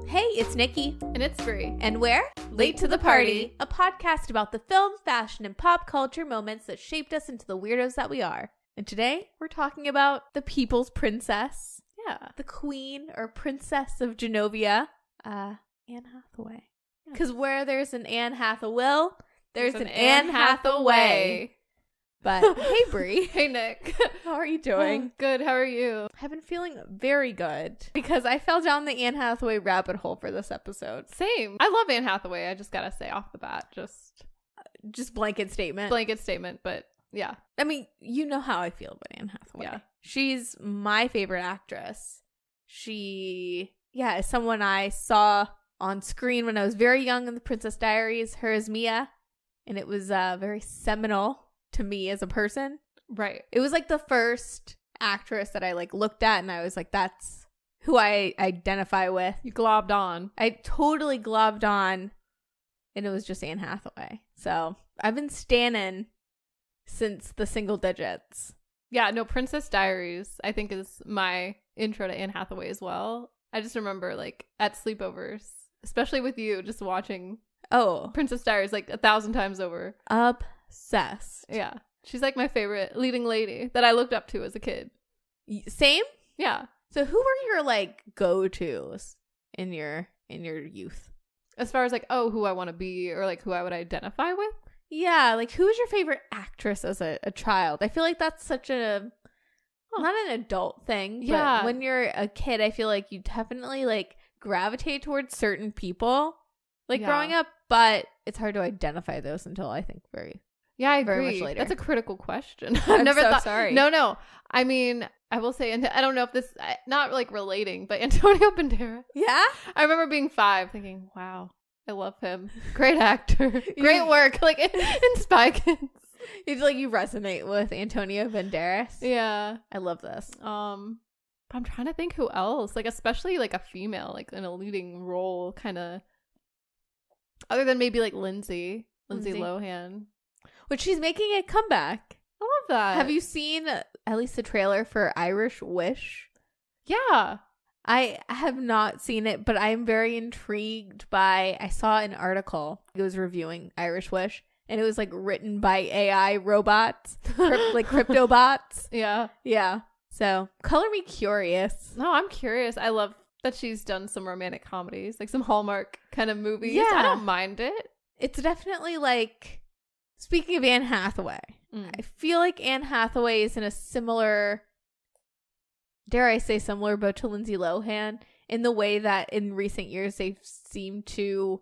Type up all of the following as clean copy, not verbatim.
Hey, it's Nikki. And it's Brie. And we're Late to the Party, a podcast about the film, fashion, and pop culture moments that shaped us into the weirdos that we are. And today, we're talking about the people's princess. Yeah. The queen or princess of Genovia, Anne Hathaway. Because where there's an Anne Hathaway, there's an Anne Hathaway. But hey, Brie. Hey, Nick. How are you doing? Good. How are you? I've been feeling very good because I fell down the Anne Hathaway rabbit hole for this episode. Same. I love Anne Hathaway. I just gotta say off the bat, just blanket statement. But yeah. I mean, you know how I feel about Anne Hathaway. Yeah. She's my favorite actress. She, is someone I saw on screen when I was very young in the Princess Diaries, her as Mia. And it was very seminal to me as a person. Right. It was like the first actress that I like looked at and I was like, that's who I identify with. You globbed on. I totally globbed on, and it was just Anne Hathaway. So I've been standing since the single digits. Yeah, no, Princess Diaries, I think, is my intro to Anne Hathaway as well. I just remember, like, at sleepovers, especially with you, just watching Princess Diaries, like, 1,000 times over. Obsessed. Yeah. She's, like, my favorite leading lady that I looked up to as a kid. Same? Yeah. So who were your, like, go-tos in your youth? As far as, like, who I want to be or, like, who I would identify with? Yeah, like, who was your favorite actress as a child? I feel like that's such not an adult thing, yeah. But when you're a kid, I feel like you definitely, like, gravitate towards certain people, like, growing up, but it's hard to identify those until, I think, I agree. Very much later. That's a critical question. I'm never thought. Sorry. No. I mean, I will say, and I don't know if this, not like relating, but Antonio Banderas. Yeah? I remember being 5 thinking, wow, I love him. Great actor. Great work. Like in Spy Kids. You resonate with Antonio Banderas. Yeah. I love this. But I'm trying to think who else, like, especially like a female, like in a leading role, kind of, other than maybe like Lindsay Lohan. Which she's making a comeback. I love that. Have you seen at least the trailer for Irish Wish? Yeah. I have not seen it, but I'm very intrigued by, I saw an article. It was reviewing Irish Wish, and it was like written by AI robots, like crypto bots. Yeah. Yeah. So color me curious. No, I'm curious. I love that she's done some romantic comedies, like some Hallmark kind of movies. Yeah. I don't mind it. It's definitely like, speaking of Anne Hathaway, I feel like Anne Hathaway is in a similar, dare I say similar, but to Lindsay Lohan in the way that in recent years they've seemed to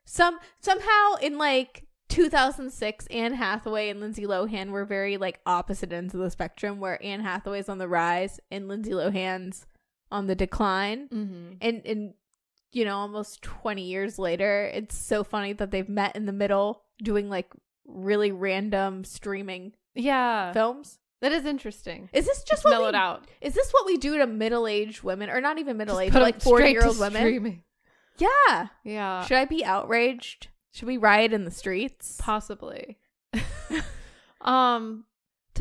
somehow in like 2006, Anne Hathaway and Lindsay Lohan were very like opposite ends of the spectrum, where Anne Hathaway's on the rise and Lindsay Lohan's on the decline. And you know, almost 20 years later, it's so funny that they've met in the middle doing like really random streaming films. That is interesting. Is this just mellowed out? Is this what we do to middle-aged women, or not even middle-aged, but like 40-year-old women? Streaming. Yeah. Should I be outraged? Should we riot in the streets? Possibly. To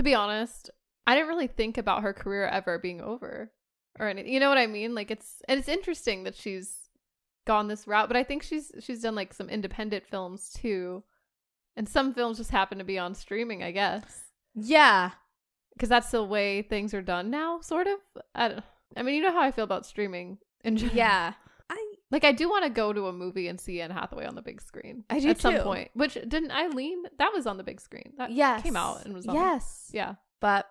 be honest, I didn't really think about her career ever being over or anything. You know what I mean? Like it's interesting that she's gone this route, but I think she's done like some independent films too. And some films just happen to be on streaming, I guess. Yeah. Because that's the way things are done now, sort of. I mean, you know how I feel about streaming in general. Yeah. I do want to go to a movie and see Anne Hathaway on the big screen. I do at too. some point. Which, didn't Eileen? That was on the big screen. That came out and was on. Yes. Yeah. But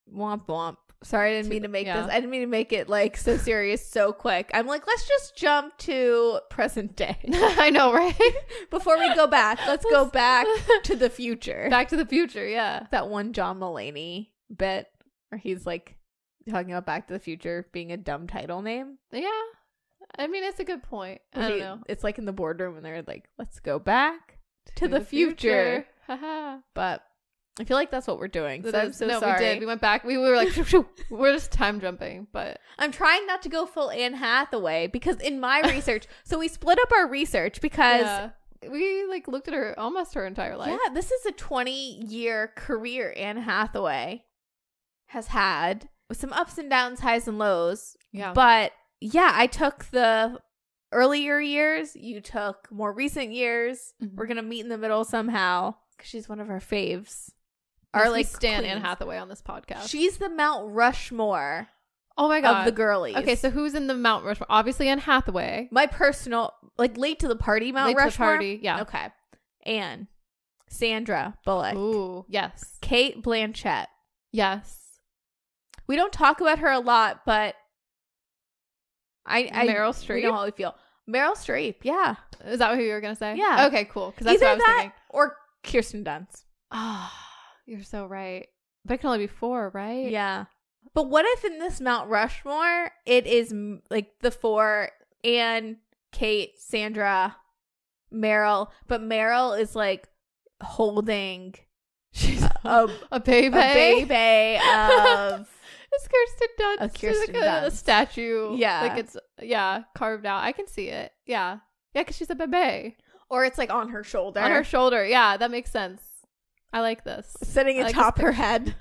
womp womp. Sorry, I didn't mean to make this. I didn't mean to make it like so serious so quick. I'm like, let's just jump to present day. I know, right? Before we go back, let's go back to the future. Back to the future, yeah. That one John Mulaney bit where he's like talking about Back to the Future being a dumb title name. Yeah. I mean, it's a good point. I don't know. It's like in the boardroom and they're like, let's go back to the future. But I feel like that's what we're doing. So I'm so sorry. We did. We went back. We were like, we're just time jumping. But I'm trying not to go full Anne Hathaway because in my research, so we split up our research because we like looked at her almost her entire life. Yeah, this is a 20-year career Anne Hathaway has had with some ups and downs, highs and lows. Yeah. But yeah, I took the earlier years. You took more recent years. We're going to meet in the middle somehow because she's one of our faves. Our like stan Anne Hathaway on this podcast. She's the Mount Rushmore. Oh my God. Of the girlies. Okay, so who's in the Mount Rushmore? Obviously Anne Hathaway. My personal, like late to the party Mount Rushmore. Late to the party, yeah. Okay. Anne. Sandra Bullock. Ooh, yes. Cate Blanchett. Yes. We don't talk about her a lot, but Meryl Streep. We know how we feel. Meryl Streep, yeah. Is that what you were going to say? Yeah. Okay, cool. Because that's either what I was thinking. Or Kirsten Dunst. Ah, you're so right. But it can only be 4, right? Yeah. But what if in this Mount Rushmore, it is like the 4, Anne, Cate, Sandra, Meryl, but Meryl is like holding she's a baby of it's Kirsten Dunst. A Kirsten like Dunst. A statue. Yeah. Like it's carved out. I can see it. Yeah. Yeah, because she's a baby. Or it's like on her shoulder. On her shoulder. Yeah, that makes sense. I like this. Sitting atop her head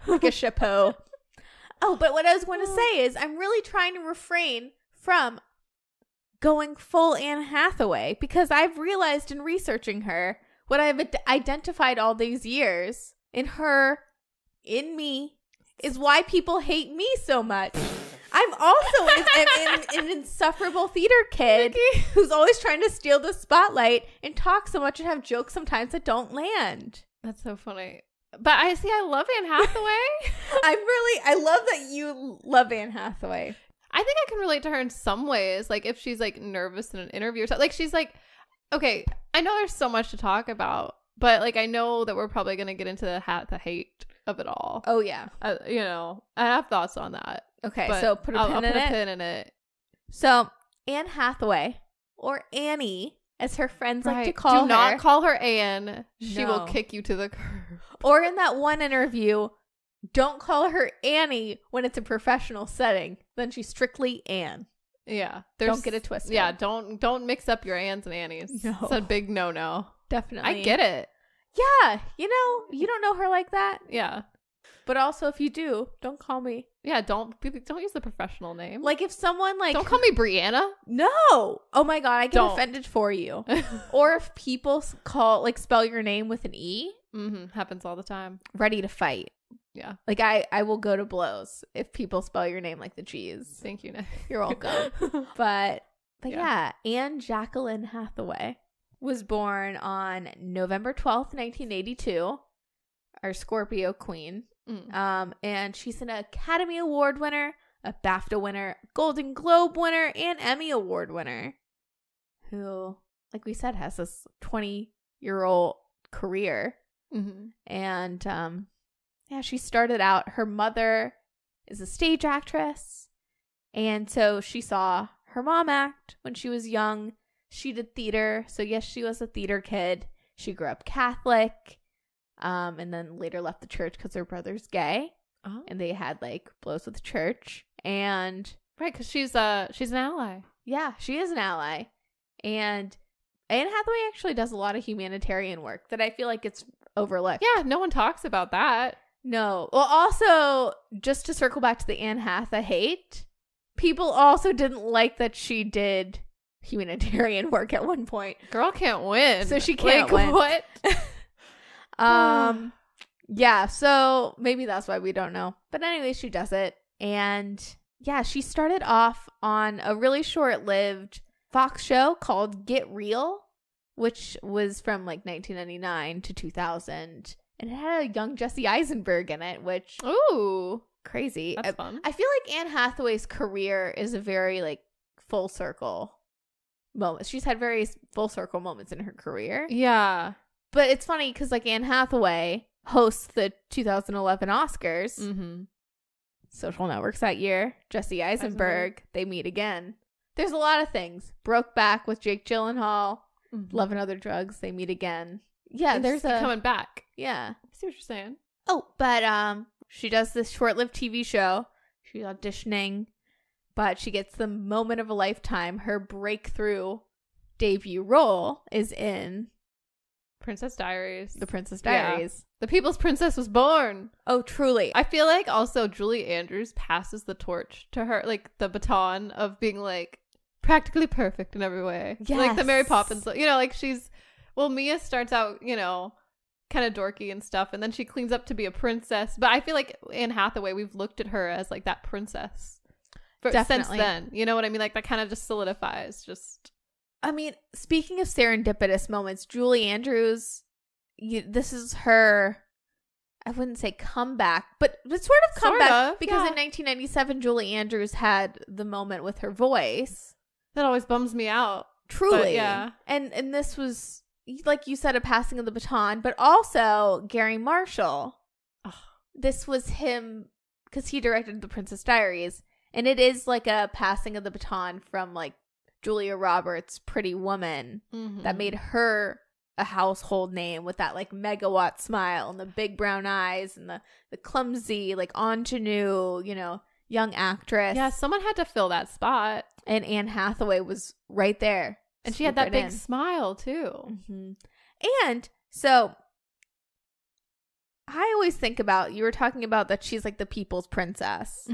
like a chapeau. Oh, but what I was going to say is I'm really trying to refrain from going full Anne Hathaway because I've realized in researching her what I've identified all these years in me, is why people hate me so much. I'm also an insufferable theater kid who's always trying to steal the spotlight and talk so much and have jokes sometimes that don't land. That's so funny. But I love Anne Hathaway. I love that you love Anne Hathaway. I think I can relate to her in some ways. Like if she's like nervous in an interview or something. Like she's like, okay, I know there's so much to talk about, but like I know that we're probably going to get into the hate of it all. Oh yeah. You know, I have thoughts on that. Okay, so put a pin in it. So Anne Hathaway, or Annie, as her friends like to call her. Do not call her Anne. She will kick you to the curb. Or in that one interview, don't call her Annie when it's a professional setting. Then she's strictly Anne. Yeah. Don't get it twisted. Yeah, don't mix up your Annes and Annies. No. It's a big no-no. Definitely. I get it. Yeah. You know, you don't know her like that. Yeah. But also, if you do, don't call me. Yeah, don't use the professional name. Like, if someone, like... Don't call me Brianna. No! Oh my God, I get offended for you. Or if people spell your name with an E. Mm-hmm. Happens all the time. Ready to fight. Yeah. Like, I will go to blows if people spell your name like the G's. Thank you, Nick. You're welcome. But yeah, Anne Jacqueline Hathaway was born on November 12th, 1982. Our Scorpio queen. And she's an Academy Award winner, a BAFTA winner, Golden Globe winner, and Emmy Award winner, who, like we said, has this 20-year-old career. Mm-hmm. And she started out, her mother is a stage actress, and so she saw her mom act when she was young. She did theater, so yes, she was a theater kid. She grew up Catholic. And then later left the church because her brother's gay, and they had like blows with the church. And right, because she's an ally. Yeah, she is an ally. And Anne Hathaway actually does a lot of humanitarian work that I feel like it's overlooked. Yeah, no one talks about that. No. Well, also, just to circle back to the Anne Hathaway hate, people also didn't like that she did humanitarian work at one point. Girl can't win. So she can't win. What? Yeah, so maybe that's why we don't know. But anyway, she does it. And yeah, she started off on a really short-lived Fox show called Get Real, which was from like 1999 to 2000. And it had a young Jesse Eisenberg in it, which... Ooh. Crazy. That's fun. I feel like Anne Hathaway's career is a very like full circle moment. She's had various full circle moments in her career. Yeah. But it's funny because like Anne Hathaway hosts the 2011 Oscars. Mm-hmm. Social Networks that year. Jesse Eisenberg. They meet again. There's a lot of things. Brokeback with Jake Gyllenhaal. Mm-hmm. Love and Other Drugs. They meet again. Yeah, there's coming back. Yeah. I see what you're saying. Oh, but she does this short-lived TV show. She's auditioning, but she gets the moment of a lifetime. Her breakthrough debut role is in Princess Diaries. The Princess Diaries. Yeah. The People's Princess was born. Oh, truly. I feel like also Julie Andrews passes the torch to her, like the baton of being like, practically perfect in every way. Yes. Like the Mary Poppins, you know, like Mia starts out, you know, kind of dorky and stuff, and then she cleans up to be a princess. But I feel like Anne Hathaway, we've looked at her as like that princess since then. You know what I mean? Like that kind of just solidifies I mean, speaking of serendipitous moments, Julie Andrews, this is her, I wouldn't say comeback, but sort of comeback, because in 1997, Julie Andrews had the moment with her voice. That always bums me out. Truly. But yeah. And this was, like you said, a passing of the baton, but also Gary Marshall. Oh. This was him, because he directed The Princess Diaries, and it is like a passing of the baton from like Julia Roberts' Pretty Woman that made her a household name with that like megawatt smile and the big brown eyes and the clumsy like ingenue, you know, young actress. Yeah, someone had to fill that spot. And Anne Hathaway was right there. And she had that big smile too. And so I always think about, you were talking about that she's like the people's princess.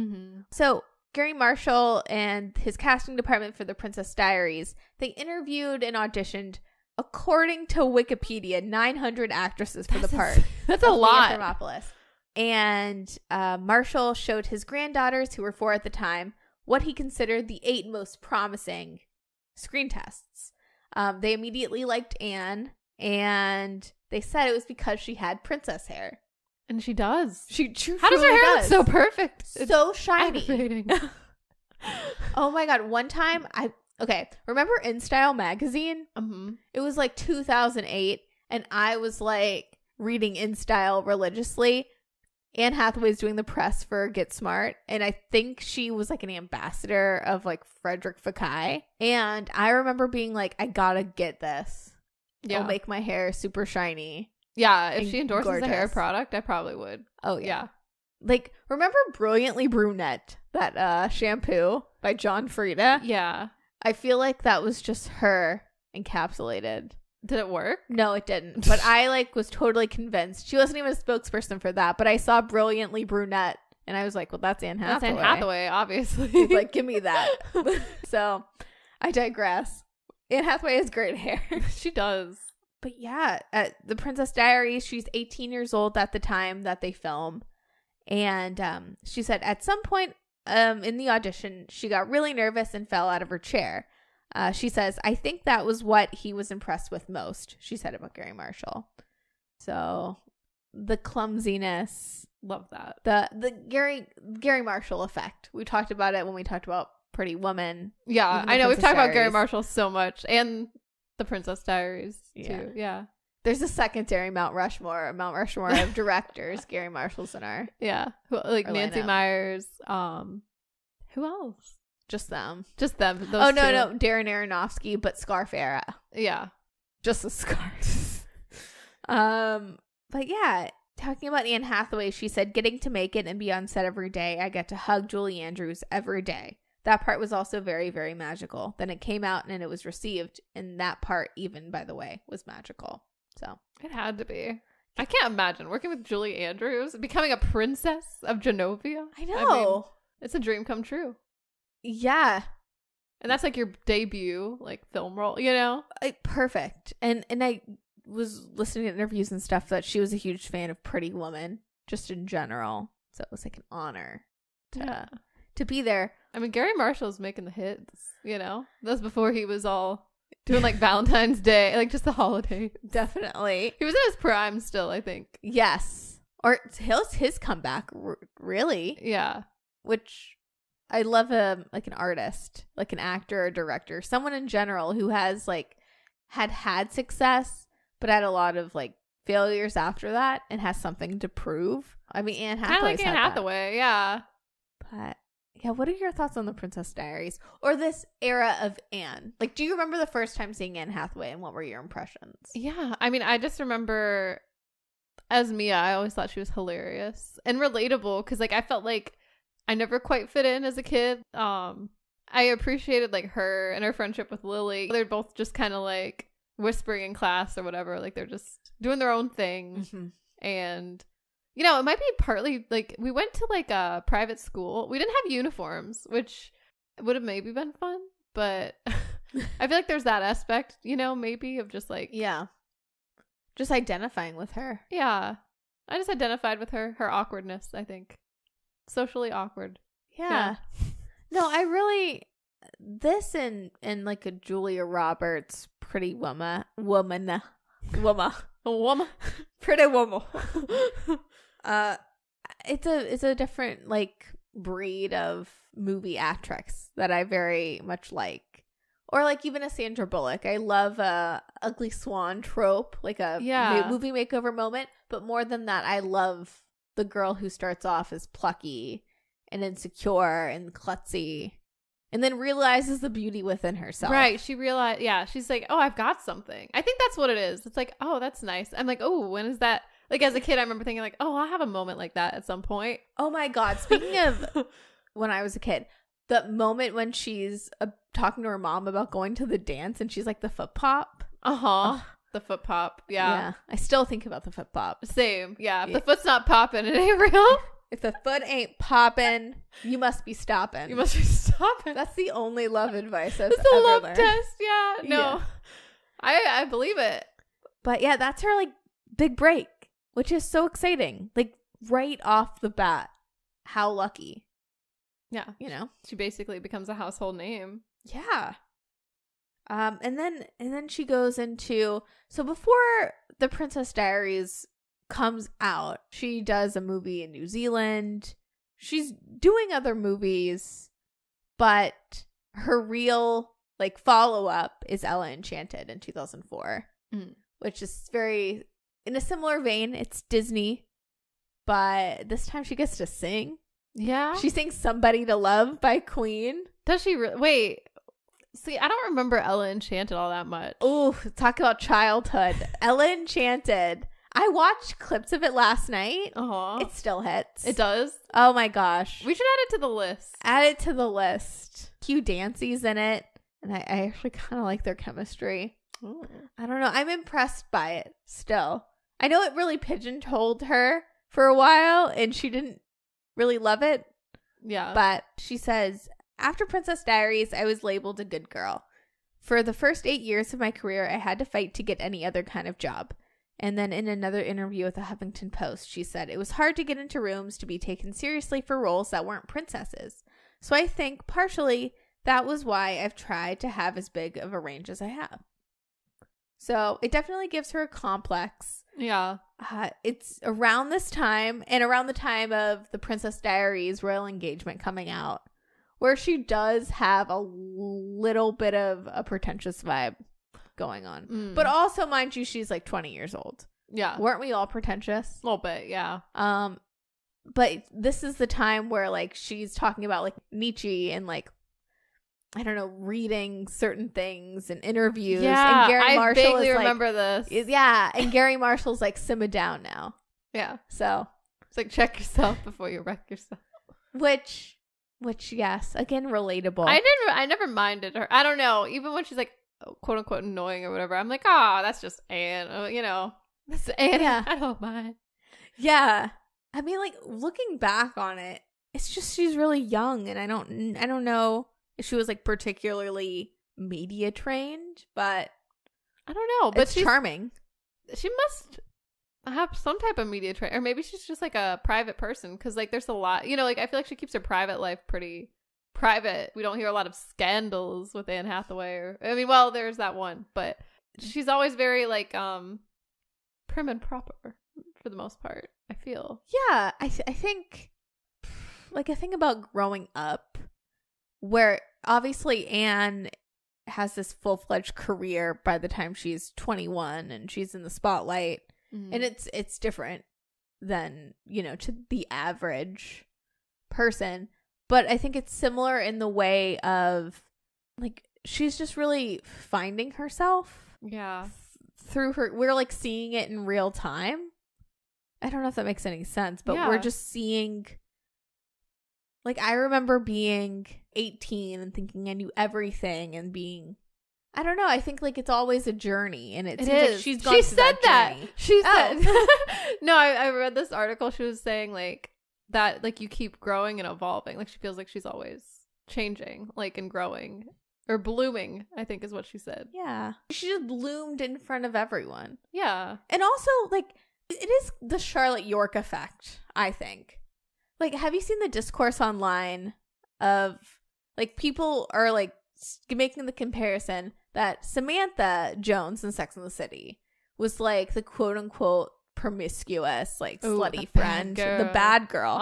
So Gary Marshall and his casting department for The Princess Diaries, they interviewed and auditioned, according to Wikipedia, 900 actresses for the part. That's a lot. And Marshall showed his granddaughters, who were 4 at the time, what he considered the 8 most promising screen tests. They immediately liked Anne, and they said it was because she had princess hair. And she does. How does her hair look so perfect? So shiny. Aggravating. Oh my god! One time, remember In Style magazine? It was like 2008, and I was like reading In Style religiously. Anne Hathaway's doing the press for Get Smart, and I think she was like an ambassador of like Frederick Fekkai. And I remember being like, I gotta get this. It'll make my hair super shiny. Yeah, if she endorses a hair product, I probably would. Oh, yeah. Like, remember Brilliantly Brunette, that shampoo by John Frieda? Yeah. I feel like that was just her encapsulated. Did it work? No, it didn't. But I, like, was totally convinced. She wasn't even a spokesperson for that, but I saw Brilliantly Brunette, and I was like, well, that's Anne Hathaway. That's Anne Hathaway, obviously. It's like, give me that. So, I digress. Anne Hathaway has great hair. She does. But yeah, at The Princess Diaries, she's 18 years old at the time that they film. And she said at some point in the audition, she got really nervous and fell out of her chair. She says, I think that was what he was impressed with most, she said about Gary Marshall. So the clumsiness. Love that. The Gary Marshall effect. We talked about it when we talked about Pretty Woman. Yeah, I know. We've talked about Gary Marshall so much. And The Princess Diaries too. Yeah. There's a secondary Mount Rushmore of directors. Gary Marshall's in our like Nancy Meyers. Who else? Just them. Those no, Darren Aronofsky, but Scarf era. Yeah, just the scarf. But yeah, talking about Anne Hathaway, she said, "Getting to make it and be on set every day, I get to hug Julie Andrews every day. That part was also very, very magical. Then it came out and it was received, and that part, even, by the way, was magical." So it had to be. I can't imagine working with Julie Andrews, becoming a princess of Genovia. I know. It's a dream come true. Yeah. And that's like your debut, like, film role, you know? Perfect. And I was listening to interviews and stuff that she was a huge fan of Pretty Woman, just in general. So it was like an honor to be there. I mean, Gary Marshall's making the hits, you know? That was before he was all doing like Valentine's Day, like just the holiday. Definitely. He was in his prime still, I think. Yes. Or his comeback, really. Yeah. Which I love like an artist, like an actor or director, someone in general who has like had success, but had a lot of like failures after that and has something to prove. I mean, Anne Hathaway. Kind of like Anne Hathaway, yeah. But yeah, what are your thoughts on The Princess Diaries or this era of Anne? Like, do you remember the first time seeing Anne Hathaway and what were your impressions? Yeah, I mean, I just remember as Mia, I always thought she was hilarious and relatable because like I felt like I never quite fit in as a kid. I appreciated like her and her friendship with Lily. They're both just kind of like whispering in class or whatever. Like they're just doing their own thing. Mm-hmm. And, you know, it might be partly like we went to like a private school. We didn't have uniforms, which would have maybe been fun. but I feel like there's that aspect, you know, maybe of just like, Yeah. Just identifying with her. yeah, I just identified with her awkwardness, I think. Socially awkward. Yeah. No, I really, this and like a Julia Roberts Pretty Woman, Pretty Woman. It's a different like breed of movie actress that I very much like. Or like even a Sandra Bullock. I love a ugly swan trope, like a movie makeover moment. But more than that, I love the girl who starts off as plucky and insecure and klutzy and then realizes the beauty within herself. Right. She realized, yeah, she's like, oh, I've got something. I think that's what it is. It's like, oh, that's nice. I'm like, oh, when is that? Like as a kid, I remember thinking like, oh, I'll have a moment like that at some point. Oh my God. Speaking of when I was a kid, the moment when she's talking to her mom about going to the dance and she's like the foot pop. The foot pop. Yeah. I still think about the foot pop. Same. Yeah. If the foot's not popping, it ain't real. If the foot ain't popping, you must be stopping. You must be stopping. That's the only love advice I've it's a ever love learned. test. Yeah. No. Yeah. I believe it. But yeah, that's her like big break, which is so exciting. Like right off the bat, how lucky. Yeah. You know? She basically becomes a household name. Yeah. And then she goes into, so before the Princess Diaries comes out, she does a movie in New Zealand. She's doing other movies, but her real like follow-up is Ella Enchanted in 2004, which is very in a similar vein. It's Disney, but this time she gets to sing. Yeah. She sings Somebody to Love by Queen. Does she wait, see, I don't remember Ella Enchanted all that much. Oh, talk about childhood. Ella Enchanted. I watched clips of it last night. It still hits. It does? Oh my gosh. We should add it to the list. Add it to the list. Hugh Dancy's in it. And I actually kind of like their chemistry. Ooh. I don't know. I'm impressed by it still. I know it really pigeonholed her for a while and she didn't really love it. Yeah. But she says, after Princess Diaries, I was labeled a good girl. For the first 8 years of my career, I had to fight to get any other kind of job. And then in another interview with the Huffington Post, she said, it was hard to get into rooms to be taken seriously for roles that weren't princesses. So I think partially that was why I've tried to have as big of a range as I have. So it definitely gives her a complex. Yeah. It's around this time and around the time of the Princess Diaries royal engagement coming out, where she does have a little bit of a pretentious vibe going on. But also, mind you, she's like 20 years old. Yeah. Weren't we all pretentious? A little bit, yeah. But this is the time where like she's talking about like Nietzsche and like, I don't know, reading certain things and interviews. Yeah, and Gary I Marshall vaguely is remember this. Yeah, and Gary Marshall's like, simmer down now. Yeah. So it's like, check yourself before you wreck yourself. Which yes, again, relatable. I never minded her. I don't know. Even when she's like, quote unquote annoying or whatever, I'm like, that's just Anne. You know, that's Anne. Yeah. I don't mind. Yeah. I mean, like looking back on it, it's just she's really young, and I don't know if she was like particularly media trained, but I don't know. But she's charming. She must have some type of media training, or maybe she's just like a private person, because like there's a lot, you know, like I feel like she keeps her private life pretty private. We don't hear a lot of scandals with Anne Hathaway, or I mean, well, there's that one, but she's always very like prim and proper for the most part, I feel. Yeah, I think like a thing about growing up, where obviously Anne has this full-fledged career by the time she's 21 and she's in the spotlight. And it's different than, you know, to the average person. But I think it's similar in the way of like she's just really finding herself. Yeah. Through her, we're like seeing it in real time. I don't know if that makes any sense, but we're just seeing. Like, I remember being 18 and thinking I knew everything and being, I don't know. I think like it's always a journey, and it seems like she's gone through that journey. She said, no, I read this article. She was saying like that, like you keep growing and evolving. Like she feels like she's always changing, like and growing. Or blooming, I think is what she said. Yeah. She just bloomed in front of everyone. Yeah. And also, like, it is the Charlotte York effect, I think. Like, have you seen the discourse online of, like, people are, like, making the comparison that Samantha Jones in Sex and the City was, like, the quote-unquote promiscuous, like, slutty friend, the bad girl.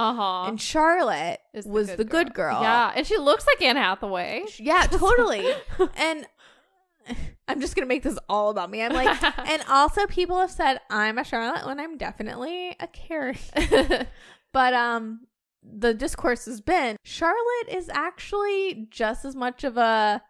And Charlotte was the good girl. Yeah, and she looks like Anne Hathaway. Yeah, totally. And I'm just gonna make this all about me. I'm like, and also people have said I'm a Charlotte when I'm definitely a Carrie. But the discourse has been Charlotte is actually just as much of a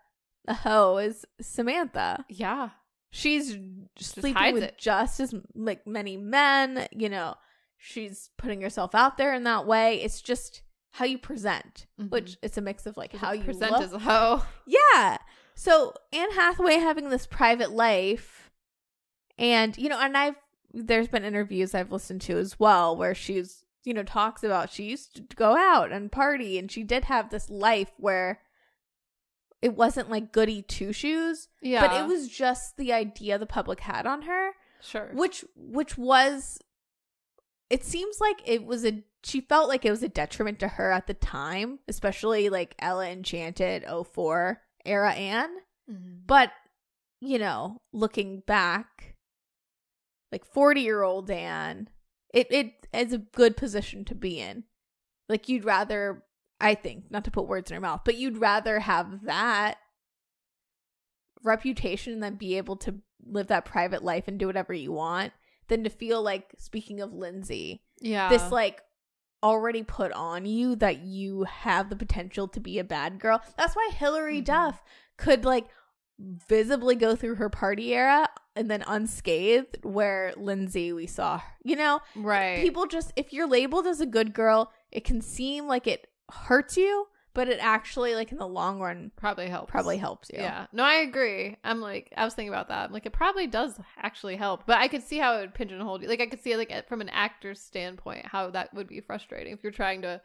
hoe as Samantha. Yeah. She's sleeping with just as like many men, you know, she's putting herself out there in that way. It's just how you present, which it's a mix of like how you present look. as a hoe. Yeah. So Anne Hathaway having this private life, and, you know, and there's been interviews I've listened to as well where she's, you know, talks about she used to go out and party, and she did have this life where it wasn't like goody two shoes, but it was just the idea the public had on her. Sure. Which was, it seems like she felt like it was a detriment to her at the time, especially like Ella Enchanted 04 era Anne. But, you know, looking back, like 40-year-old Anne, it is a good position to be in. Like, you'd rather, I think, not to put words in her mouth, but you'd rather have that reputation than be able to live that private life and do whatever you want than to feel like, speaking of Lindsay, this like already put on you that you have the potential to be a bad girl. That's why Hilary Duff could like visibly go through her party era and then unscathed, where Lindsay, we saw, you know, right? People just, if you're labeled as a good girl, it can seem like it hurts you, but it actually, like, in the long run probably helps you. Yeah. No, I agree. I was thinking about that. I'm like, it probably does actually help, but I could see how it would pigeonhole you. Like, I could see, like, from an actor's standpoint, how that would be frustrating if you're trying to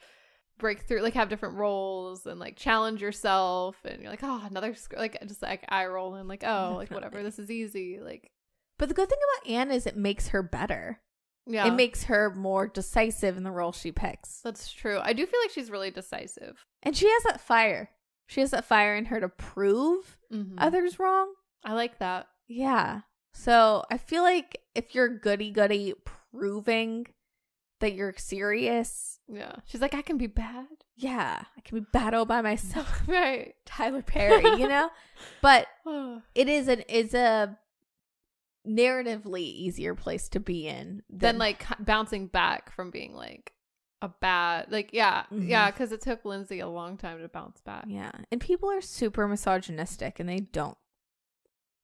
break through, like, have different roles and like challenge yourself, and you're like, oh, another like, just like eye roll and like, oh, like, whatever, this is easy. Like, but the good thing about Anne is it makes her better. Yeah, it makes her more decisive in the role she picks. That's true. I do feel like she's really decisive, and she has that fire. She has that fire in her to prove others wrong. I like that. Yeah. So I feel like if you're goody proving that you're serious. Yeah. She's like, I can be bad. Yeah. I can be bad all by myself. Right. Tyler Perry, you know? But it is a narratively easier place to be in than like bouncing back from being like a bad, like, yeah. Because it took Lindsay a long time to bounce back. Yeah. And people are super misogynistic and they don't.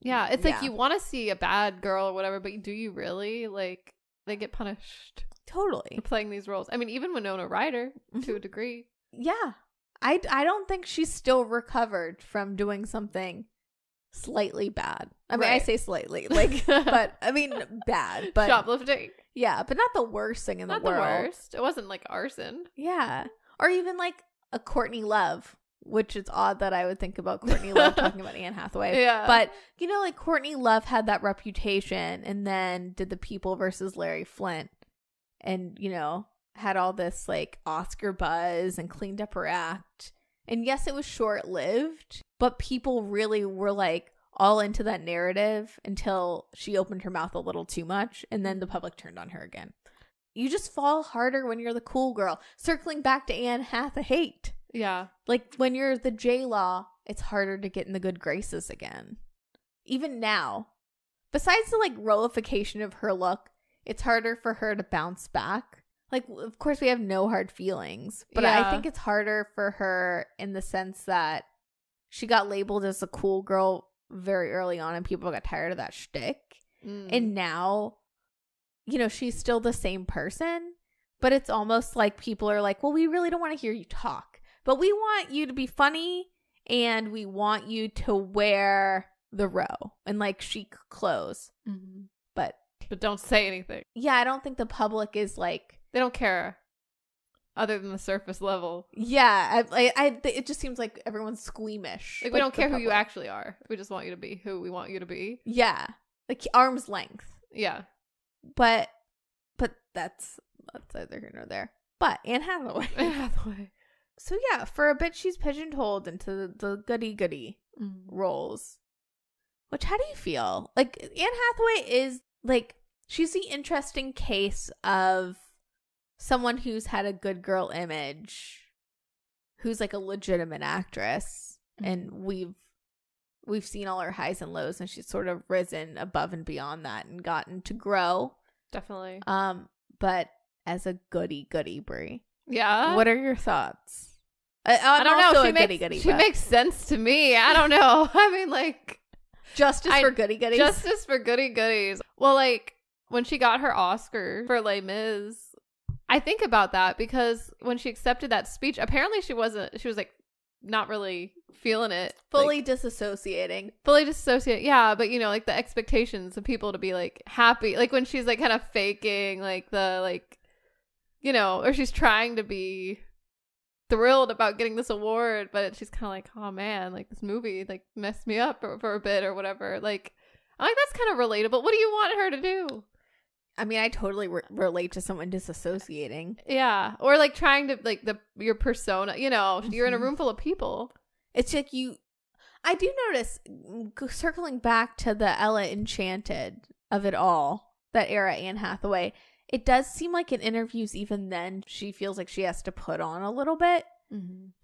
Yeah. It's like, you want to see a bad girl or whatever, but do you really? Like, they get punished. Totally. For playing these roles. I mean, even Winona Ryder, to a degree. Yeah. I don't think she's still recovered from doing something slightly bad. I mean, I say slightly, like, but I mean, bad. But shoplifting. Yeah, but not the worst thing in the world. Not the worst. It wasn't like arson. Yeah. Or even like a Courtney Love, which is odd that I would think about Courtney Love talking about Anne Hathaway. Yeah. But, you know, like, Courtney Love had that reputation and then did The People versus Larry Flint. And, you know, had all this, like, Oscar buzz and cleaned up her act. And yes, it was short-lived, but people really were, like, all into that narrative until she opened her mouth a little too much, and then the public turned on her again. You just fall harder when you're the cool girl. Circling back to Anne Hathaway. Yeah. Like, when you're the J-Law, it's harder to get in the good graces again. Even now. Besides the, like, rollification of her look, it's harder for her to bounce back. Like, of course, we have no hard feelings, but I think it's harder for her in the sense that she got labeled as a cool girl very early on and people got tired of that shtick. And now, you know, she's still the same person, but it's almost like people are like, well, we really don't want to hear you talk, but we want you to be funny and we want you to wear the row and like chic clothes. But don't say anything. Yeah, I don't think the public is like... They don't care. other than the surface level. Yeah, it just seems like everyone's squeamish. Like we don't care who you actually are. We just want you to be who we want you to be. Yeah, like arm's length. Yeah, but that's either here nor there. But Anne Hathaway. Anne Hathaway. So yeah, for a bit she's pigeonholed into the goody roles. Which, how do you feel? Like, Anne Hathaway is, like, she's the interesting case of someone who's had a good girl image, who's, like, a legitimate actress. And we've seen all her highs and lows, and she's sort of risen above and beyond that and gotten to grow. Definitely. But as a goody Brie. Yeah. What are your thoughts? I don't know. She makes sense to me. I don't know. I mean, like... Justice for goody goodies. Justice for goody goodies. Well, like, when she got her Oscar for Les Mis, I think about that because when she accepted that speech, apparently she was like not really feeling it. Fully disassociating. Yeah, but you know, like the expectations of people to be like happy. Like when she's like kind of faking like the like, you know, or she's trying to be thrilled about getting this award, but she's kind of like, oh man, like this movie like messed me up for a bit or whatever. Like, I'm like, that's kind of relatable. What do you want her to do? I mean, I totally relate to someone disassociating. Yeah, or like trying to like your persona. You know, you're in a room full of people. It's like I do notice, circling back to the Ella Enchanted of it all, that era Anne Hathaway. It does seem like in interviews, even then, she feels like she has to put on a little bit.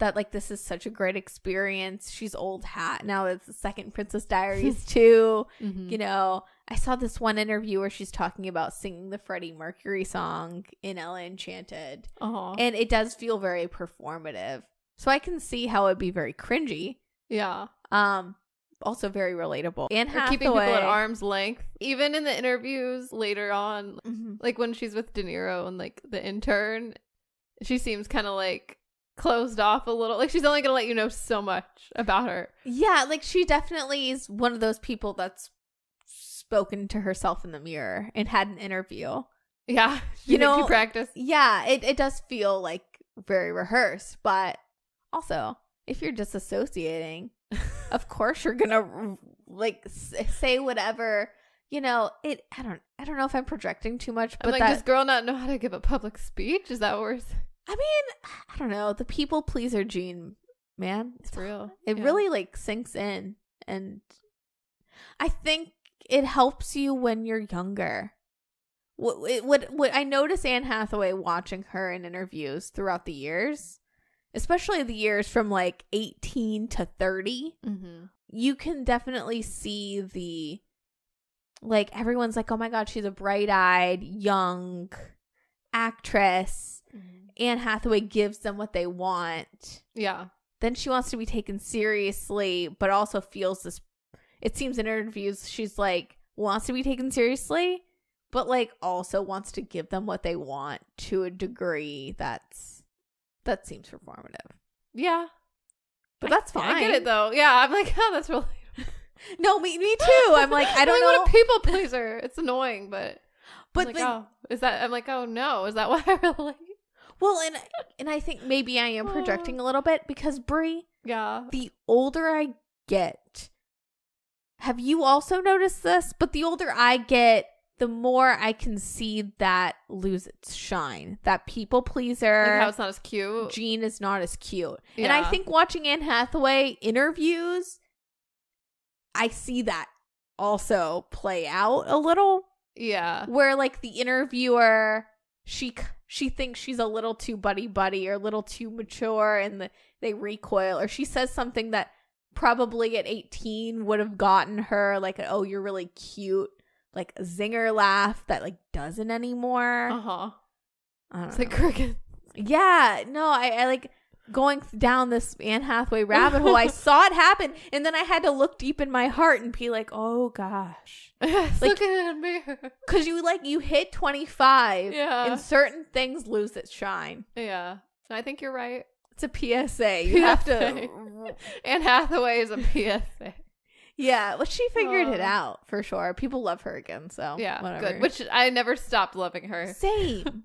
That, like, this is such a great experience. She's old hat. Now it's the second Princess Diaries, too. You know, I saw this one interview where she's talking about singing the Freddie Mercury song in Ella Enchanted. And it does feel very performative. So I can see how it'd be very cringy. Yeah. Also very relatable. Anne Hathaway, keeping people at arm's length, even in the interviews later on, like when she's with De Niro and like the intern, she seems kind of like closed off a little. Like she's only gonna let you know so much about her. Yeah, like she definitely is one of those people that's spoken to herself in the mirror and had an interview. Yeah, you know, she practiced. Yeah, it does feel like very rehearsed, but also if you're disassociating, of course you're gonna like say whatever, you know. I don't know if I'm projecting too much, but I'm like, does girl not know how to give a public speech? Is that what we're saying? I mean, I don't know. The people pleaser gene, man, it's real. It really like sinks in, and I think it helps you when you're younger. What I notice Anne Hathaway watching her in interviews throughout the years, especially the years from like 18 to 30, you can definitely see the, like, everyone's like, oh my God, she's a bright-eyed, young actress. Anne Hathaway gives them what they want. Yeah. Then she wants to be taken seriously, but also feels this, it seems in interviews, she's like, wants to be taken seriously, but like also wants to give them what they want to a degree that seems performative. Yeah. But that's fine. I get it though. Yeah, I'm like, oh, that's really No, me too. I'm like, I don't know. What a people pleaser. It's annoying, but I'm like, like, oh, is that? I'm like, oh no, is that why I relate? Well, and I think maybe I am projecting a little bit because Brie. Yeah. The older I get, have you also noticed this? But the older I get, the more I can see that lose its shine. That people pleaser. Like how it's not as cute. Gene is not as cute. Yeah. And I think watching Anne Hathaway interviews, I see that also play out a little. Yeah. Where like the interviewer, she thinks she's a little too buddy or a little too mature, and they recoil. Or she says something that probably at 18 would have gotten her like, oh, you're really cute, like a zinger laugh that like doesn't anymore. It's like cricket. Yeah, no, I like going down this Anne Hathaway rabbit hole. I saw it happen, and then I had to look deep in my heart and be like, oh gosh. Like, look in a mirror. Because you hit 25, yeah, and certain things lose its shine. Yeah, I think you're right. It's a PSA. You have to. Anne Hathaway is a PSA. Yeah, well, she figured it out for sure. People love her again, so yeah, whatever. Good. Which I never stopped loving her. Same.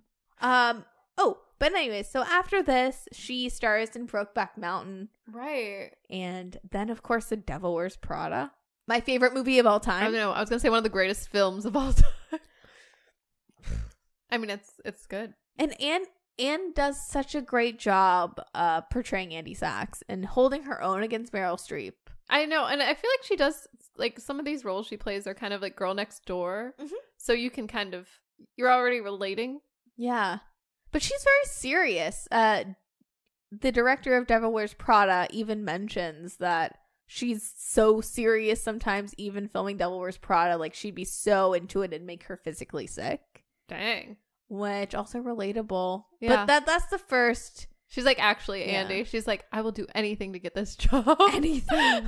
But anyway, so after this, she stars in Brokeback Mountain. Right. And then, of course, The Devil Wears Prada. My favorite movie of all time. I don't know. I was going to say one of the greatest films of all time. I mean, it's good. And Anne does such a great job portraying Andy Sachs and holding her own against Meryl Streep. I know. And I feel like she does, like, some of these roles she plays are kind of like girl next door. Mm-hmm. So you can kind of, you're already relating. Yeah. But she's very serious. The director of Devil Wears Prada even mentions that she's so serious sometimes, even filming Devil Wears Prada. Like, she'd be so into it and make her physically sick. Dang. Which also relatable. Yeah. But that's the first. She's like, actually, Andy. Yeah. She's like, I will do anything to get this job. Anything.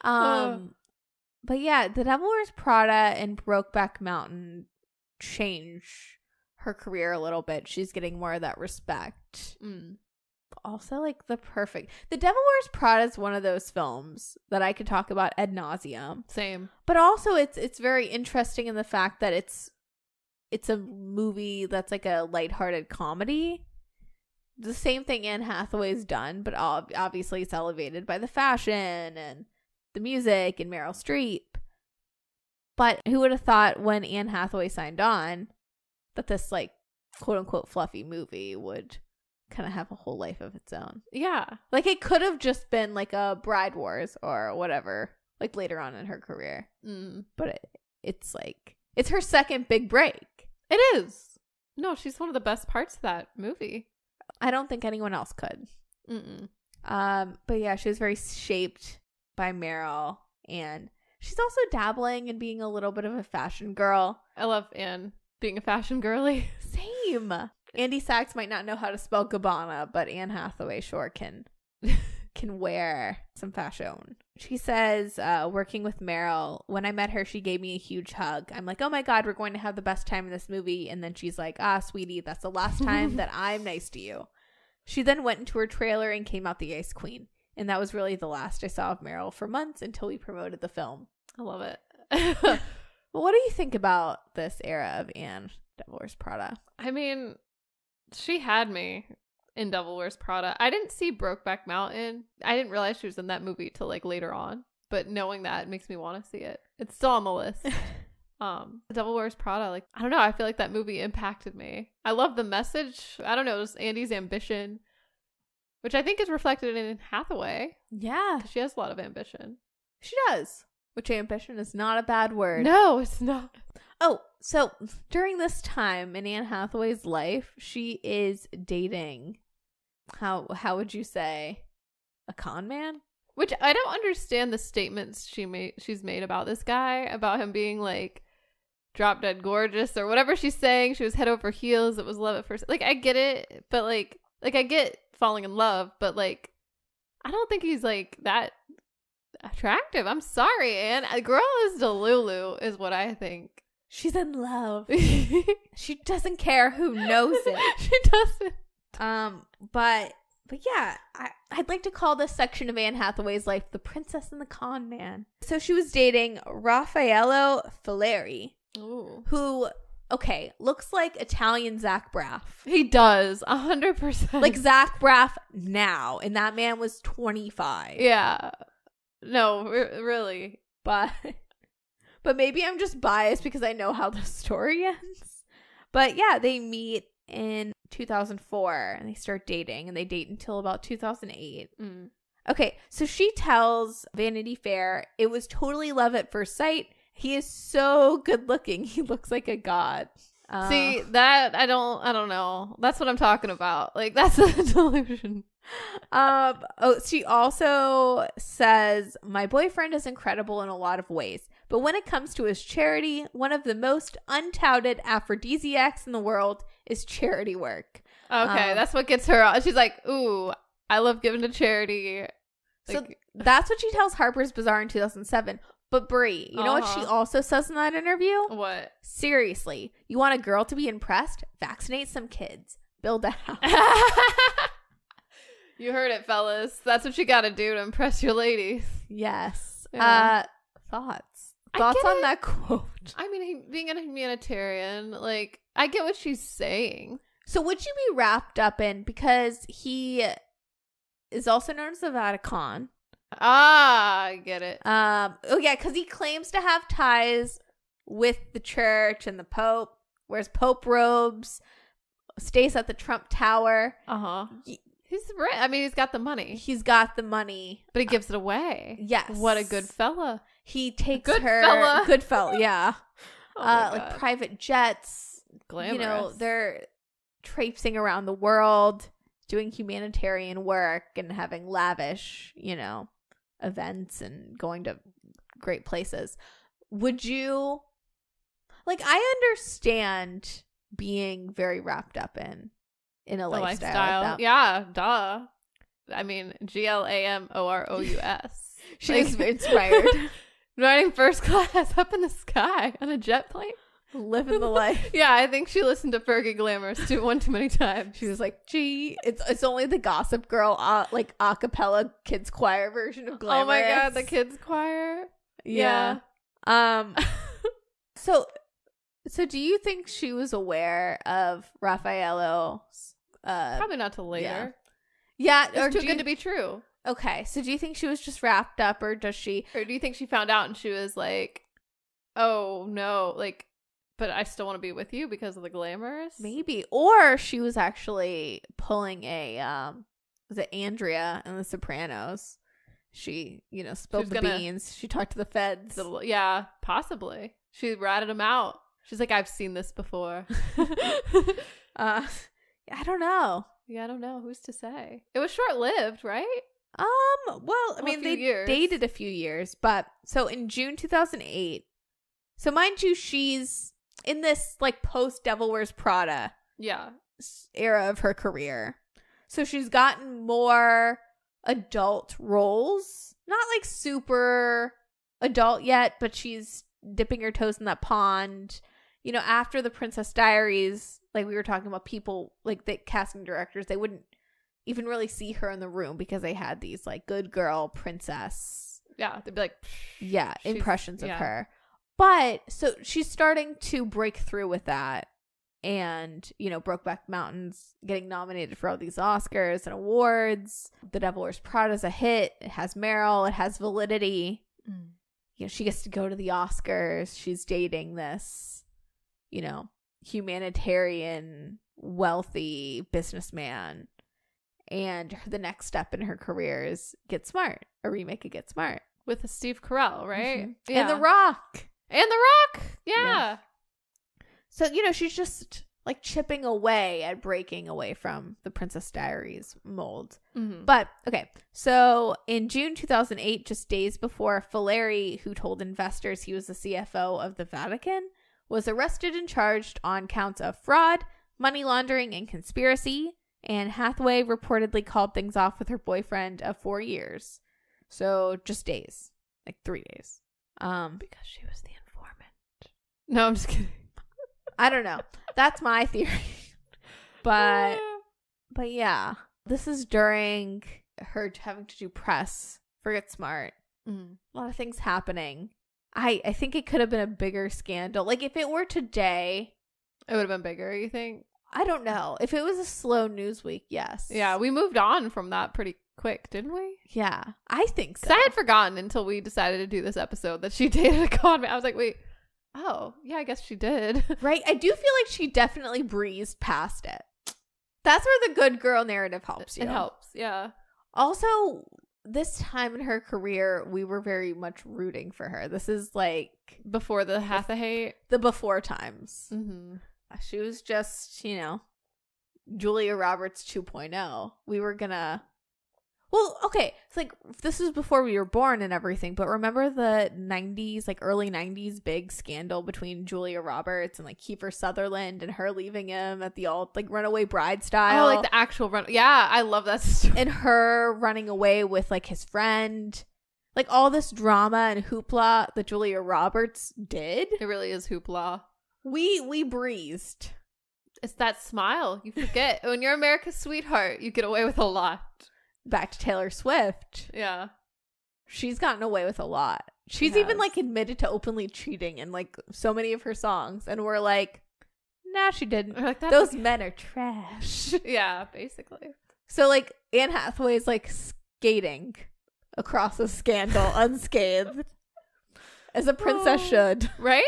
But yeah, The Devil Wears Prada and Brokeback Mountain change her career a little bit. She's getting more of that respect. Also, like, The Devil Wears Prada is one of those films that I could talk about ad nauseum. Same. But also, it's very interesting in the fact that it's a movie that's like a lighthearted comedy. The same thing Anne Hathaway's done, but obviously it's elevated by the fashion and the music and Meryl Streep. But who would have thought when Anne Hathaway signed on that this, like, quote unquote fluffy movie would kind of have a whole life of its own? Yeah. Like, it could have just been like a Bride Wars or whatever, like later on in her career. But it's like, it's her second big break. It is. No, she's one of the best parts of that movie. I don't think anyone else could. But yeah, she was very shaped by Meryl, and she's also dabbling in being a little bit of a fashion girl. I love Anne being a fashion girly. Same. Andy Sachs might not know how to spell Gabbana, but Anne Hathaway sure can wear some fashion. She says, working with Meryl, when I met her, she gave me a huge hug. I'm like, oh my God, we're going to have the best time in this movie. And then she's like, sweetie, that's the last time that I'm nice to you. She then went into her trailer and came out the Ice Queen. And that was really the last I saw of Meryl for months until we promoted the film. I love it. Well, what do you think about this era of Anne Devil Wears Prada? I mean, she had me in Devil Wears Prada. I didn't see Brokeback Mountain. I didn't realize she was in that movie till like later on. But knowing that makes me want to see it. It's still on the list. Devil Wears Prada, like, I don't know. I feel like that movie impacted me. I love the message. I don't know. It was Andy's ambition, which I think is reflected in Hathaway. Yeah. She has a lot of ambition. She does. Which ambition is not a bad word. No, it's not. Oh, so during this time in Anne Hathaway's life, she is dating, how would you say, a con man? Which I don't understand the statements she's made about this guy, about him being like drop dead gorgeous or whatever she's saying. She was head over heels. It was love at first. Like, I get it, but like I get falling in love, but like I don't think he's like that attractive. I'm sorry, Anne. A girl is Delulu is what I think. She's in love. She doesn't care who knows it. She doesn't. But yeah, I'd like to call this section of Anne Hathaway's life the Princess and the Con Man. So she was dating Raffaello Fileri, who, okay, looks like Italian Zach Braff. He does, 100%. Like Zach Braff now, and that man was 25. Yeah. No, really. But maybe I'm just biased because I know how the story ends. But yeah, they meet in 2004 and they start dating, and they date until about 2008. Okay, so she tells Vanity Fair it was totally love at first sight. He is so good looking. He looks like a god. See, that I don't know. That's what I'm talking about. Like, that's a delusion. She also says, my boyfriend is incredible in a lot of ways, but when it comes to his charity, one of the most untouted aphrodisiacs in the world is charity work. Okay, that's what gets her. She's like, ooh, I love giving to charity. So that's what she tells Harper's Bazaar in 2007. But Brie, you know what she also says in that interview? What? Seriously, you want a girl to be impressed? Vaccinate some kids. Build a house. You heard it, fellas. That's what you got to do to impress your ladies. Yes. Yeah. Thoughts on that quote? I mean, being a humanitarian, like, I get what she's saying. So would you be wrapped up in, because he is also known as the Vatican. I get it. Oh yeah, because he claims to have ties with the church and the Pope, wears Pope robes, stays at the Trump Tower. He's rich. I mean, he's got the money. He's got the money, but he gives it away. Yes. What a good fella. He takes good her fella. Good fella, yeah. Oh my like God. private jets. Glamorous. You know, they're traipsing around the world, doing humanitarian work and having lavish, you know, events and going to great places. Would you, like, I understand being very wrapped up in a lifestyle like that. Yeah, duh. I mean, GLAMOROUS. She was inspired. Riding first class up in the sky on a jet plane. Living the life. Yeah, I think she listened to Fergie Glamorous one too many times. She was like, gee, it's only the Gossip Girl like a cappella kids choir version of Glamorous. Oh my God, the kids choir. Yeah. So do you think she was aware of Raffaello's probably not till later. Yeah, it's too good to be true. Okay, so do you think she was just wrapped up, or do you think she found out and she was like, oh no, like, but I still want to be with you because of the glamorous? Maybe. Or she was actually pulling a was it Andrea in The Sopranos? She, you know, spilled the beans. She talked to the feds. Yeah, possibly. She ratted him out. She's like, I've seen this before. I don't know. Yeah, I don't know. Who's to say? It was short-lived, right? Well, I mean, they dated a few years, but so in June 2008, so mind you, she's in this like post Devil Wears Prada era of her career. So she's gotten more adult roles, not like super adult yet, but she's dipping her toes in that pond. You know, after the Princess Diaries, like we were talking about, people like the casting directors, they wouldn't even really see her in the room because they had these like good girl princess. Yeah, they'd be like, impressions of her. But so she's starting to break through with that. And, you know, Brokeback Mountain's getting nominated for all these Oscars and awards. The Devil Wears Prada is a hit. It has Meryl. It has validity. You know, she gets to go to the Oscars. She's dating this, you know, humanitarian, wealthy businessman. And the next step in her career is Get Smart, a remake of Get Smart. With a Steve Carell, right? Mm-hmm. Yeah. And The Rock. Yeah. So, you know, she's just like chipping away at breaking away from the Princess Diaries mold. But, okay, so in June 2008, just days before, Fileri, who told investors he was the CFO of the Vatican, was arrested and charged on counts of fraud, money laundering, and conspiracy. And Hathaway reportedly called things off with her boyfriend of 4 years. So just days, like 3 days. Because she was the informant. No, I'm just kidding. I don't know. That's my theory. But yeah, this is during her having to do press for Get Smart. A lot of things happening. I think it could have been a bigger scandal. Like if it were today, it would have been bigger, you think? I don't know. If it was a slow news week, yes. Yeah, we moved on from that pretty quick, didn't we? Yeah, I think so. I had forgotten until we decided to do this episode that she dated a con man. I was like, wait, oh, yeah, I guess she did. Right? I do feel like she definitely breezed past it. That's where the good girl narrative helps you. It helps, yeah. Also, this time in her career, we were very much rooting for her. This is like... Before the Hathaway? The before times. She was just, you know, Julia Roberts 2.0. We were gonna... Well, okay, it's like, this was before we were born and everything, but remember the 90s, like early 90s big scandal between Julia Roberts and like Kiefer Sutherland and her leaving him at the old, like, Runaway Bride style? Oh, like the actual run. Yeah, I love that story. And her running away with like his friend. Like all this drama and hoopla that Julia Roberts did. It really is hoopla. We breezed. It's that smile. You forget. When you're America's sweetheart, you get away with a lot. Back to Taylor Swift. Yeah. She's gotten away with a lot. She's even like admitted to openly cheating in like so many of her songs. And we're like, Nah, she didn't. Like, those men are trash. Yeah, basically. So like Anne Hathaway is like skating across a scandal unscathed, as a princess should. Right?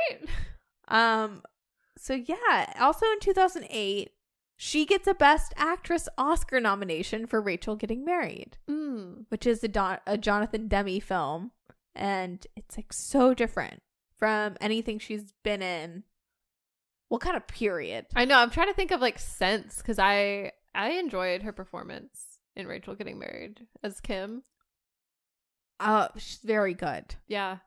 So yeah, also in 2008, she gets a Best Actress Oscar nomination for Rachel Getting Married, which is a Jonathan Demme film, and it's like so different from anything she's been in. What kind of period? I know. I'm trying to think of like sense, because I enjoyed her performance in Rachel Getting Married as Kim. She's very good. Yeah.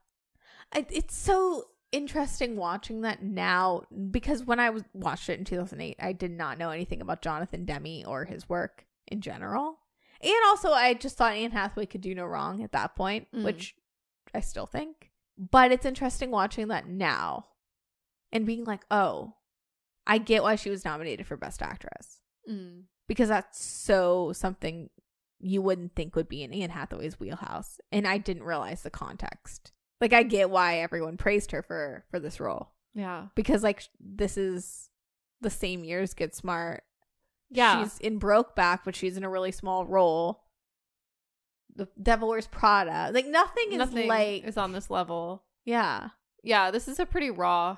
It's so interesting watching that now, because when I watched it in 2008, I did not know anything about Jonathan Demme or his work in general. And also, I just thought Anne Hathaway could do no wrong at that point, which I still think. But it's interesting watching that now and being like, oh, I get why she was nominated for Best Actress. Because that's so something you wouldn't think would be in Anne Hathaway's wheelhouse. And I didn't realize the context. Like, I get why everyone praised her for this role. Yeah. Because, like, this is the same year as Get Smart. Yeah. She's in Brokeback, but she's in a really small role. The Devil Wears Prada. Like, nothing is on this level. Yeah. Yeah, this is a pretty raw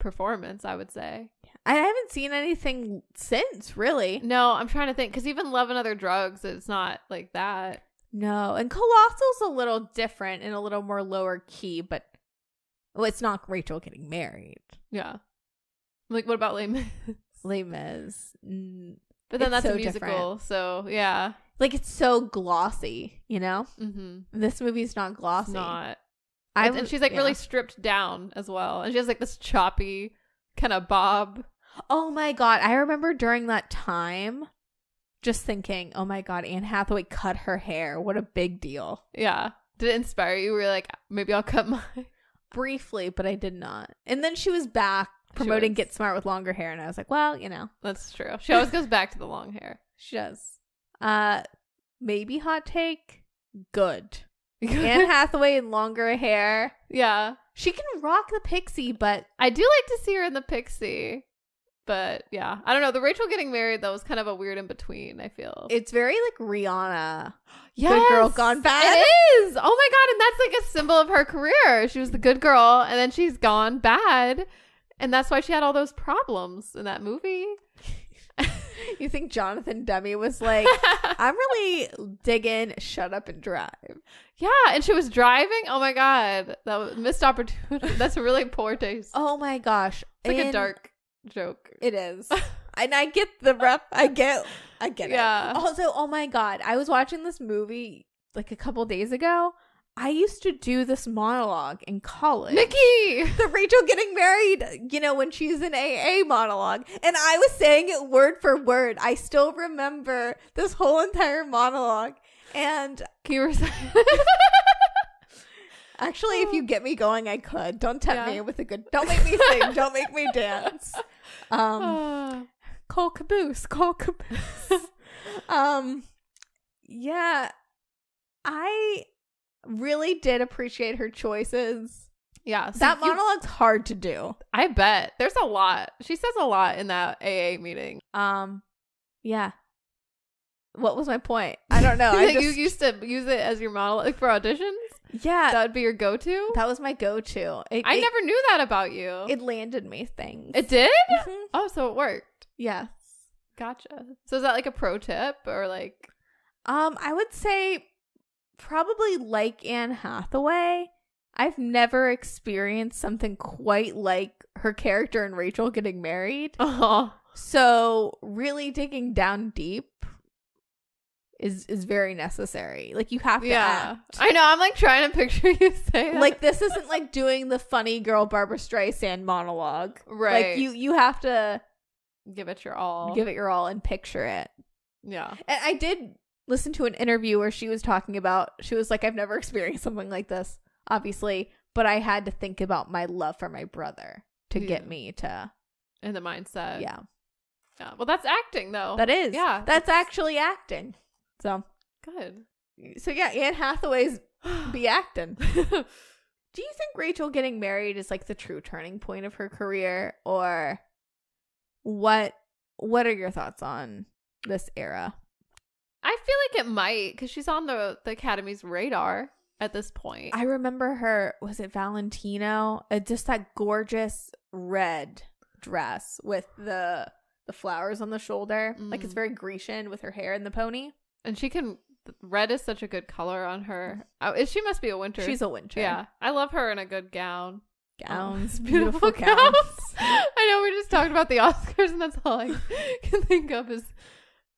performance, I would say. I haven't seen anything since, really. No, I'm trying to think, because even Love and Other Drugs, it's not like that. No, and Colossal's a little different and a little more lower key, but it's not Rachel Getting Married. Yeah. Like, what about Les Mis? Les Mis. But then that's so a musical, different. So yeah. Like, it's so glossy, you know? This movie's not glossy. It's not. And she's like really stripped down as well. And she has like this choppy kind of bob. Oh my God. I remember during that time just thinking, oh my God, Anne Hathaway cut her hair. What a big deal. Yeah. Did it inspire you? Were you like, maybe I'll cut mine? Briefly, but I did not. And then she was back promoting Get Smart with longer hair. And I was like, well, you know. That's true. She always goes back to the long hair. She does. Maybe hot take. Good. Anne Hathaway in longer hair. Yeah. She can rock the pixie, but I do like to see her in the pixie. But yeah, I don't know. The Rachel Getting Married, that was kind of a weird in between, I feel. It's very like Rihanna. Yes, good girl gone bad. It is. Oh my God. And that's like a symbol of her career. She was the good girl and then she's gone bad. And that's why she had all those problems in that movie. You think Jonathan Demme was like, I'm really digging Shut Up and Drive. Yeah, and she was driving. Oh my God. That was missed opportunity. That's a really poor taste. Oh my gosh. It's like a dark joke. It is. And I get the rep. I get it. Yeah. Also, oh my God. I was watching this movie like a couple days ago. I used to do this monologue in college. Nikki! The Rachel Getting Married, you know, when she's in AA monologue. And I was saying it word for word. I still remember this whole entire monologue. And can you recite? Actually, if you get me going, I could. Don't tempt me with a good... Don't make me sing. Don't make me dance. Call caboose. Call caboose. Yeah. I really did appreciate her choices. Yeah. So that monologue's hard to do. I bet. There's a lot. She says a lot in that AA meeting. Yeah. What was my point? I don't know. You used to use it as your monologue for auditions? Yeah. That would be your go-to? That was my go-to. I never knew that about you. It landed me things. It did? Mm-hmm. Oh, so it worked. Yes. Gotcha. So is that like a pro tip or like... I would say probably like Anne Hathaway. I've never experienced something quite like her character in Rachel Getting Married. Uh-huh. So really digging down deep is very necessary. Like, you have to act. I know. I'm like trying to picture you say that. Like, this isn't like doing the funny girl Barbara Streisand monologue. Right. Like, you have to give it your all. Give it your all and picture it. Yeah. And I did listen to an interview where she was talking about, she was like, I've never experienced something like this, obviously, but I had to think about my love for my brother to get me to... in the mindset. Yeah. Yeah. Well, that's acting, though. That is. Yeah. That's actually acting. So. Good. So, yeah, Anne Hathaway's be acting. Do you think Rachel Getting Married is like the true turning point of her career? Or What are your thoughts on this era? I feel like it might, because she's on the Academy's radar at this point. I remember her, was it Valentino? Just that gorgeous red dress with the flowers on the shoulder. Like, it's very Grecian with her hair in the pony. And red is such a good color on her. She must be a winter. She's a winter. Yeah. I love her in a good gown. Gowns. Beautiful gowns. I know we just talked about the Oscars, and that's all I can think of is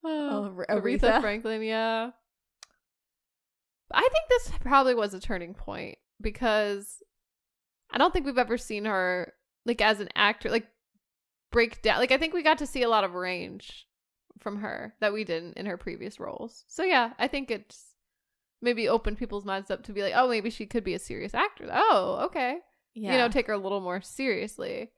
Aretha Franklin. Yeah. I think this probably was a turning point, because I don't think we've ever seen her, like, as an actor, like, break down. Like, I think we got to see a lot of range from her that we didn't in her previous roles. So yeah, I think it's maybe opened people's minds up to be like, oh, maybe she could be a serious actor. Oh, okay. Yeah. You know, take her a little more seriously.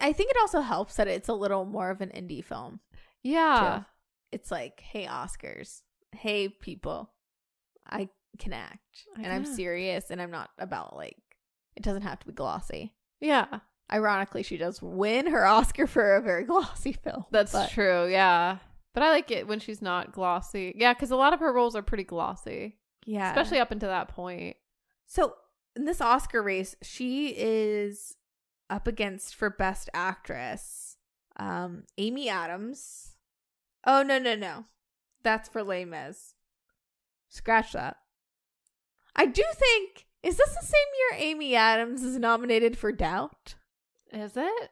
I think it also helps that it's a little more of an indie film. Yeah. Too. It's like, hey, Oscars. Hey, people. I can act. I'm serious, and I'm not about, like, it doesn't have to be glossy. Yeah. Ironically, she does win her Oscar for a very glossy film. That's true, yeah. But I like it when she's not glossy. Yeah, because a lot of her roles are pretty glossy. Yeah. Especially up until that point. So in this Oscar race, she is up against, for Best Actress, Amy Adams. Oh, no. That's for Les Mis. Scratch that. I do think, is this the same year Amy Adams is nominated for Doubt? Is it?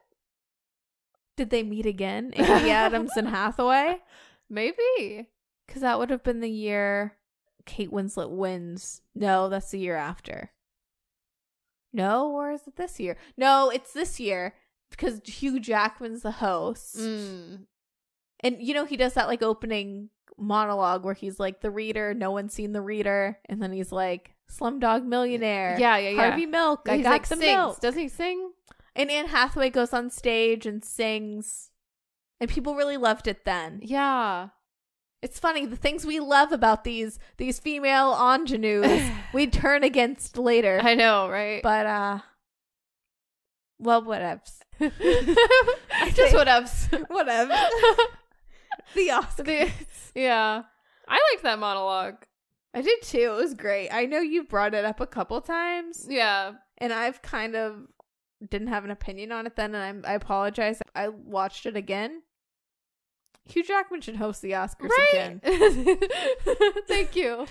Did they meet again? Amy Adams and Hathaway? Maybe. Because that would have been the year Kate Winslet wins. No, that's the year after. No, or is it this year? No, it's this year, because Hugh Jackman's the host. And, you know, he does that, like, opening monologue where he's like, the reader, no one's seen the reader. And then he's like, Slumdog Millionaire. Yeah. Harvey Milk. I got like, the sings. milk. Does he sing? And Anne Hathaway goes on stage and sings. And people really loved it then. Yeah. It's funny, the things we love about these female ingenues, we turn against later. I know, right? But, well, whatevs. Just whatevs. Whatever. The Oscars. Yeah. I liked that monologue. I did too. It was great. I know you brought it up a couple times. Yeah. And I've kind of didn't have an opinion on it then, and I apologize. I watched it again. Hugh Jackman should host the Oscars again. Thank you.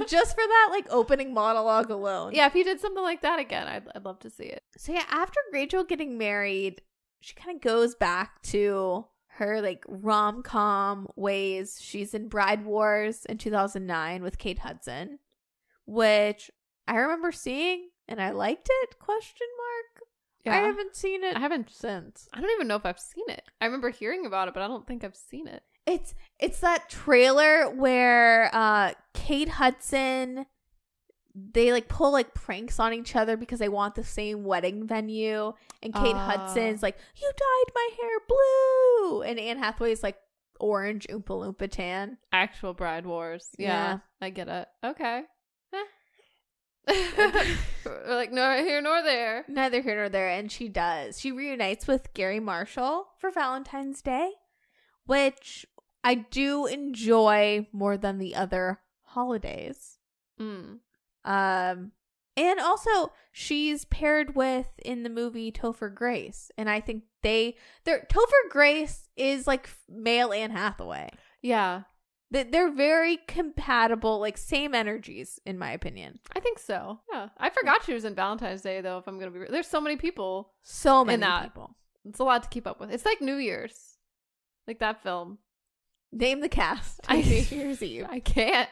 Just for that, like, opening monologue alone. Yeah, if he did something like that again, I'd love to see it. So yeah, after Rachel getting married, she kind of goes back to her, like, rom-com ways. She's in Bride Wars in 2009 with Kate Hudson, which I remember seeing, and I liked it, question mark. Yeah. I haven't seen it. I haven't since. I don't even know if I've seen it. I remember hearing about it, but I don't think I've seen it. It's that trailer where Kate Hudson, they, like, pull, like, pranks on each other because they want the same wedding venue. And Kate Hudson's like, you dyed my hair blue. And Anne Hathaway's like orange Oompa Loompa tan. Actual Bride Wars. Yeah. I get it. Okay. We're like, neither here nor there. Neither here nor there. And she does. She reunites with Gary Marshall for Valentine's Day, which I do enjoy more than the other holidays. And also she's paired with, in the movie, Topher Grace, and I think Topher Grace is like male Anne Hathaway. Yeah. They're very compatible, like, same energies, in my opinion. I think so. Yeah. I forgot she was in Valentine's Day, though, if I'm going to be... There's so many people. So many people. It's a lot to keep up with. It's like New Year's. Like that film. Name the cast. New Year's Eve. I can't.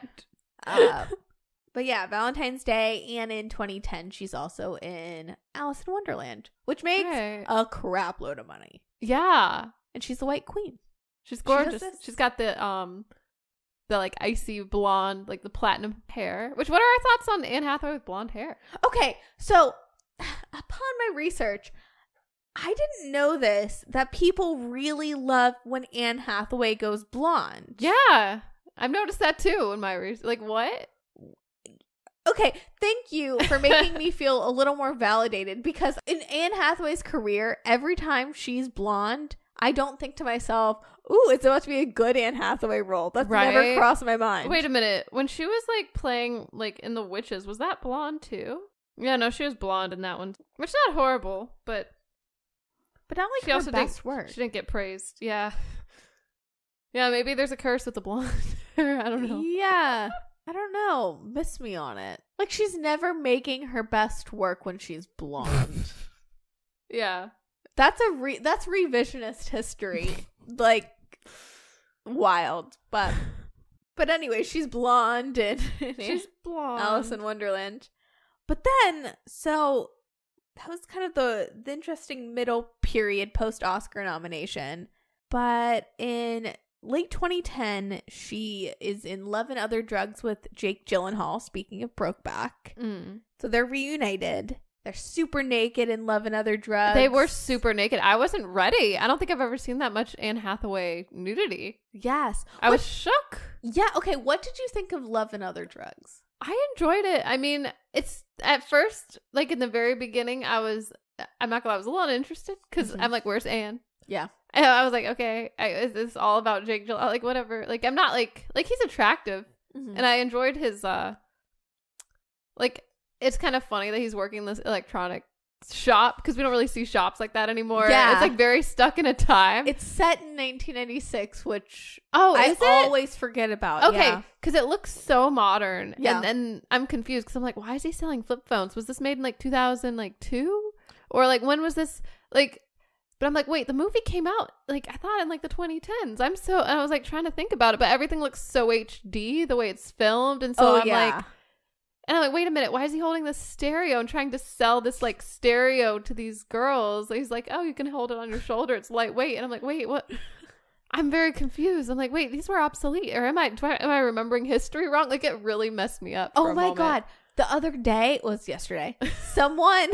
But yeah, Valentine's Day, and in 2010, she's also in Alice in Wonderland, which makes a crap load of money. Yeah. And she's the White Queen. She's gorgeous. She's got the like icy blonde, like the platinum hair. What are our thoughts on Anne Hathaway with blonde hair? Okay, so upon my research, I didn't know this, that people really love when Anne Hathaway goes blonde. Yeah, I've noticed that too in my research. Like, what? Okay, thank you for making me feel a little more validated, because in Anne Hathaway's career, every time she's blonde, I don't think to myself, ooh, it's about to be a good Anne Hathaway role. That's never crossed my mind. Wait a minute. When she was like playing like in The Witches, was that blonde too? Yeah, no, she was blonde in that one, which is not horrible, but not like her best work. She didn't get praised. Yeah. Yeah, maybe there's a curse with the blonde hair. I don't know. Yeah. I don't know. Miss me on it. Like, she's never making her best work when she's blonde. Yeah. That's revisionist history. Like, wild. But anyway, she's blonde and she's blonde. Alice in Wonderland. But then, so that was kind of the interesting middle period post-Oscar nomination. But in late 2010, she is in Love and Other Drugs with Jake Gyllenhaal, speaking of Brokeback. So they're reunited. They're super naked in Love and Other Drugs. They were super naked. I wasn't ready. I don't think I've ever seen that much Anne Hathaway nudity. Yes. I was shook. Yeah. Okay. What did you think of Love and Other Drugs? I enjoyed it. I mean, it's at first, like in the very beginning, I'm not gonna lie, I was a little uninterested because I'm like, where's Anne? Yeah. And I was like, okay, is this all about Jake Gyllenhaal? Like, whatever. Like, I'm not like he's attractive. And I enjoyed his, like, it's kind of funny that he's working this electronic shop because we don't really see shops like that anymore. Yeah. It's like very stuck in a time. It's set in 1996, which I always forget about. Okay, because it looks so modern. Yeah. And then I'm confused because I'm like, why is he selling flip phones? Was this made in like 2002? Or like, when was this? Like, but I'm like, wait, the movie came out, like, I thought in like the 2010s. And I was like trying to think about it, but everything looks so HD the way it's filmed. And so I'm like, wait a minute, why is he holding this stereo and trying to sell this like stereo to these girls? He's like, oh, you can hold it on your shoulder. It's lightweight. And I'm like, wait, what? I'm very confused. I'm like, wait, these were obsolete. Or am I remembering history wrong? Like, it really messed me up. Oh my God. The other day, it was yesterday, someone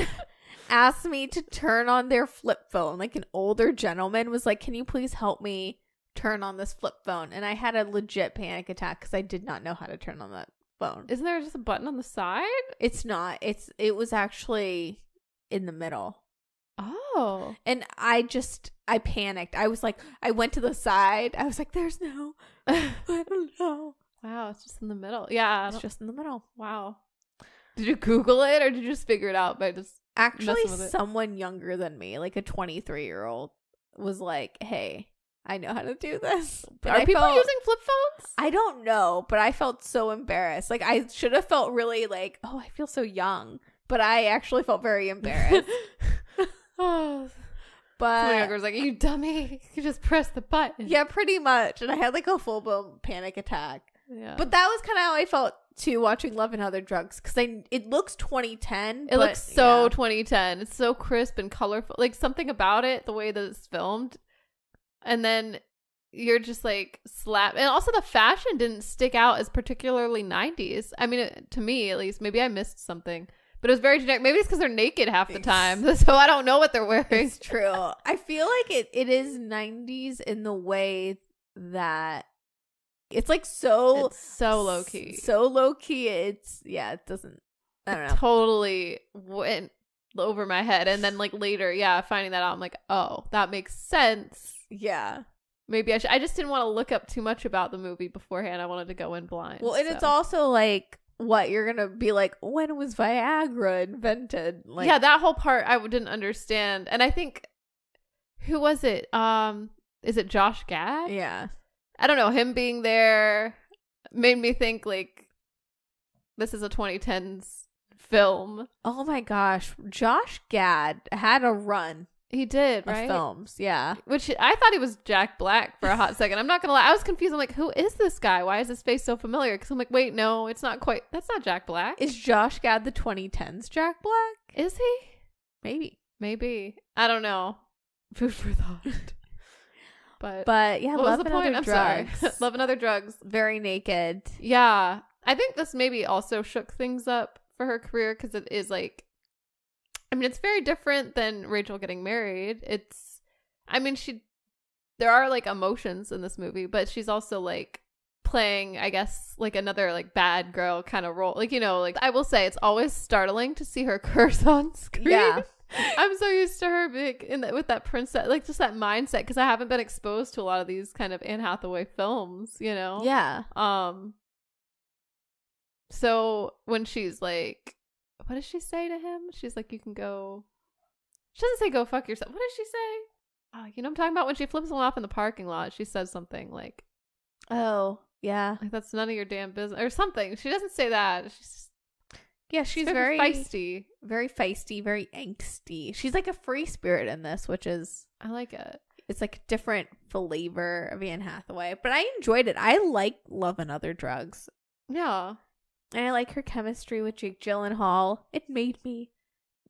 asked me to turn on their flip phone. Like, an older gentleman was like, can you please help me turn on this flip phone? And I had a legit panic attack because I did not know how to turn on that phone. Isn't there just a button on the side? It's not. It was actually in the middle. Oh. And I panicked. I was like, I went to the side. I was like, there's no, I don't know. Wow, it's just in the middle. Yeah. It's just in the middle. Wow. Did you Google it or did you just figure it out by just actually someone younger than me, like a 23-year-old, was like, hey, I know how to do this. But Are people using flip phones? I don't know, but I felt so embarrassed. Like, I should have felt really like, oh, I feel so young. But I actually felt very embarrassed. Oh, but my younger was like, you dummy, you just press the button. Yeah, pretty much. And I had like a full-blown panic attack. Yeah. But that was kind of how I felt too watching Love and Other Drugs, because it looks 2010. It looks so 2010. It's so crisp and colorful. Like, something about it, the way that it's filmed. And then you're just like slap. And also the fashion didn't stick out as particularly 90s. I mean, to me at least. Maybe I missed something. But it was very generic. Maybe it's because they're naked half the time. So I don't know what they're wearing. It's true. I feel like it is 90s in the way that it's like it's so low key. So low key. It doesn't, I don't know. Totally went over my head. And then like later, finding that out, I'm like, oh, that makes sense. Yeah. Maybe I just didn't want to look up too much about the movie beforehand. I wanted to go in blind. Well, and it's also like, what, you're gonna be like, when was Viagra invented? Like, yeah, that whole part I didn't understand. And I think, who was it? Is it Josh Gad? Yeah. I don't know. Him being there made me think like this is a 2010s film. Oh my gosh, Josh Gad had a run. He did, right? Films, yeah. Which I thought he was Jack Black for a hot second. I'm not gonna lie, I was confused. I'm like, who is this guy? Why is his face so familiar? Because I'm like, wait, no, it's not quite. That's not Jack Black. Is Josh Gad the 2010s Jack Black? Is he? Maybe. I don't know. Food for thought. But yeah, Love and Other Drugs. Sorry. Love and Other Drugs. Very naked. Yeah, I think this maybe also shook things up for her career because it is like. I mean, it's very different than Rachel getting married. There are like emotions in this movie, but she's also like playing, I guess, like another like bad girl kind of role. Like, you know, like I will say it's always startling to see her curse on screen. Yeah. I'm so used to her being with that princess, like just that mindset, because I haven't been exposed to a lot of these kind of Anne Hathaway films, you know? Yeah. So when she's like, what does she say to him? She's like, you can go. She doesn't say go fuck yourself. What does she say? Oh, you know what I'm talking about? When she flips him off in the parking lot, she says something like, oh, yeah. like that's none of your damn business or something. She doesn't say that. She's very feisty. Very feisty, very angsty. She's like a free spirit in this, which is, I like it. it's like a different flavor of Anne Hathaway. But I enjoyed it. I like Love and Other Drugs. Yeah. And I like her chemistry with Jake Gyllenhaal. It made me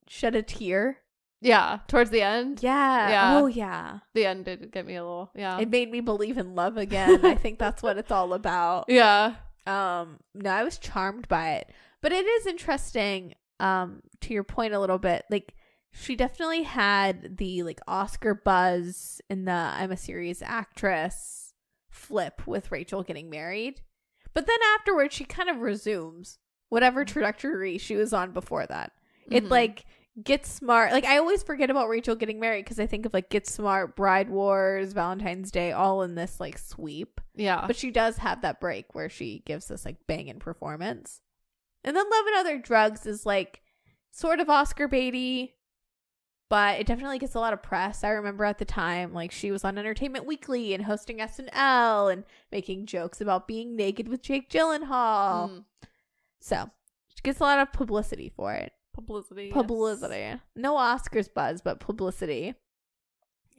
shed a tear. Yeah. Towards the end. Yeah. Yeah. Oh, yeah. The end did get me a little. Yeah. It made me believe in love again. I think that's what it's all about. Yeah. No, I was charmed by it. But it is interesting, to your point a little bit. Like, she definitely had the, like, Oscar buzz in the I'm a Serious Actress flip with Rachel getting married. But then afterwards, she kind of resumes whatever trajectory she was on before that. It, like, Get Smart. Like, I always forget about Rachel getting married because I think of, like, Get Smart, Bride Wars, Valentine's Day, all in this, like, sweep. Yeah. But she does have that break where she gives this, like, banging performance. And then Love and Other Drugs is, like, sort of Oscar baity, but it definitely gets a lot of press. I remember at the time, like, she was on Entertainment Weekly and hosting SNL and making jokes about being naked with Jake Gyllenhaal. So, she gets a lot of publicity for it. Publicity. Yes. No Oscars buzz, but publicity.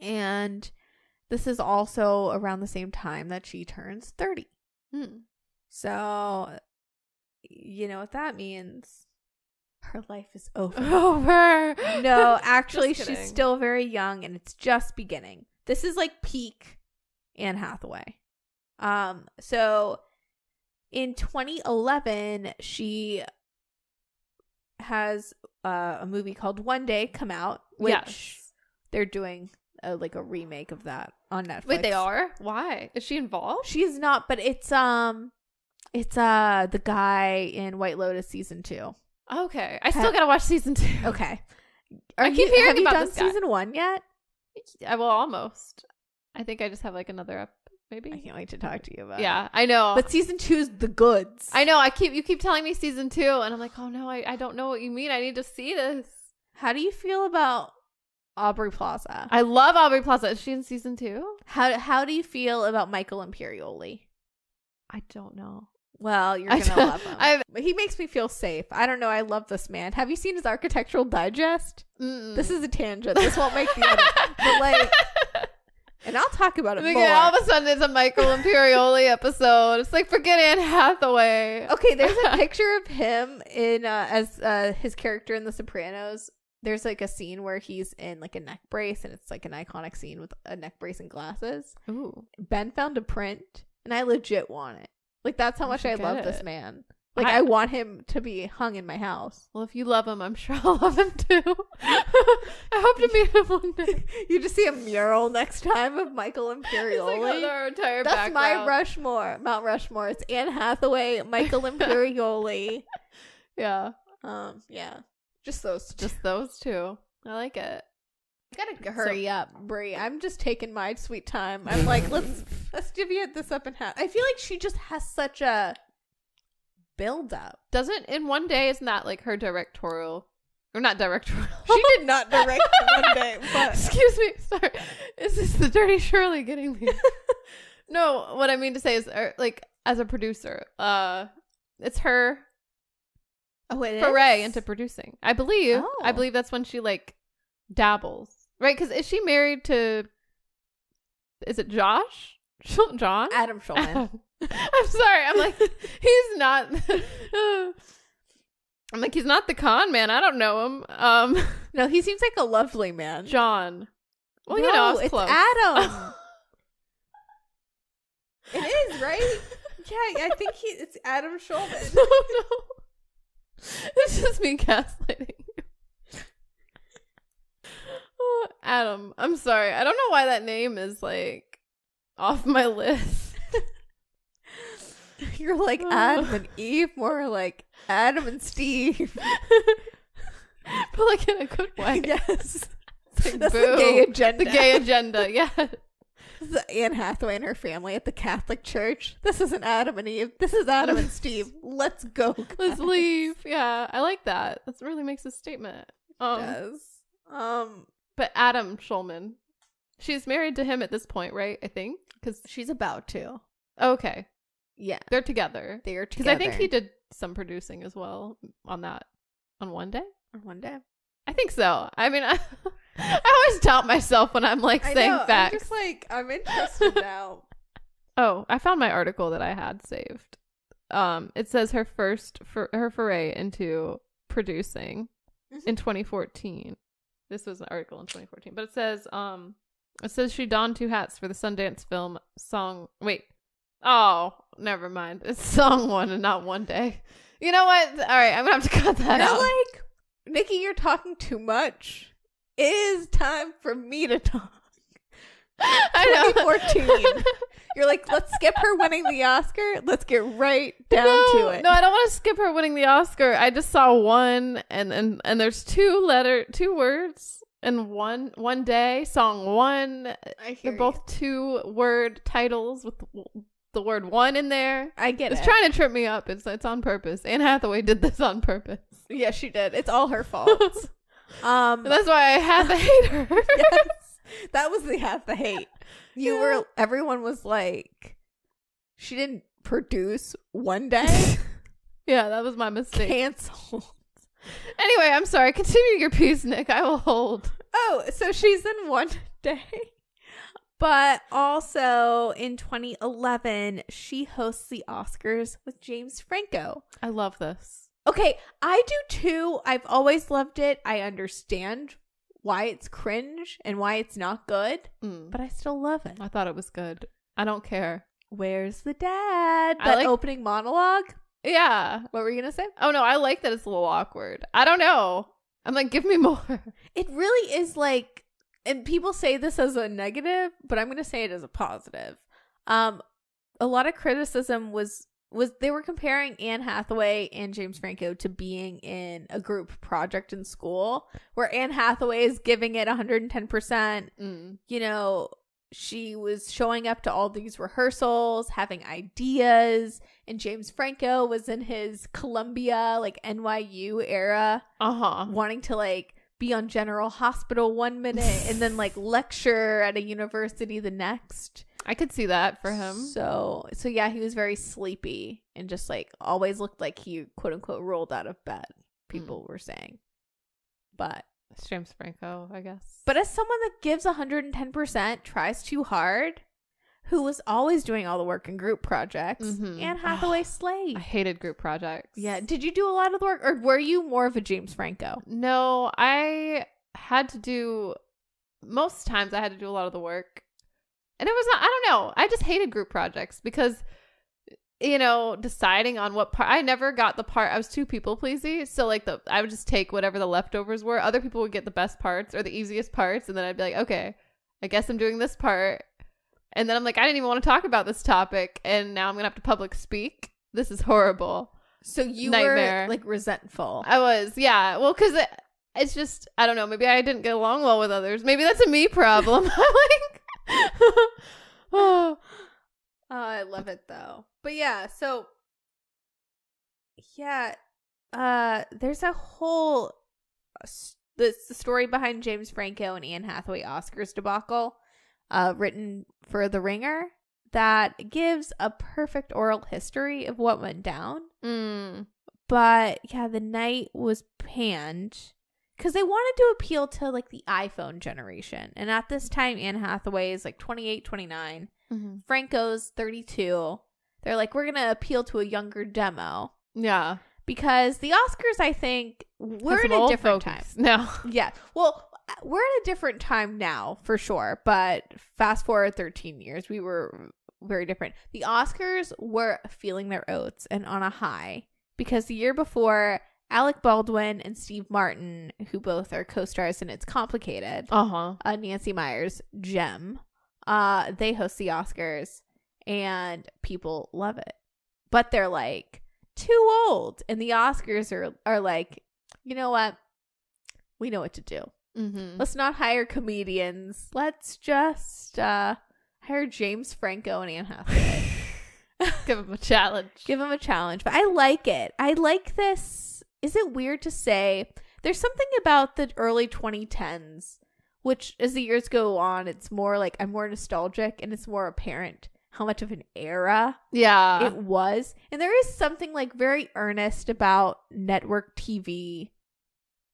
And this is also around the same time that she turns 30. So, you know what that means? Her life is over. No, actually, she's still very young, and it's just beginning. This is like peak Anne Hathaway. So in 2011, she has a movie called One Day come out, which they're doing like a remake of that on Netflix. Wait, they are? Why? Is she involved? She is not, but it's the guy in White Lotus season 2. Okay, I still gotta watch season 2. Okay, I keep hearing have you about done this guy. season 1 yet? I will almost. I think I just have like another maybe. I can't wait to talk to you about. Yeah, I know. But season 2 is the goods. I know. You keep telling me season 2, and I'm like, oh no, I don't know what you mean. I need to see this. How do you feel about Aubrey Plaza? I love Aubrey Plaza. Is she in season 2? How do you feel about Michael Imperioli? I don't know. Well, you're gonna love him. But he makes me feel safe. I don't know. I love this man. Have you seen his Architectural Digest? This is a tangent. This won't make the edit. But like, and I'll talk about it more. All of a sudden, it's a Michael Imperioli episode. It's like, forget Anne Hathaway. Okay, there's a picture of him in as his character in The Sopranos. There's like a scene where he's in like a neck brace, and it's like an iconic scene with a neck brace and glasses. Ooh. Ben found a print, and I legit want it. Like, that's how much I love this man. Like, I I want him to be hung in my house. Well, if you love him, I'm sure I'll love him too. I hope to meet him one day. You just see a mural next time of Michael Imperioli. It's like on our entire That's background. my Rushmore. Mount Rushmore. It's Anne Hathaway, Michael Imperioli. Yeah. Yeah. Just those two. Just those two. I like it. Gotta hurry up, Brie. I'm just taking my sweet time. I'm like, let's divvy this up in half. I feel like she just has such a build up. Doesn't in One Day, isn't that like her directorial or not directorial? She did not direct One Day, but excuse me, sorry. Is this the Dirty Shirley getting me? No, what I mean to say is like as a producer, it's her foray into producing. I believe that's when she like dabbles. Right, because is she married to? Is it Josh? John? Adam Schulman. I'm sorry. I'm like, he's not. I'm like, he's not the con man. I don't know him. No, he seems like a lovely man. John. Well, no, you know, it's close. Adam. It is, right? Yeah, I think it's Adam Schulman. No. This is me gaslighting you. Oh, Adam, I'm sorry. I don't know why that name is like off my list. You're like Adam and Eve, more like Adam and Steve. But like in a good way. Yes. Like, that's the gay agenda. The gay agenda, yeah. This is Anne Hathaway and her family at the Catholic Church. This isn't Adam and Eve. This is Adam and Steve. Let's go, guys. Let's leave. Yeah, I like that. That really makes a statement. Does. But Adam Schulman, she's married to him at this point, right? I think because she's about to. Okay, yeah, they're together. They're because together. I think he did some producing as well on one day. On one day, I think so. I mean, I always doubt myself when I'm like saying facts. I'm just like, I'm interested now. Oh, I found my article that I had saved. It says her foray into producing in 2014. This was an article in 2014, but it says she donned 2 hats for the Sundance film song. Wait, oh, never mind. It's song 1 and not one day. You know what? All right, I'm gonna have to cut that out. Like, Nikki, you're talking too much. It is time for me to talk. I know. 2014. You're like, let's skip her winning the Oscar. Let's get right down to it. No, I don't want to skip her winning the Oscar. I just saw one, and there's 2 words, and one day, song 1. They're both 2-word titles with the word 1 in there. I get it. It's trying to trip me up. It's on purpose. Anne Hathaway did this on purpose. Yeah, she did. It's all her fault. And that's why I have to hate her. Yes. That was the half the hate. Everyone was like, she didn't produce one day. Yeah, that was my mistake. Canceled. Anyway, I'm sorry. Continue your piece, Nick. I will hold. Oh, so she's in one day. But also in 2011, she hosts the Oscars with James Franco. I love this. Okay, I do too. I've always loved it. I understand why it's cringe and why it's not good, but I still love it. I thought it was good. I don't care. Where's the dad? That opening monologue? Yeah. What were you going to say? Oh, no, I like that it's a little awkward. I don't know. I'm like, give me more. It really is like, and people say this as a negative, but I'm going to say it as a positive. A lot of criticism was they were comparing Anne Hathaway and James Franco to being in a group project in school where Anne Hathaway is giving it 110%. You know, she was showing up to all these rehearsals, having ideas, and James Franco was in his Columbia, like NYU era, wanting to like be on General Hospital one minute and then like lecture at a university the next. I could see that for him. So yeah, he was very sleepy and just like always looked like he quote unquote rolled out of bed. People were saying, but it's James Franco, I guess. But as someone that gives 110%, tries too hard, who was always doing all the work in group projects, Anne Hathaway slayed. I hated group projects. Yeah, did you do a lot of the work, or were you more of a James Franco? No, I had to do most times. I had to do a lot of the work. And it was not, I don't know. I just hated group projects because, you know, deciding on what part, I never got the part. I was too people pleasy. So like I would just take whatever the leftovers were. Other people would get the best parts or the easiest parts. And then I'd be like, okay, I guess I'm doing this part. And then I'm like, I didn't even want to talk about this topic. And now I'm going to have to public speak. This is horrible. So you Nightmare. were like resentful. I was, yeah. Well, because it's just, I don't know. Maybe I didn't get along well with others. Maybe that's a me problem. I'm like, oh, I love it though. But yeah, so yeah, there's a whole the story behind James Franco and Anne Hathaway Oscars debacle, written for The Ringer, that gives a perfect oral history of what went down. But yeah, the night was panned because they wanted to appeal to like the iPhone generation. And at this time, Anne Hathaway is like 28, 29. Franco's 32. They're like, we're going to appeal to a younger demo. Yeah. Because the Oscars, I think, we're in a different time. No. Yeah. Well, we're in a different time now, for sure. But fast forward 13 years, we were very different. The Oscars were feeling their oats and on a high. Because the year before, Alec Baldwin and Steve Martin, who both are co-stars in It's Complicated, Nancy Meyers' Gem, they host the Oscars, and people love it. but they're like too old. And the Oscars are like, you know what? We know what to do. Let's not hire comedians. Let's just hire James Franco and Anne Hathaway. Give him a challenge. Give him a challenge. But I like it. I like this. Is it weird to say? There's something about the early 2010s, which as the years go on, it's more like I'm more nostalgic and it's more apparent how much of an era it was. And there is something like very earnest about network TV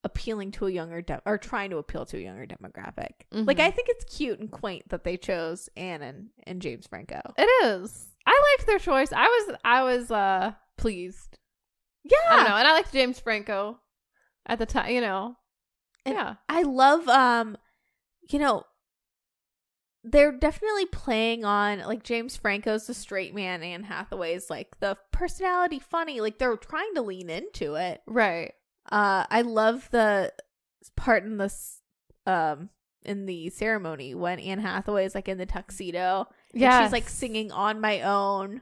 appealing to a younger or trying to appeal to a younger demographic. Like, I think it's cute and quaint that they chose Anne and James Franco. It is. I liked their choice. I was pleased. Yeah. I don't know. And I liked James Franco at the time, you know. And yeah. I love you know, they're definitely playing on, like, James Franco's the straight man, Anne Hathaway's like the personality funny. Like, they're trying to lean into it. Right. I love the part in this in the ceremony when Anne Hathaway is like in the tuxedo. Yeah, she's like singing "On My Own,"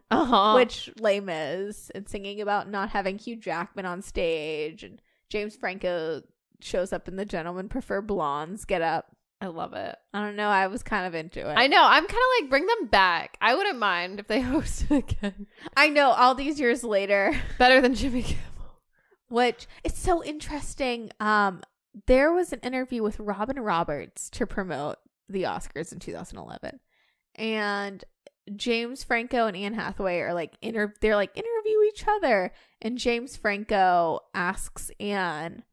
which Les Mis, and singing about not having Hugh Jackman on stage. And James Franco shows up in the Gentlemen Prefer Blondes get up. I love it. I don't know. I was kind of into it. I know. I'm kind of like, bring them back. I wouldn't mind if they hosted again. I know. All these years later, better than Jimmy Kimmel. Which, it's so interesting. There was an interview with Robin Roberts to promote the Oscars in 2011, and James Franco and Anne Hathaway are like they're like interview each other, and James Franco asks Anne,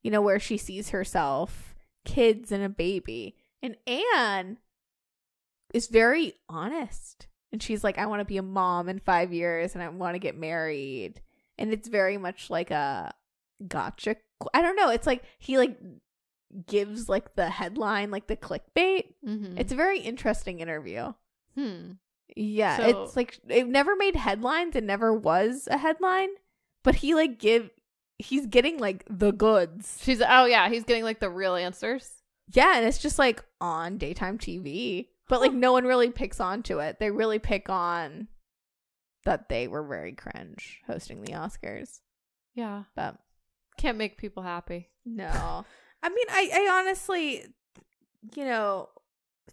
you know, where she sees herself, kids and a baby, and Anne is very honest, and she's like, I want to be a mom in 5 years, and I want to get married. And it's very much like a gotcha. I don't know. It's like he like gives like the headline, like the clickbait. It's a very interesting interview. Yeah. So, it's like it never made headlines. It never was a headline. But he like he's getting like the goods. He's getting like the real answers. Yeah. And it's just like on daytime TV. But like no one really picks onto it. They really pick on that they were very cringe hosting the Oscars. Yeah. But can't make people happy. No. I mean, I honestly, you know,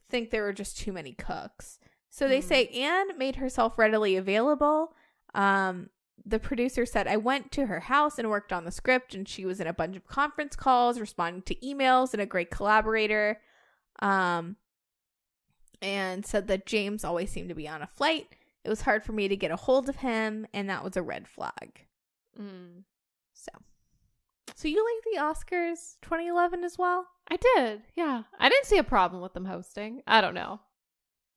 think there were just too many cooks. So they say Anne made herself readily available. The producer said, I went to her house and worked on the script, and she was in a bunch of conference calls, responding to emails, and a great collaborator. And said that James always seemed to be on a flight. It was hard for me to get a hold of him, and that was a red flag. So you like the Oscars 2011 as well? I did, yeah. I didn't see a problem with them hosting. I don't know.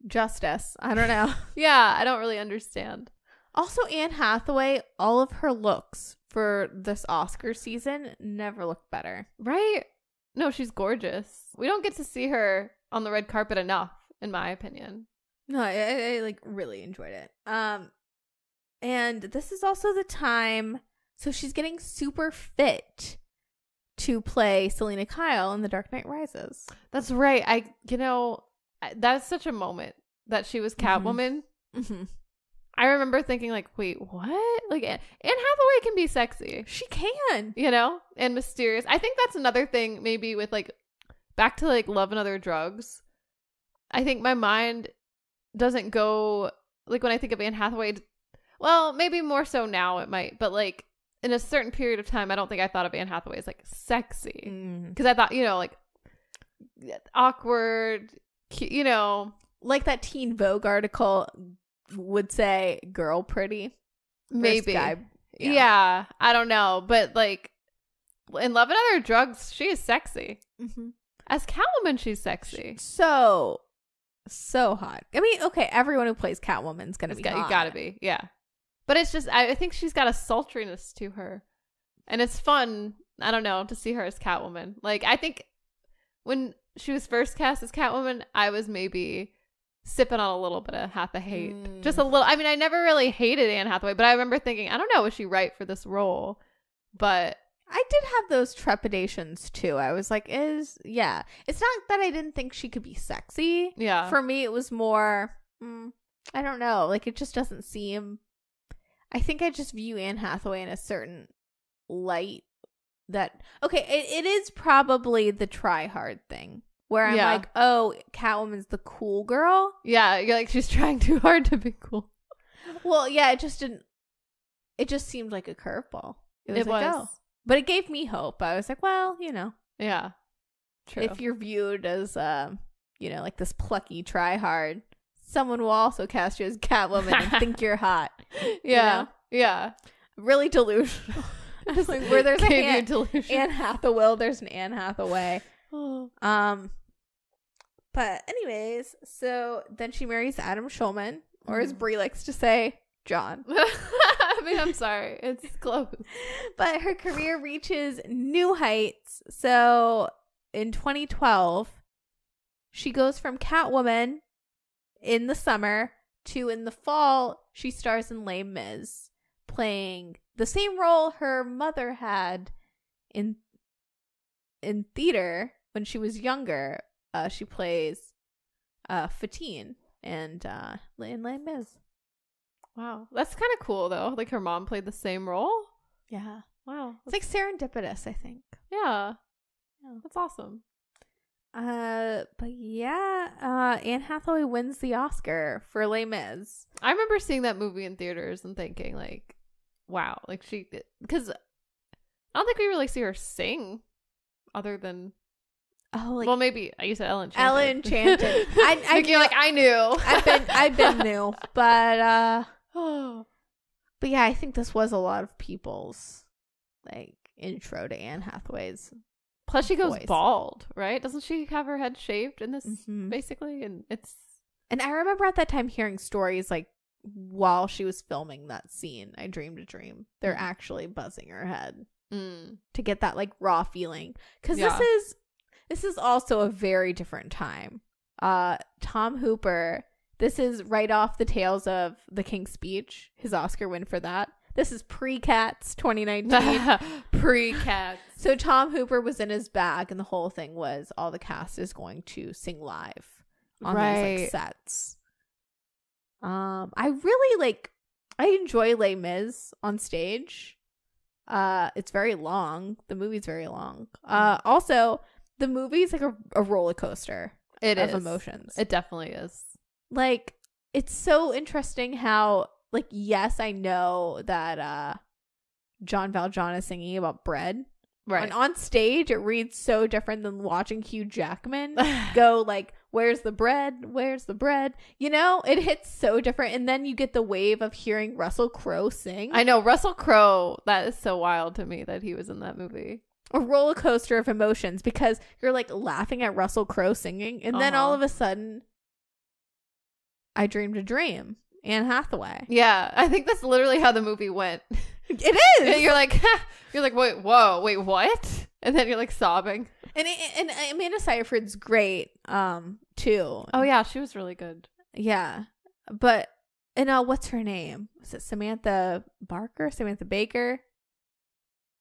Justice. I don't know. Yeah, I don't really understand. Also, Anne Hathaway, all of her looks for this Oscar season never looked better. Right? No, she's gorgeous. We don't get to see her on the red carpet enough, in my opinion. No, I like really enjoyed it. And this is also the time, so she's getting super fit to play Selena Kyle in The Dark Knight Rises. That's right. That's such a moment that she was Catwoman. I remember thinking like, wait, what? Like Anne Hathaway can be sexy. She can, you know, and mysterious. I think that's another thing maybe with like back to like Love and Other Drugs. I think my mind doesn't go like when I think of Anne Hathaway, well, maybe more so now it might, but like in a certain period of time, I don't think I thought of Anne Hathaway as like sexy, because I thought, you know, like awkward, you know, like that Teen Vogue article would say, girl pretty, maybe guy. Yeah, I don't know, but like in Love and Other Drugs, she is sexy. As Catwoman, she's sexy. So hot. I mean, okay, everyone who plays Catwoman's gonna be hot. You gotta be, yeah. But it's just, I think she's got a sultriness to her, and it's fun. I don't know, to see her as Catwoman. Like, I think when she was first cast as Catwoman, I was maybe sipping on a little bit of half a hate, just a little. I mean, I never really hated Anne Hathaway, but I remember thinking, I don't know, was she right for this role? But I did have those trepidations too. I was like, it's not that I didn't think she could be sexy. Yeah. For me, it was more, I don't know. Like, it just doesn't seem, I think I just view Anne Hathaway in a certain light that, okay, it is probably the try hard thing where I'm like, oh, Catwoman's the cool girl. Yeah, you're like, she's trying too hard to be cool. Well, yeah, it just seemed like a curveball. It was. Oh. But it gave me hope. I was like, well, you know. Yeah. True. If you're viewed as, you know, like this plucky try hard, someone will also cast you as Catwoman and think you're hot. Yeah. You know? Yeah. Really delusional. Just like where there's Anne Hathaway, there's an Anne Hathaway. But anyways, so then she marries Adam Schulman, or as Brie likes to say, John. I mean, I'm sorry. It's close. But her career reaches new heights. So in 2012, she goes from Catwoman in the summer to in the fall, she stars in Les Mis, playing the same role her mother had in theater when she was younger. She plays Fatine and in Les Mis. Wow, that's kind of cool though. Like her mom played the same role. Yeah. Wow. It's like serendipitous, I think. Yeah. That's awesome. But yeah, Anne Hathaway wins the Oscar for Les Mis. I remember seeing that movie in theaters and thinking like, wow, like because I don't think we really see her sing other than well, maybe you said Ellen Enchanted. Ellen Enchanted. I you're like, I knew. I've been new, but yeah, I think this was a lot of people's like intro to Anne Hathaway's. Plus, she goes bald, right? Doesn't she have her head shaved in this basically? And I remember at that time hearing stories like while she was filming that scene, I Dreamed a Dream. They're actually buzzing her head to get that like raw feeling, because this is also a very different time. Tom Hooper. This is right off the tails of The King's Speech, his Oscar win for that. This is pre-Cats 2019. Pre-Cats. So Tom Hooper was in his bag, and the whole thing was all the cast is going to sing live on these like sets. I enjoy Les Mis on stage. It's very long. The movie's very long. Also, the movie's like a roller coaster of emotions. It definitely is. Like, it's so interesting how, like, yes, I know that John Valjean is singing about bread. Right. And on stage, it reads so different than watching Hugh Jackman go, like, where's the bread? Where's the bread? You know, it hits so different. And then you get the wave of hearing Russell Crowe sing. I know, Russell Crowe, that is so wild to me that he was in that movie. A roller coaster of emotions, because you're, like, laughing at Russell Crowe singing. And then all of a sudden, I Dreamed a Dream. Anne Hathaway. Yeah, I think that's literally how the movie went. It is. You're like, wait, whoa, wait, what? And then you're like sobbing. And Amanda Seyfried's great, too. Oh yeah, she was really good. Yeah, but what's her name? Was it Samantha Baker?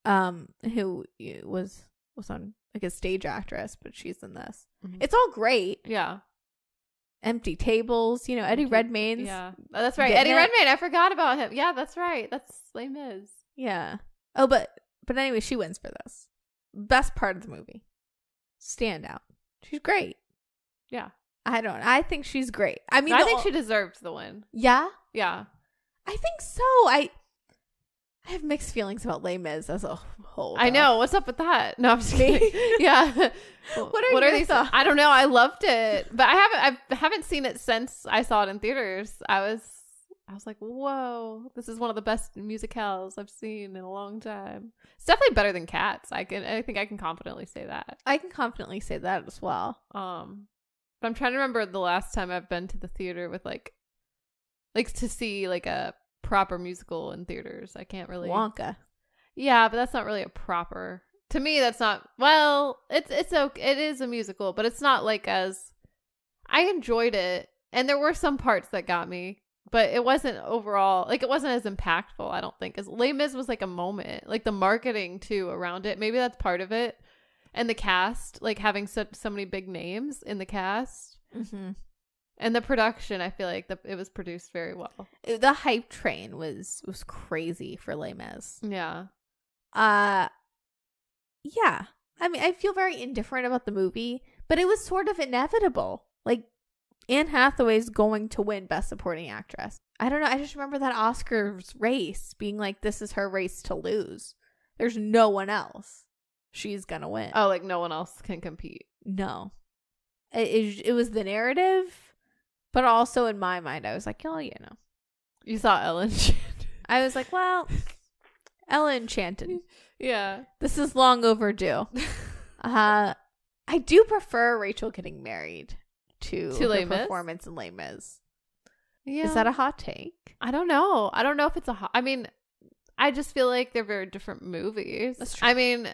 Who was on like a stage actress, but she's in this. It's all great. Yeah. Empty Tables, Eddie Redmayne's. Yeah, that's right. Eddie Redmayne. I forgot about him. Yeah, that's right. That's Les Mis. Yeah. Oh, but anyway, she wins for this. Best part of the movie. Standout. She's great. Yeah. I think she's great. I mean, I think she deserves the win. Yeah? Yeah. I think so. I have mixed feelings about Les Mis as a whole. I know. What's up with that? No, I'm just kidding. Yeah. What are these thoughts? I don't know. I loved it, but I haven't seen it since I saw it in theaters. I was like, whoa, this is one of the best musicals I've seen in a long time. It's definitely better than Cats. I think I can confidently say that. I can confidently say that as well. But I'm trying to remember the last time I've been to the theater with like to see like a proper musical in theaters. I can't really. Wonka. Yeah, but that's not really a proper. To me, that's not. Well, it's okay. It is a musical, but it's not like as. I enjoyed it, and there were some parts that got me, but it wasn't overall. Like, it wasn't as impactful, I don't think. As Les Mis was like a moment, like the marketing too around it. Maybe that's part of it, and the cast, like having so many big names in the cast. And the production, I feel like it was produced very well. The hype train was crazy for Les Mis. Yeah. Yeah. I mean, I feel very indifferent about the movie, but it was sort of inevitable. Like, Anne Hathaway's going to win Best Supporting Actress. I don't know. I just remember that Oscars race being like, this is her race to lose. There's no one else. She's gonna win. Oh, like no one else can compete. No. It was the narrative, but also in my mind, I was like, oh, you know. You saw Ellen. I was like, well, Ella Enchanted. Yeah. This is long overdue. I do prefer Rachel getting married to Les her Mis? performance in Les Mis. Yeah. Is that a hot take? I don't know. I don't know if it's I mean, I just feel like they're very different movies. That's true. I mean,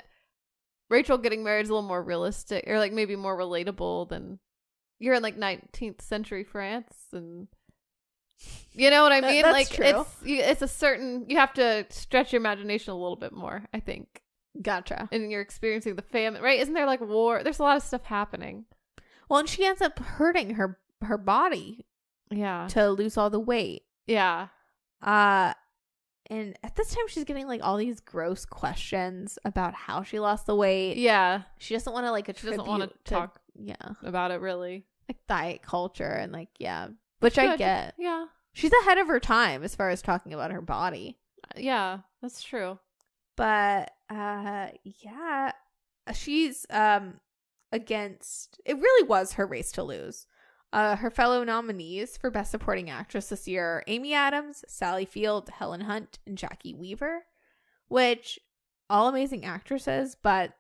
Rachel getting married is a little more realistic, or like maybe more relatable than you're in like 19th century France, and you know what I mean? That's like true. it's a certain, you have to stretch your imagination a little bit more, I think. Gotcha. And you're experiencing the famine, right? Isn't there like war? There's a lot of stuff happening. Well, and she ends up hurting her body Yeah. to lose all the weight. Yeah. And at this time, she's getting like all these gross questions about how she lost the weight. Yeah. She doesn't want to like attribute. She doesn't want to talk about it really. Like diet culture and like, yeah. Which I get. Yeah. She's ahead of her time as far as talking about her body. Yeah, that's true. But yeah. She's against, it really was her race to lose. Her fellow nominees for Best Supporting Actress this year are Amy Adams, Sally Field, Helen Hunt, and Jackie Weaver, which all amazing actresses, but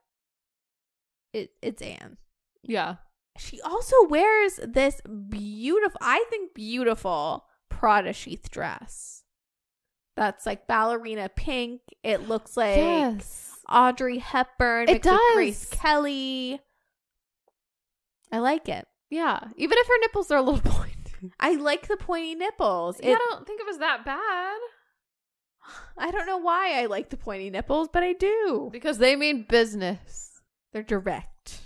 it's Anne. Yeah. She also wears this beautiful Prada sheath dress. That's like ballerina pink. It looks like Audrey Hepburn mixed with Grace Kelly. I like it. Yeah. Even if her nipples are a little pointy. I like the pointy nipples. I don't think it was that bad. I don't know why I like the pointy nipples, but I do. Because they mean business. They're direct.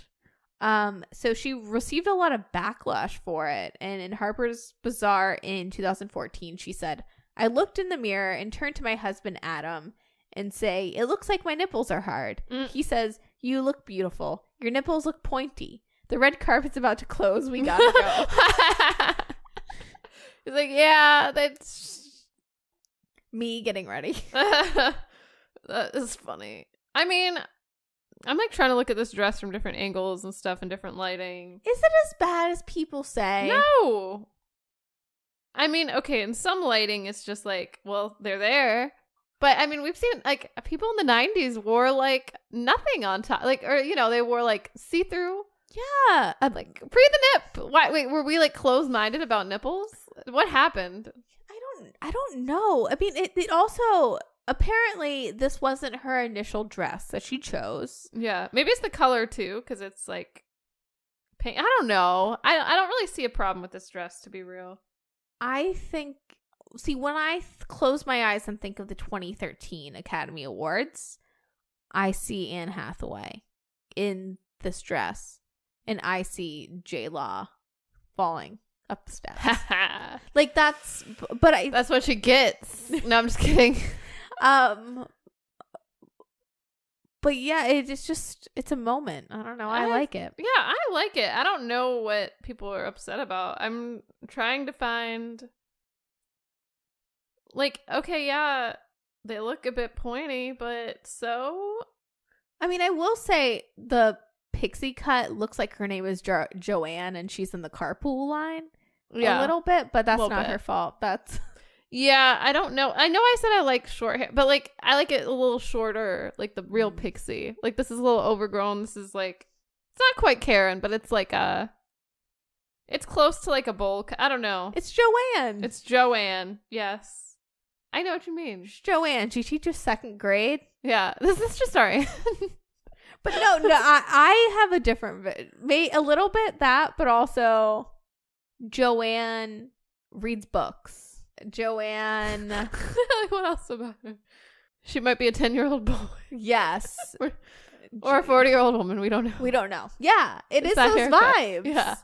So she received a lot of backlash for it. And in Harper's Bazaar in 2014, she said, I looked in the mirror and turned to my husband, Adam, and say, it looks like my nipples are hard. He says, you look beautiful. Your nipples look pointy. The red carpet's about to close. We gotta go. He's like, yeah, that's me getting ready. That is funny. I mean, I'm like trying to look at this dress from different angles and stuff and different lighting. Is it as bad as people say? No. I mean, okay, in some lighting, it's just like, well, they're there. But I mean, we've seen like people in the 90s wore like nothing on top, like, or you know, they wore like see-through. Yeah, like pre the nip. Wait, were we like closed-minded about nipples? What happened? I don't know. I mean, it also apparently this wasn't her initial dress that she chose. Yeah, maybe it's the color too, because it's like pink. I don't know. I don't really see a problem with this dress, to be real. I think. See, when I close my eyes and think of the 2013 Academy Awards, I see Anne Hathaway in this dress. And I see J-Law falling up the steps. Like that's what she gets. No, I'm just kidding. But yeah, it's a moment. I don't know. I like it. Yeah, I like it. I don't know what people are upset about. I'm trying to find like, okay, yeah, they look a bit pointy, but so I mean, I will say the pixie cut looks like her name is Joanne and she's in the carpool line a little bit, but that's not her fault. That's yeah, I don't know. I know I said I like short hair, but like I like it a little shorter, like the real pixie. Like this is a little overgrown. This is like, it's not quite Karen, but it's like it's close to like a bowl. I don't know. It's Joanne. It's Joanne. Yes, I know what you mean. It's Joanne. She teaches second grade. Yeah, this is just sorry. But no, I have a different, a little bit that, but also Joanne reads books. Joanne. What else about her? She might be a 10-year-old boy. Yes. Or a 40-year-old woman. We don't know. We don't know. Yeah, it is those vibes. Yeah.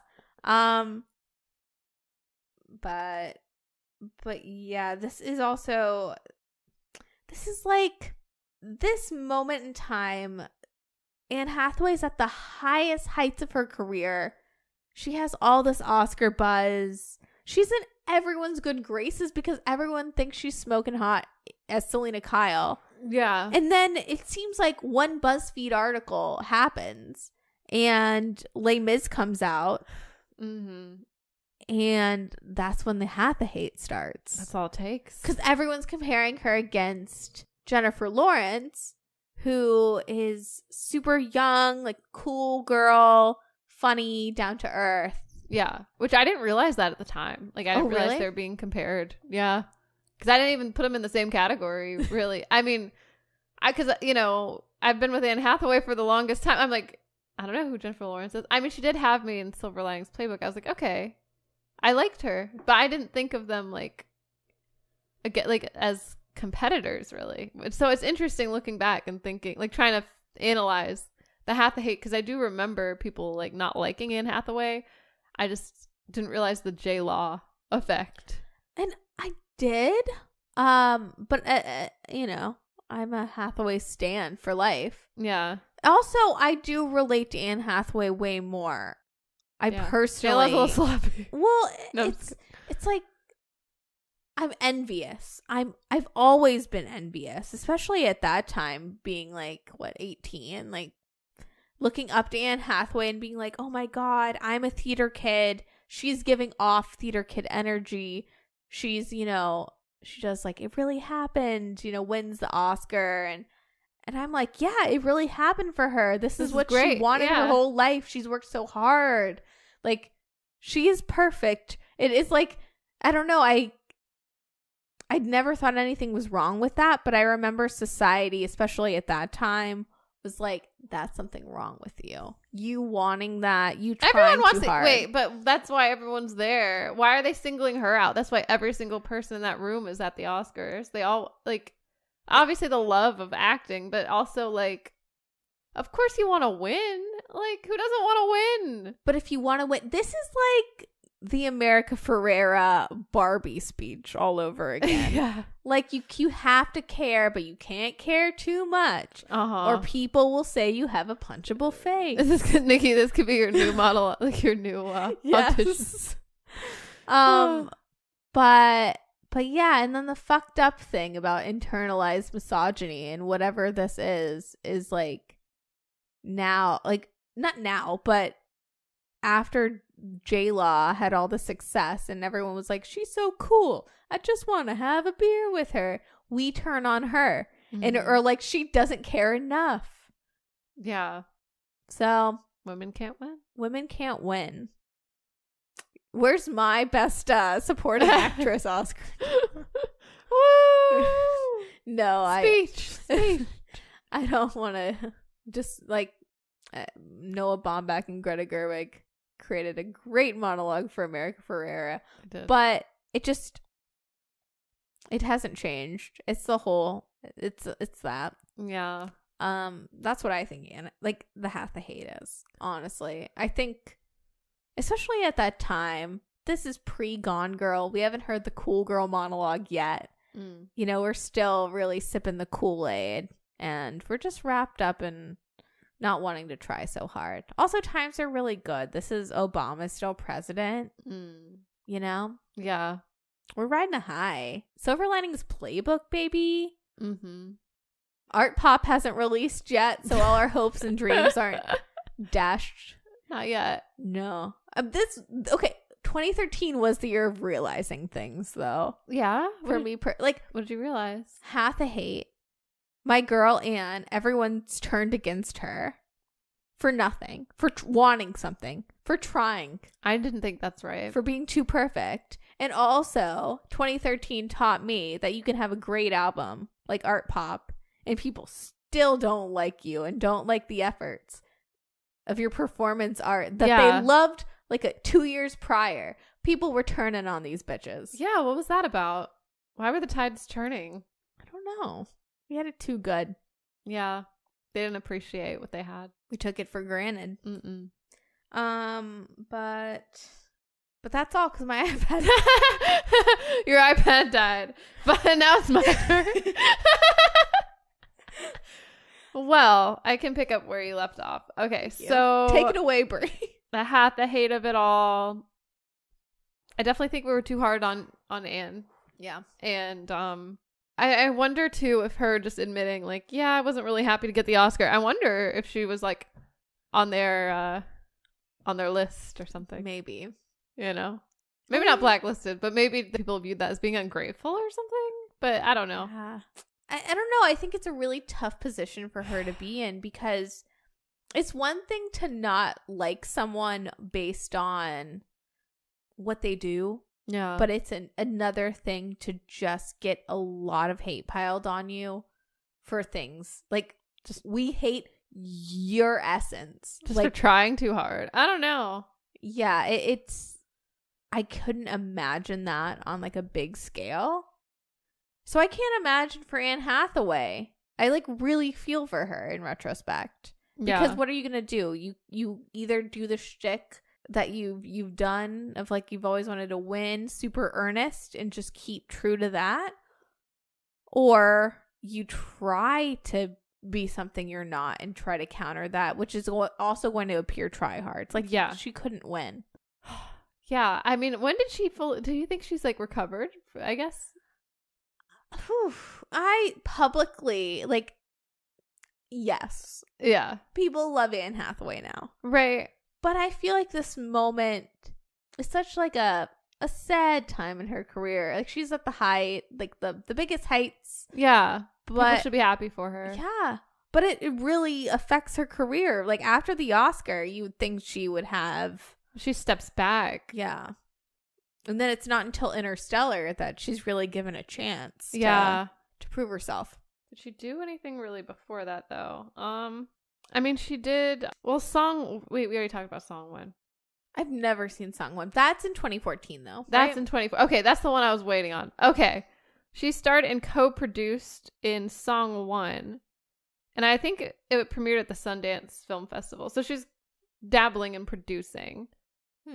But yeah, this is like this moment in time. Anne Hathaway's at the highest heights of her career. She has all this Oscar buzz. She's in everyone's good graces because everyone thinks she's smoking hot as Selena Kyle. Yeah. And then it seems like one BuzzFeed article happens and Les Mis comes out. Mm-hmm. And that's when the hate starts. That's all it takes. Because everyone's comparing her against Jennifer Lawrence, who is super young, like cool girl, funny, down to earth. Yeah, which I didn't realize that at the time. Like, I didn't realize they were being compared. Yeah, because I didn't even put them in the same category, really. I mean, because, you know, I've been with Anne Hathaway for the longest time. I'm like, I don't know who Jennifer Lawrence is. I mean, she did have me in Silver Linings Playbook. I was like, okay, I liked her, but I didn't think of them like as competitors, really. So it's interesting looking back and thinking, like, trying to analyze the Hathaway, because I do remember people like not liking Anne Hathaway. I just didn't realize the J-Law effect. And I did. But you know, I'm a Hathaway stan for life. Yeah. Also, I do relate to Anne Hathaway way more. I personally. J-Law's a little sloppy. Well, No, it's like I'm envious. I've always been envious, especially at that time, being like 18, like looking up to Anne Hathaway and being like, oh my God, I'm a theater kid. She's giving off theater kid energy. She's, you know, she does like, it really happened, you know, wins the Oscar. And I'm like, yeah, it really happened for her. This is what she wanted her whole life. She's worked so hard. Like, she is perfect. It is like, I don't know. I'd never thought anything was wrong with that, but I remember society, especially at that time, was like, that's something wrong with you. You wanting that, you trying everyone wants too hard. Wait, but that's why everyone's there. Why are they singling her out? That's why every single person in that room is at the Oscars. They all, like, obviously the love of acting, but also, like, of course you want to win. Like, who doesn't want to win? But if you want to win, this is like the America Ferrera Barbie speech all over again. Yeah. Like, you have to care, but you can't care too much. Or people will say you have a punchable face. Nikki, this could be your new model, like your new audition. But yeah, and then the fucked up thing about internalized misogyny and whatever this is like now, like not now, but after J-Law had all the success and everyone was like, she's so cool, I just want to have a beer with her, we turn on her. And or like, she doesn't care enough. Yeah. So women can't win. Where's my best supporting actress Oscar? Woo! No, Speech. I don't want to. Just like Noah Baumbach and Greta Gerwig created a great monologue for America Ferrera, but it hasn't changed. It's the whole. It's that. Yeah. That's what I think. And like the hate is, honestly, I think, especially at that time, this is pre-Gone Girl. We haven't heard the cool girl monologue yet. You know, we're still really sipping the Kool-Aid, and we're just wrapped up in not wanting to try so hard. Also, times are really good. This is Obama still president. You know? Yeah. We're riding a high. Silver Linings Playbook, baby. Art Pop hasn't released yet, so all our hopes and dreams aren't dashed. Not yet. No. 2013 was the year of realizing things, though. Yeah? For me, like, what did you realize? Hate. My girl Anne, everyone's turned against her for nothing, for wanting something, for trying. I didn't think that's right. For being too perfect. And also, 2013 taught me that you can have a great album like Art Pop and people still don't like you and don't like the efforts of your performance art that they loved like 2 years prior. People were turning on these bitches. Yeah, what was that about? Why were the tides turning? I don't know. We had it too good. Yeah. They didn't appreciate what they had. We took it for granted. But But that's all because my iPad. Your iPad died. But now it's my turn. Well, I can pick up where you left off. Okay, so take it away, Brie. The hate of it all. I definitely think we were too hard on Anne. Yeah. And I wonder too if her just admitting like, yeah, I wasn't really happy to get the Oscar. I wonder if she was like on their list or something. Maybe. You know? Maybe not blacklisted, but maybe the people viewed that as being ungrateful or something. But I don't know. I don't know. I think it's a really tough position for her to be in because it's one thing to not like someone based on what they do. Yeah. But it's another thing to just get a lot of hate piled on you for things. Like, just we hate your essence. Just like for trying too hard. I don't know. Yeah, it's... I couldn't imagine that on like a big scale. So I can't imagine for Anne Hathaway. I like really feel for her in retrospect. Because what are you gonna do? You either do the shtick that you've done of like you've always wanted to win, super earnest, and just keep true to that, or you try to be something you're not and try to counter that, which is also going to appear try hard. It's like she couldn't win. Yeah, I mean, when did she do you think she's like recovered? I guess. I publicly like. Yes. Yeah. People love Anne Hathaway now. Right. But I feel like this moment is such like a sad time in her career. Like she's at the height, like the biggest heights. Yeah. But people should be happy for her. Yeah. But it really affects her career. Like after the Oscar, you would think she would have. She steps back. Yeah. And then it's not until Interstellar that she's really given a chance. Yeah. To prove herself. Did she do anything really before that though? I mean, she did. Well, we already talked about Song 1. I've never seen Song 1. That's in 2014 though. That's right? in 24. Okay, that's the one I was waiting on. Okay. She starred and co-produced in Song 1. And I think it premiered at the Sundance Film Festival. So she's dabbling in producing.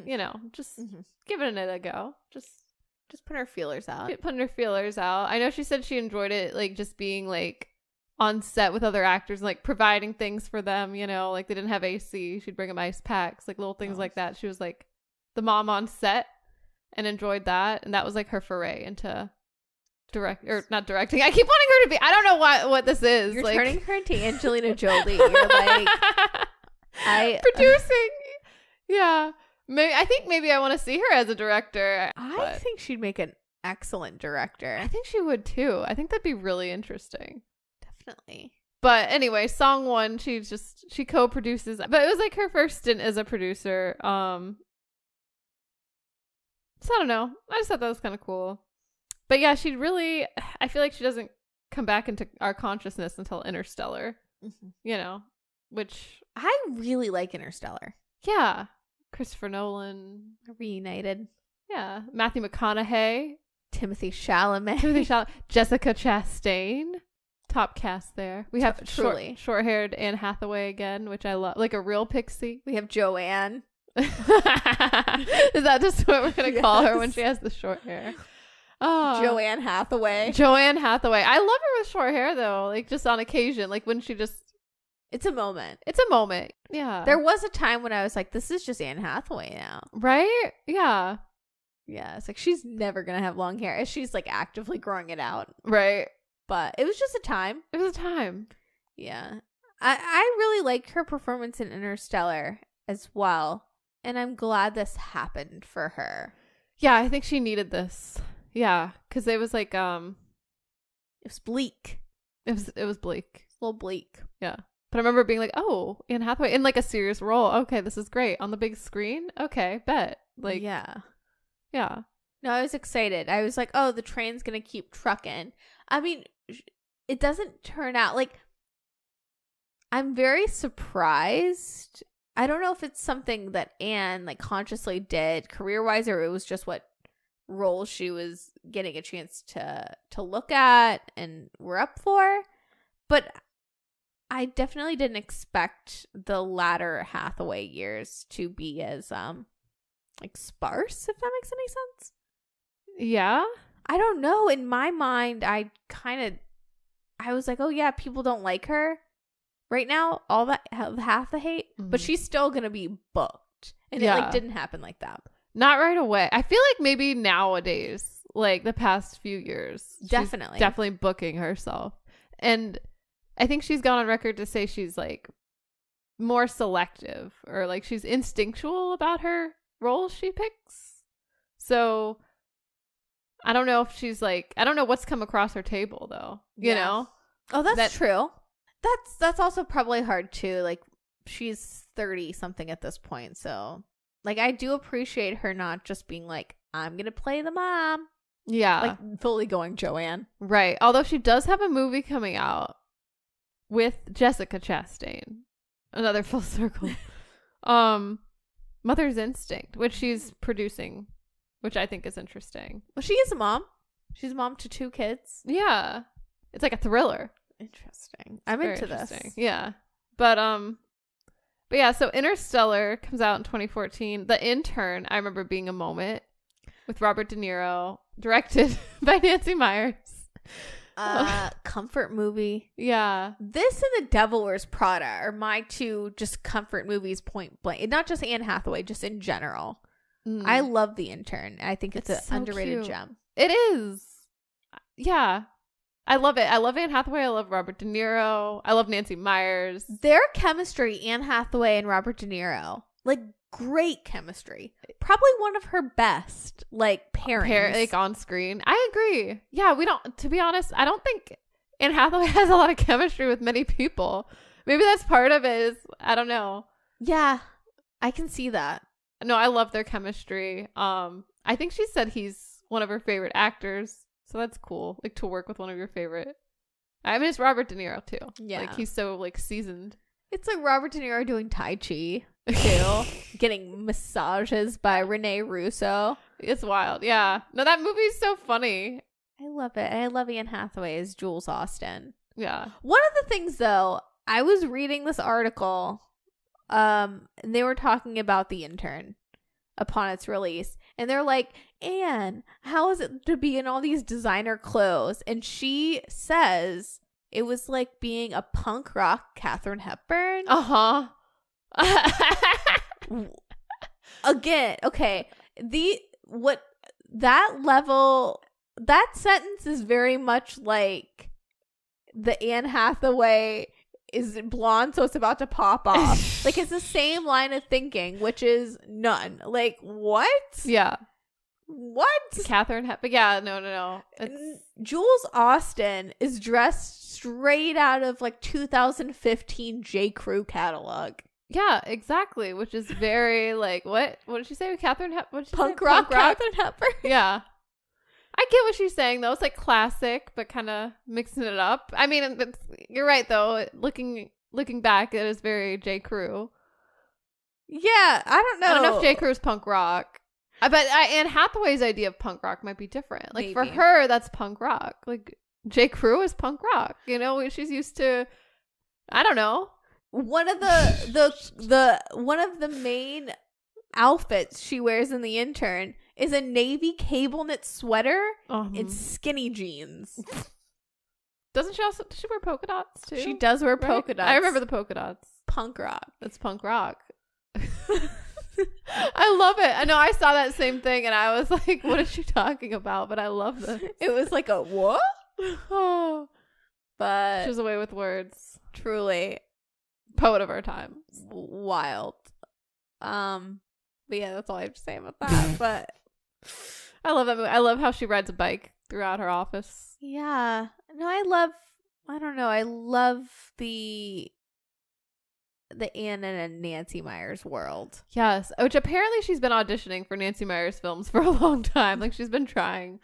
You know, just giving it a go. Just putting her feelers out. Putting her feelers out. I know she said she enjoyed it, like, just being, like, on set with other actors, like, providing things for them, you know, like, they didn't have AC. She'd bring them ice packs, like, little things like that. She was, like, the mom on set and enjoyed that. And that was, like, her foray into not directing. I keep wanting her to be, I don't know what this is. You're like, turning her into Angelina Jolie. You're like, producing. Yeah. I think maybe I want to see her as a director. I think she'd make an excellent director. I think she would too. I think that'd be really interesting. Definitely. But anyway, Song 1, she co-produces, but it was like her first stint as a producer. So I don't know. I just thought that was kind of cool. But yeah, I feel like she doesn't come back into our consciousness until Interstellar. You know, which I really like Interstellar. Yeah. Christopher Nolan. Reunited. Yeah. Matthew McConaughey. Timothy Chalamet. Jessica Chastain. Top cast there. We have short-haired Anne Hathaway again, which I love. Like a real pixie. We have Joanne. Is that just what we're going to call her when she has the short hair? Oh. Joanne Hathaway. Joanne Hathaway. I love her with short hair, though. Like, just on occasion. Like, when she just... It's a moment. It's a moment. Yeah. There was a time when I was like, this is just Anne Hathaway now. Right? Yeah. Yeah. It's like, she's never going to have long hair. She's like actively growing it out. Right. But it was just a time. It was a time. Yeah. I really liked her performance in Interstellar as well. And I'm glad this happened for her. Yeah, I think she needed this. Yeah. Because it was like, it was bleak. It was bleak. A little bleak. Yeah. But I remember being like, oh, Anne Hathaway in like a serious role. Okay, this is great. On the big screen? Okay, bet. Like, yeah. Yeah. No, I was excited. I was like, oh, the train's going to keep trucking. I mean, it doesn't turn out like, I'm very surprised. I don't know if it's something that Anne like consciously did career-wise, or it was just what role she was getting a chance to look at and were up for. But I definitely didn't expect the latter Hathaway years to be as like sparse, if that makes any sense. Yeah. I don't know. In my mind, I was like, oh yeah, people don't like her right now. All that half the hate, but she's still gonna be booked, and it like didn't happen like that. Not right away. I feel like maybe nowadays, like the past few years, definitely booking herself, and I think she's gone on record to say she's like more selective, or like she's instinctual about her roles she picks. So I don't know if she's like, I don't know what's come across her table though. You know? Oh, that's true. That's also probably hard too. Like she's 30 something at this point. So like I do appreciate her not just being like, I'm going to play the mom. Yeah. Like fully going Joanne. Right. Although she does have a movie coming out with Jessica Chastain. Another full circle. Mother's Instinct, which she's producing, which I think is interesting. Well, she is a mom. She's a mom to 2 kids. Yeah. It's like a thriller. Interesting. I'm into this. Yeah. But yeah, so Interstellar comes out in 2014. The Intern, I remember being a moment with Robert De Niro, directed by Nancy Meyers. Comfort movie. Yeah. This and The Devil Wears Prada are my 2 just comfort movies, point blank. Not just Anne Hathaway, just in general. I love The Intern. I think it's an underrated gem. It is. Yeah. I love it. I love Anne Hathaway. I love Robert De Niro. I love Nancy Meyers. Their chemistry, Anne Hathaway and Robert De Niro, like great chemistry. Probably one of her best, like pairings. Like on screen. I agree. Yeah, we don't, to be honest, I don't think Anne Hathaway has a lot of chemistry with many people. Maybe that's part of it is, I don't know. Yeah, I can see that. No, I love their chemistry. I think she said he's one of her favorite actors. So that's cool. Like to work with one of your favorite. I mean, it's Robert De Niro too. Yeah. Like he's so like seasoned. It's like Robert De Niro doing Tai Chi too. Getting massages by Rene Russo. It's wild. Yeah. No, that movie's so funny. I love it. And I love Anne Hathaway as Jules Austen. Yeah. One of the things though, I was reading this article, and they were talking about The Intern upon its release. And they're like, Anne, how is it to be in all these designer clothes? And she says it was like being a punk rock Katharine Hepburn. Uh-huh. Again, okay. That sentence is very much like the Anne Hathaway is blonde, so it's about to pop off. Like, it's the same line of thinking, which is none. Like, what? Yeah. What? Katharine Hepburn. Yeah, no. Jules Austen is dressed straight out of, like, 2015 J. Crew catalog. Yeah, exactly. Which is very, like, what? What did she say? Katharine Hepburn? Punk rock Katharine Hepburn? Yeah. I get what she's saying, though. It's like classic, but kind of mixing it up. I mean, you're right, though. Looking back, it is very J. Crew. Yeah, I don't know. I don't know if J. Crew's punk rock. But Anne Hathaway's idea of punk rock might be different. Like, for her, that's punk rock. Like, J. Crew is punk rock. You know, she's used to, I don't know. One of the main outfits she wears in The Intern is a navy cable knit sweater and skinny jeans. Does she wear polka dots too? She does wear polka dots. I remember the polka dots. Punk rock. That's punk rock. I love it. I know I saw that same thing and I was like, what is she talking about? But I love this. It was like a what? Oh. But she's away with words. Truly. Poet of our time. Wild. But yeah, that's all I have to say about that. But I love that movie. I love how she rides a bike throughout her office. Yeah. No, I love the Anne and Nancy Meyers world. Yes. Which apparently she's been auditioning for Nancy Meyers films for a long time. Like, she's been trying.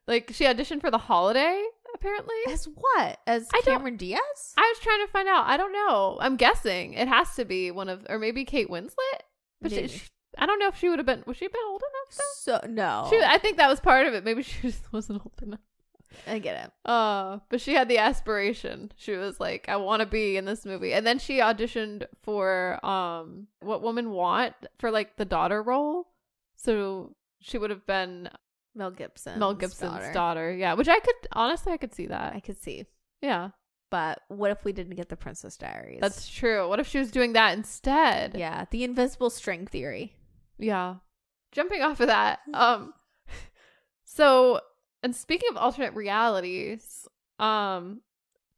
Like, she auditioned for The Holiday, apparently. As what? As Cameron Diaz? I was trying to find out. I don't know. I'm guessing it has to be one of, or maybe Kate Winslet. But she, I don't know if she would have been, was she been old enough though? So, no. I think that was part of it. Maybe she just wasn't old enough. I get it. But she had the aspiration. She was like, I want to be in this movie. And then she auditioned for What Women Want for like the daughter role. So she would have been Mel Gibson's daughter. Yeah, which I could see that. I could see. Yeah. But what if we didn't get the Princess Diaries? That's true. What if she was doing that instead? Yeah, the invisible string theory. Yeah. Jumping off of that. So, and speaking of alternate realities,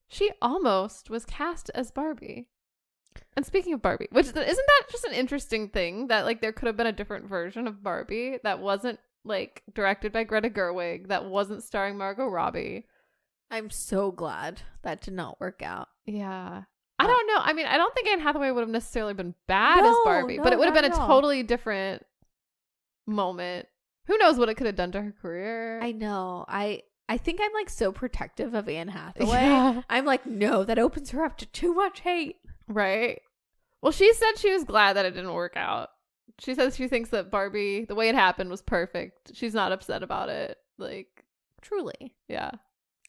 she almost was cast as Barbie. And speaking of Barbie, isn't that just an interesting thing that like there could have been a different version of Barbie that wasn't like directed by Greta Gerwig, that wasn't starring Margot Robbie? I'm so glad that did not work out. Yeah. I don't know. I mean, I don't think Anne Hathaway would have necessarily been bad as Barbie, but it would have been a totally different moment. Who knows what it could have done to her career? I know. I think I'm like so protective of Anne Hathaway. Yeah. I'm like, no, that opens her up to too much hate. Right. Well, she said she was glad that it didn't work out. She says she thinks that Barbie, the way it happened, was perfect. She's not upset about it. Like, truly. Yeah.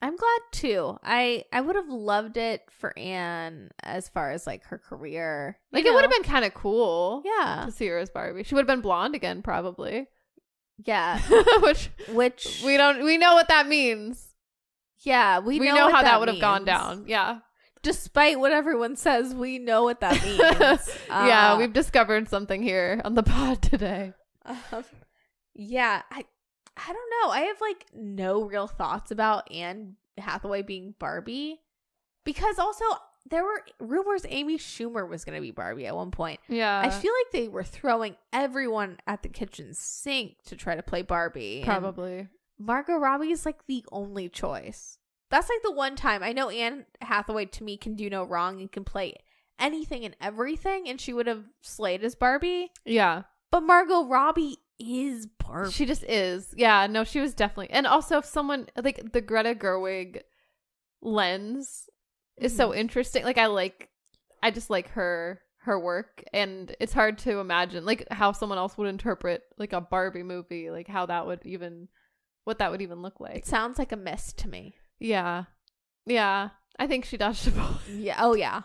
I'm glad too. I would have loved it for Anne as far as like her career. Like, it would have been kind of cool. Yeah. To see her as Barbie. She would have been blonde again, probably. Yeah. which we know what that means. Yeah, we know how that would have gone down. Yeah. Despite what everyone says, we know what that means. Yeah, we've discovered something here on the pod today. Yeah, I don't know. I have like no real thoughts about Anne Hathaway being Barbie, because also there were rumors Amy Schumer was going to be Barbie at one point. Yeah. I feel like they were throwing everyone at the kitchen sink to try to play Barbie. Probably. Margot Robbie is like the only choice. That's like the one time. I know Anne Hathaway to me can do no wrong and can play anything and everything, and she would have slayed as Barbie. Yeah. But Margot Robbie is Barbie. She just is. Yeah, no, she was definitely. And also, if someone like the Greta Gerwig lens is so interesting. Like, I just like her work, and it's hard to imagine like how someone else would interpret like a Barbie movie, like how that would even, what that would even look like. It sounds like a miss to me. Yeah. Yeah. I think she dodged a bullet. Yeah. Oh, yeah.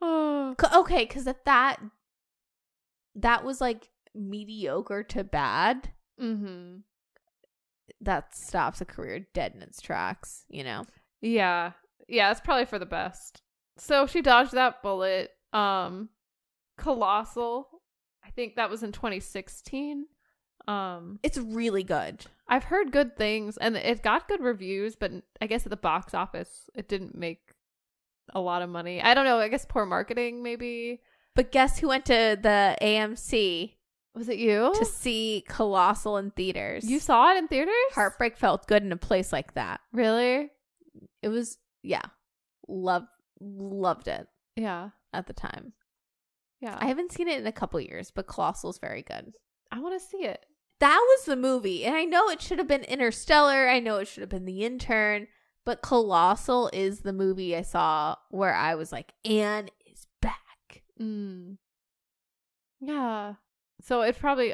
Oh. Okay, because if that was like mediocre to bad, that stops a career dead in its tracks, you know? Yeah. Yeah, it's probably for the best. So she dodged that bullet. Colossal. I think that was in 2016. It's really good. I've heard good things, and it got good reviews, but I guess at the box office it didn't make a lot of money. I don't know, I guess poor marketing maybe. But guess who went to the AMC? Was it you? To see Colossal in theaters. You saw it in theaters? Heartbreak felt good in a place like that. Really? It was, yeah. Loved it. Yeah. At the time. Yeah. I haven't seen it in a couple years, but Colossal's very good. I want to see it. That was the movie. And I know it should have been Interstellar. I know it should have been The Intern. But Colossal is the movie I saw where I was like, Anne is back. Yeah. So it's probably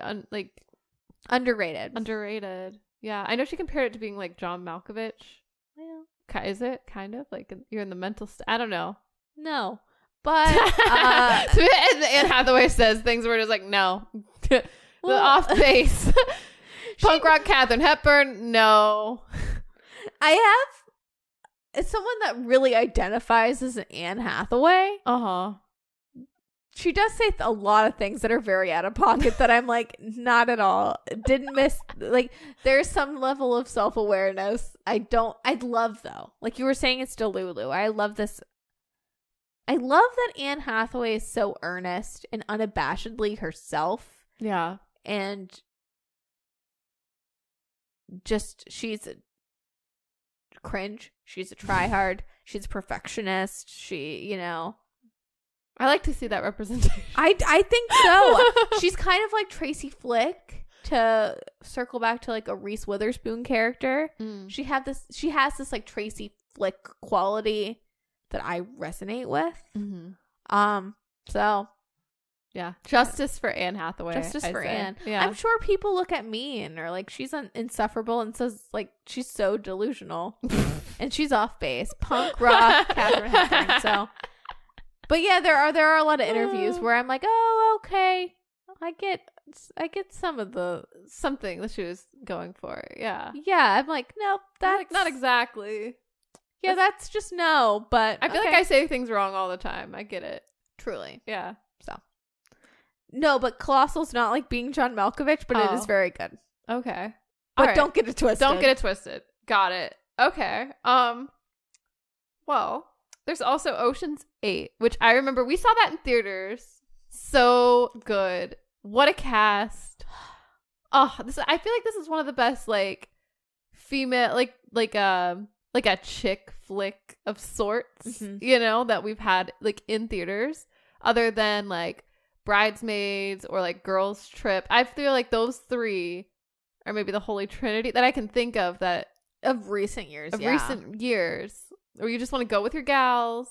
underrated. Underrated. Yeah. I know she compared it to being like John Malkovich. Yeah. Is it kind of like you're in the mental I don't know. No. But Anne Hathaway says things where it's like, no. The off base. Punk rock Katharine Hepburn, no. It's someone that really identifies as an Anne Hathaway. She does say a lot of things that are very out of pocket that I'm like, not at all. Didn't miss, like, there's some level of self-awareness. I'd love, though. Like you were saying, it's Delulu. I love this. I love that Anne Hathaway is so earnest and unabashedly herself. Yeah. And just, she's a cringe. She's a tryhard. She's a perfectionist. I like to see that representation. I think so. She's kind of like Tracy Flick, to circle back to like a Reese Witherspoon character. She has this like Tracy Flick quality that I resonate with. So yeah, justice for Anne Hathaway. Justice for Anne. Yeah, I'm sure people look at me and are like, she's insufferable, and says like she's so delusional, and she's off base, punk rock Katharine Hepburn. So, but yeah, there are a lot of interviews where I'm like, oh, okay, I get some of the something that she was going for. Yeah. Yeah, I'm like, nope, that's like, not exactly. Yeah, that's just no, but I feel like I say things wrong all the time. I get it. Truly. Yeah. So. No, but Colossal's not like being John Malkovich, but it is very good. Okay. But don't get it twisted. Don't get it twisted. Got it. Okay. Well, there's also Ocean's 8, which I remember we saw that in theaters. So good. What a cast. Oh, I feel like this is one of the best like female like a chick flick of sorts, you know, that we've had like in theaters, other than like Bridesmaids or like Girls Trip. I feel like those three are maybe the holy trinity that I can think of that of recent years, where you just want to go with your gal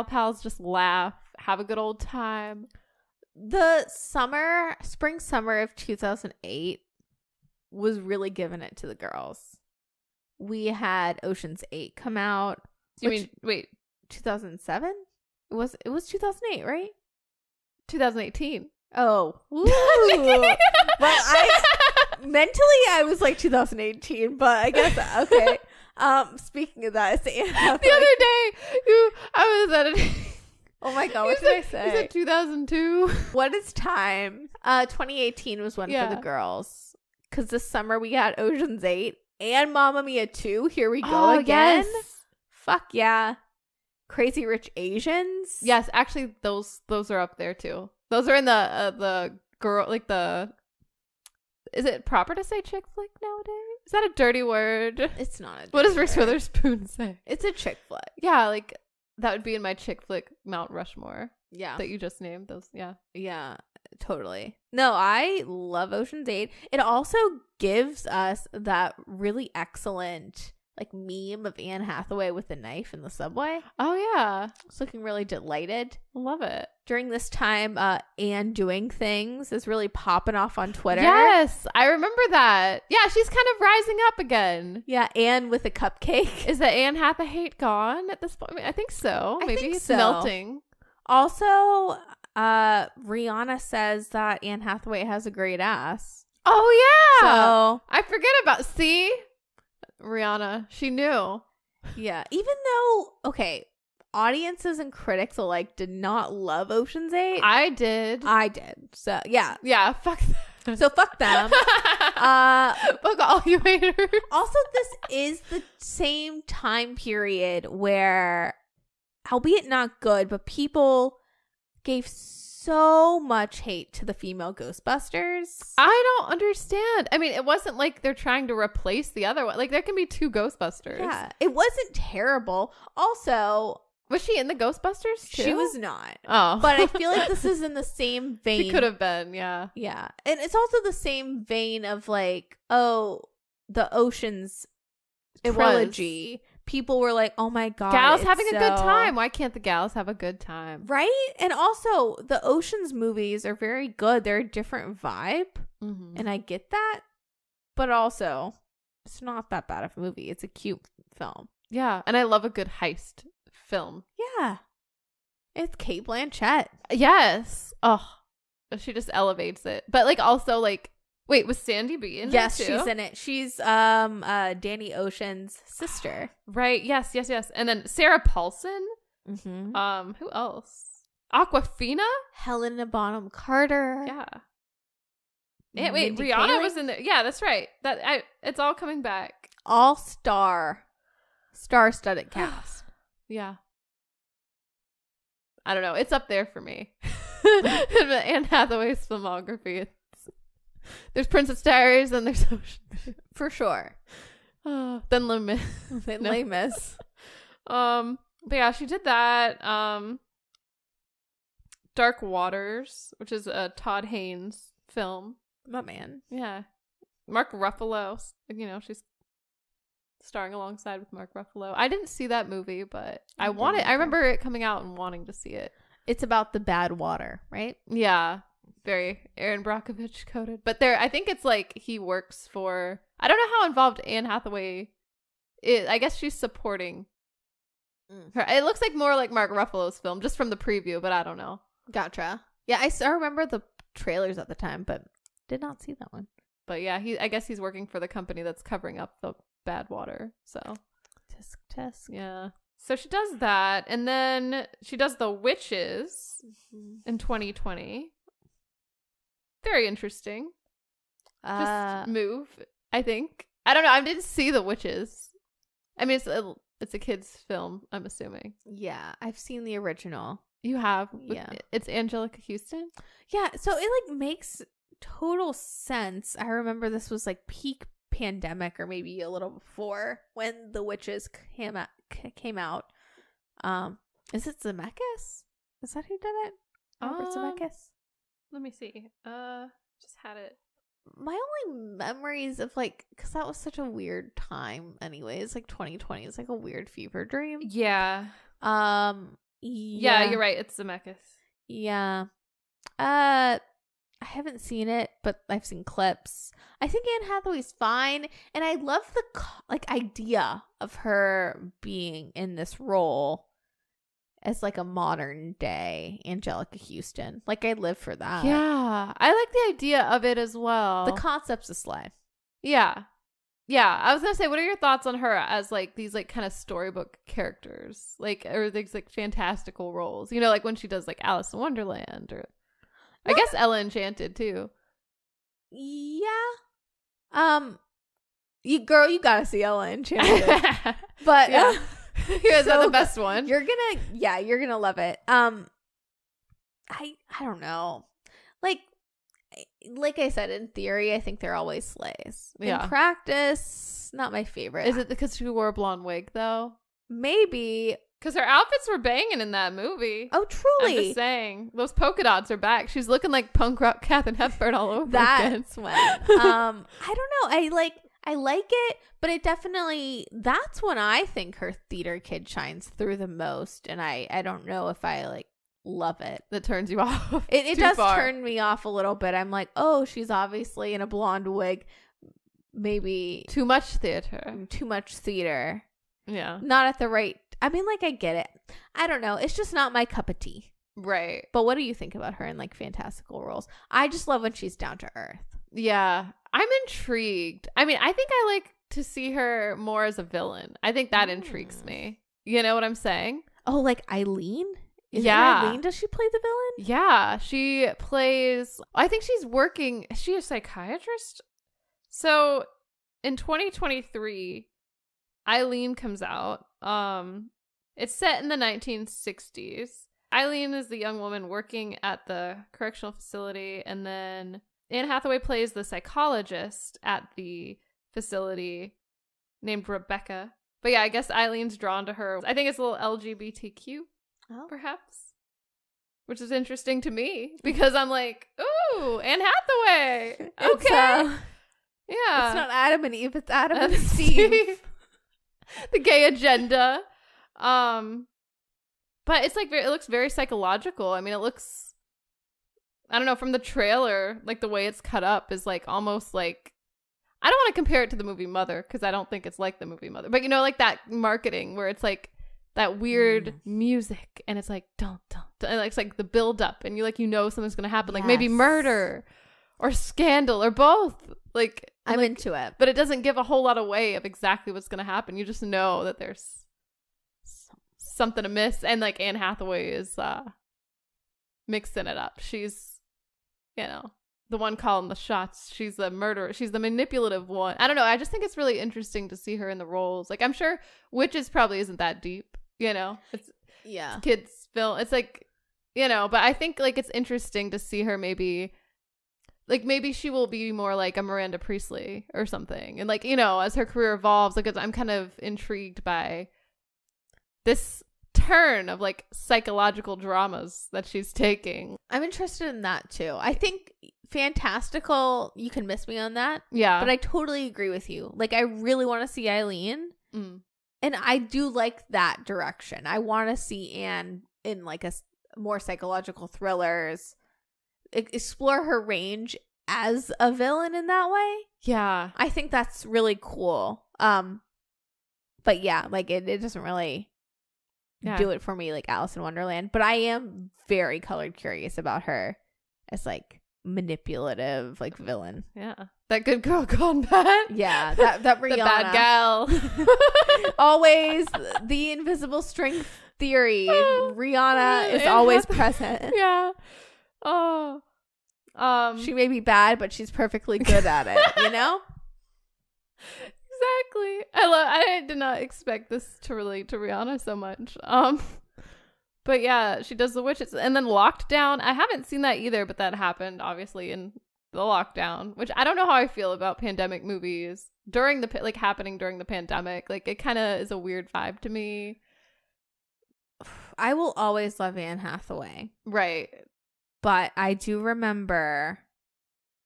pals, just laugh, have a good old time. The spring summer of 2008 was really giving it to the girls. We had Ocean's 8 come out. You mean, wait, 2007? It was 2008, right? 2018. Oh. Ooh. Well, mentally I was like 2018, but I guess okay. Speaking of that, it's Anne Hathaway. The other day, I was editing. Oh my god, what did I say? Is it 2002? What is time? 2018 was one for the girls. Because this summer we got Ocean's 8 and Mamma Mia 2. Here we go again. Yes. Fuck yeah. Crazy Rich Asians. Yes, actually those are up there too. Those are in the girl, like the... Is it proper to say chick flick nowadays? Is that a dirty word? It's not a dirty What does Reese Witherspoon say? It's a chick flick. Yeah, like that would be in my chick flick Mount Rushmore. Yeah. That you just named. Those, yeah. Yeah, totally. No, I love Ocean's 8. It also gives us that really excellent like meme of Anne Hathaway with a knife in the subway. Oh yeah. It's looking really delighted. Love it. During this time, Anne doing things is really popping off on Twitter. Yes, I remember that. Yeah, she's kind of rising up again. Yeah, Anne with a cupcake. Is the Anne Hathaway hate gone at this point? I think so. Maybe it's melting. Also, Rihanna says that Anne Hathaway has a great ass. Oh yeah. So I forget about Rihanna. She knew. Yeah. Even though, okay, audiences and critics alike did not love Ocean's 8. I did. So yeah. Yeah. Fuck them. So fuck them. Fuck all you haters. Also, this is the same time period where, albeit not good, but people gave so much hate to the female Ghostbusters. I don't understand. I mean, it wasn't like they're trying to replace the other one. Like, there can be two Ghostbusters. Yeah, it wasn't terrible. Also, was she in the Ghostbusters too? She was not. Oh. But I feel like this is in the same vein. She could have been, yeah. Yeah. And it's also the same vein of like, oh, the Ocean's trilogy. People were like, oh my god, gals having a good time. Why can't the gals have a good time? Right? And also, the Ocean's movies are very good. They're a different vibe. Mm-hmm. And I get that. But also, it's not that bad of a movie. It's a cute film. Yeah. And I love a good heist film. Yeah. It's Cate Blanchett. Yes. Oh, she just elevates it. But like also like, wait, was Sandy B in it? Yes, she's in it. She's Danny Ocean's sister. Right. Yes. And then Sarah Paulson. Mm-hmm. Who else? Awkwafina? Helena Bonham Carter. Yeah. And wait, Rihanna Kaling was in there. Yeah, that's right. It's all coming back. All star-studded cast. Yeah. I don't know. It's up there for me. Anne Hathaway's filmography. There's Princess Diaries and there's Ocean. For sure. Then Les Mis. Les Mis. But yeah, she did that. Dark Waters, which is a Todd Haynes film. My man. Yeah. Mark Ruffalo. You know, she's starring alongside with Mark Ruffalo. I didn't see that movie, but I remember it coming out and wanting to see it. It's about the bad water, right? Yeah. Very Aaron Brockovich coded. But I think it's like he works for, I don't know how involved Anne Hathaway is. I guess she's supporting her. It looks like more like Mark Ruffalo's film just from the preview, but I don't know. Gotcha. Yeah, I remember the trailers at the time, but Did not see that one. But yeah, I guess he's working for the company that's covering up the bad water. So tisk. Yeah. So she does that, and then she does The Witches in 2020. Very interesting. Just move, I think. I don't know. I didn't see The Witches. I mean, it's a kid's film, I'm assuming. Yeah, I've seen the original. You have? Yeah. It's Angelica Houston? Yeah, so it like makes total sense. I remember this was like peak pandemic or maybe a little before when The Witches came out. Is it Zemeckis? Is that who did it? Robert Zemeckis? Let me see. Just had it. My only memories of like, because that was such a weird time anyways, like 2020 is like a weird fever dream. Yeah. Yeah, you're right. It's Zemeckis. Yeah. I haven't seen it, but I've seen clips. I think Anne Hathaway's fine, and I love the like idea of her being in this role as like a modern day Angelica Houston. Like, I live for that. Yeah, I like the idea of it as well. The concept's a slay. Yeah. I was gonna say, what are your thoughts on her as like these like kind of storybook characters, like, or these like fantastical roles? You know, like when she does like Alice in Wonderland, or I guess Ella Enchanted too. Yeah. You gotta see Ella Enchanted. But yeah. Is that the best one? You're gonna love it. I don't know. Like I said, in theory, I think they're always slays. Yeah. In practice, not my favorite. Is it because she wore a blonde wig though? Maybe. Because her outfits were banging in that movie. Oh, truly. I'm just saying. Those polka dots are back. She's looking like punk rock Katharine Hepburn all over again. That's when. I don't know. I like it, but it definitely, that's when I think her theater kid shines through the most. And I don't know if I like love it. That turns you off. It does turn me off a little bit. I'm like, oh, she's obviously in a blonde wig. Maybe too much theater. Too much theater. Yeah. Not at the right. I mean, like, I get it. I don't know. It's just not my cup of tea. Right. But what do you think about her in like fantastical roles? I just love when she's down to earth. Yeah. I'm intrigued. I mean, I think I like to see her more as a villain. I think that intrigues me. You know what I'm saying? Oh, like Eileen? Is yeah. Does she play the villain? Yeah. She plays, I think she's working, is she a psychiatrist? So in 2023, Eileen comes out. It's set in the 1960s. Eileen is the young woman working at the correctional facility, and then Anne Hathaway plays the psychologist at the facility named Rebecca. But yeah, I guess Eileen's drawn to her. I think it's a little LGBTQ, perhaps, which is interesting to me because I'm like, ooh, Anne Hathaway. Okay. Yeah. It's not Adam and Eve, it's Adam and Steve. The gay agenda. But it's like it looks very psychological. I mean, it looks, I don't know, from the trailer, like the way it's cut up is like almost like, I don't want to compare it to the movie Mother because I don't think it's like the movie Mother. But you know, like that marketing where it's like that weird music and it's like dun, dun, dun, and it's like the build up and you know something's gonna happen, like maybe murder or scandal or both. Like I'm into it, but it doesn't give a whole lot away of exactly what's gonna happen. You just know that there's something amiss, and like Anne Hathaway is mixing it up. She's, you know, the one calling the shots. She's the murderer. She's the manipulative one. I don't know. I just think it's really interesting to see her in the roles. Like, I'm sure Witches probably isn't that deep, you know? It's kids film. It's like, you know, but I think like it's interesting to see her maybe she will be more like a Miranda Priestley or something. And like, you know, as her career evolves, like I'm kind of intrigued by this turn of like psychological dramas that she's taking. I'm interested in that too. I think fantastical, you can miss me on that. Yeah. But I totally agree with you. Like, I really want to see Eileen. And I do like that direction. I want to see Anne in like a more psychological thrillers, explore her range as a villain in that way. Yeah. I think that's really cool. But yeah, like it doesn't really do it for me like Alice in Wonderland. But I am very colored curious about her as like manipulative like villain. Yeah. That good girl gone bad. Yeah, that Rihanna. The bad gal. Always the invisible strength theory. Rihanna is always present. Yeah. Oh. She may be bad, but she's perfectly good at it, you know? Exactly. I did not expect this to relate to Rihanna so much. But yeah, she does the witches. And then Lockdown. I haven't seen that either, but that happened obviously in the lockdown, which I don't know how I feel about pandemic movies during the happening during the pandemic. Like, it kind of is a weird vibe to me. I will always love Anne Hathaway. Right. But I do remember,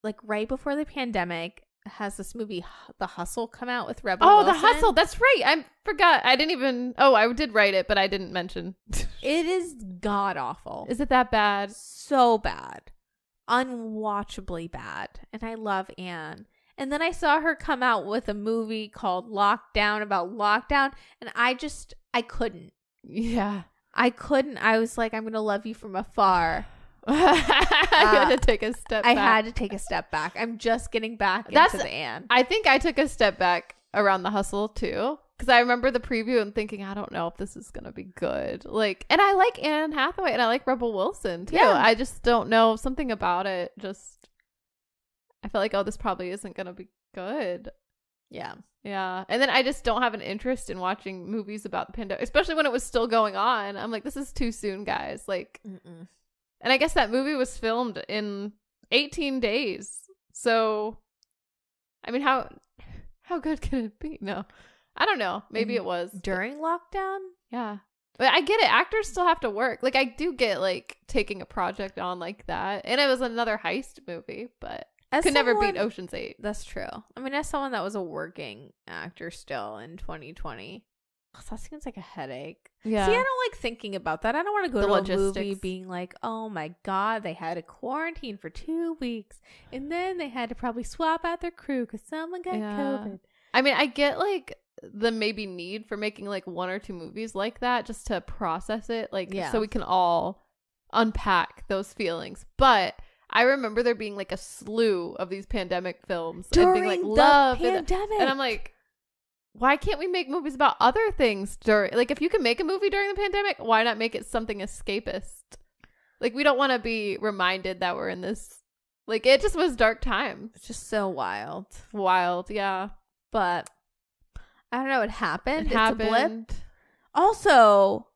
like, right before the pandemic, has this movie, The Hustle, come out with Rebel Wilson. The Hustle. That's right. I forgot. I didn't even... Oh, I did write it, but I didn't mention. It is god-awful. Is it that bad? So bad. Unwatchably bad. And I love Anne. And then I saw her come out with a movie called Lockdown about lockdown, and I couldn't. Yeah. I couldn't. I was like, I'm going to love you from afar. I had to take a step back. I had to take a step back. I'm just getting back into the Anne. I think I took a step back around The Hustle too, because I remember the preview and thinking, I don't know if this is gonna be good. Like, and I like Anne Hathaway and I like Rebel Wilson too. Yeah. I just don't know, something about it. Just, I felt like, oh, this probably isn't gonna be good. Yeah. Yeah. And then I just don't have an interest in watching movies about the pandemic, especially when it was still going on. I'm like, this is too soon, guys. Like. Mm-mm. And I guess that movie was filmed in 18 days. So, I mean, how good can it be? No, I don't know. Maybe it was. During lockdown? Yeah. But I get it. Actors still have to work. Like, I do get, like, taking a project on like that. And it was another heist movie, but could never beat Ocean's 8. That's true. I mean, as someone that was a working actor still in 2020, that seems like a headache. Yeah. See, I don't like thinking about that. I don't want to go to logistics. A movie being like, oh my God, they had a quarantine for 2 weeks. And then they had to probably swap out their crew because someone got COVID. I mean, I get like the maybe need for making like 1 or 2 movies like that just to process it. Like, so we can all unpack those feelings. But I remember there being like a slew of these pandemic films. During and being like, the love pandemic. And I'm like, why can't we make movies about other things during, like, if you can make a movie during the pandemic, why not make it something escapist? Like, we don't want to be reminded that we're in this, like, it just was dark times. It's just so wild. Wild, yeah. But I don't know, it happened. It's a blip. Also,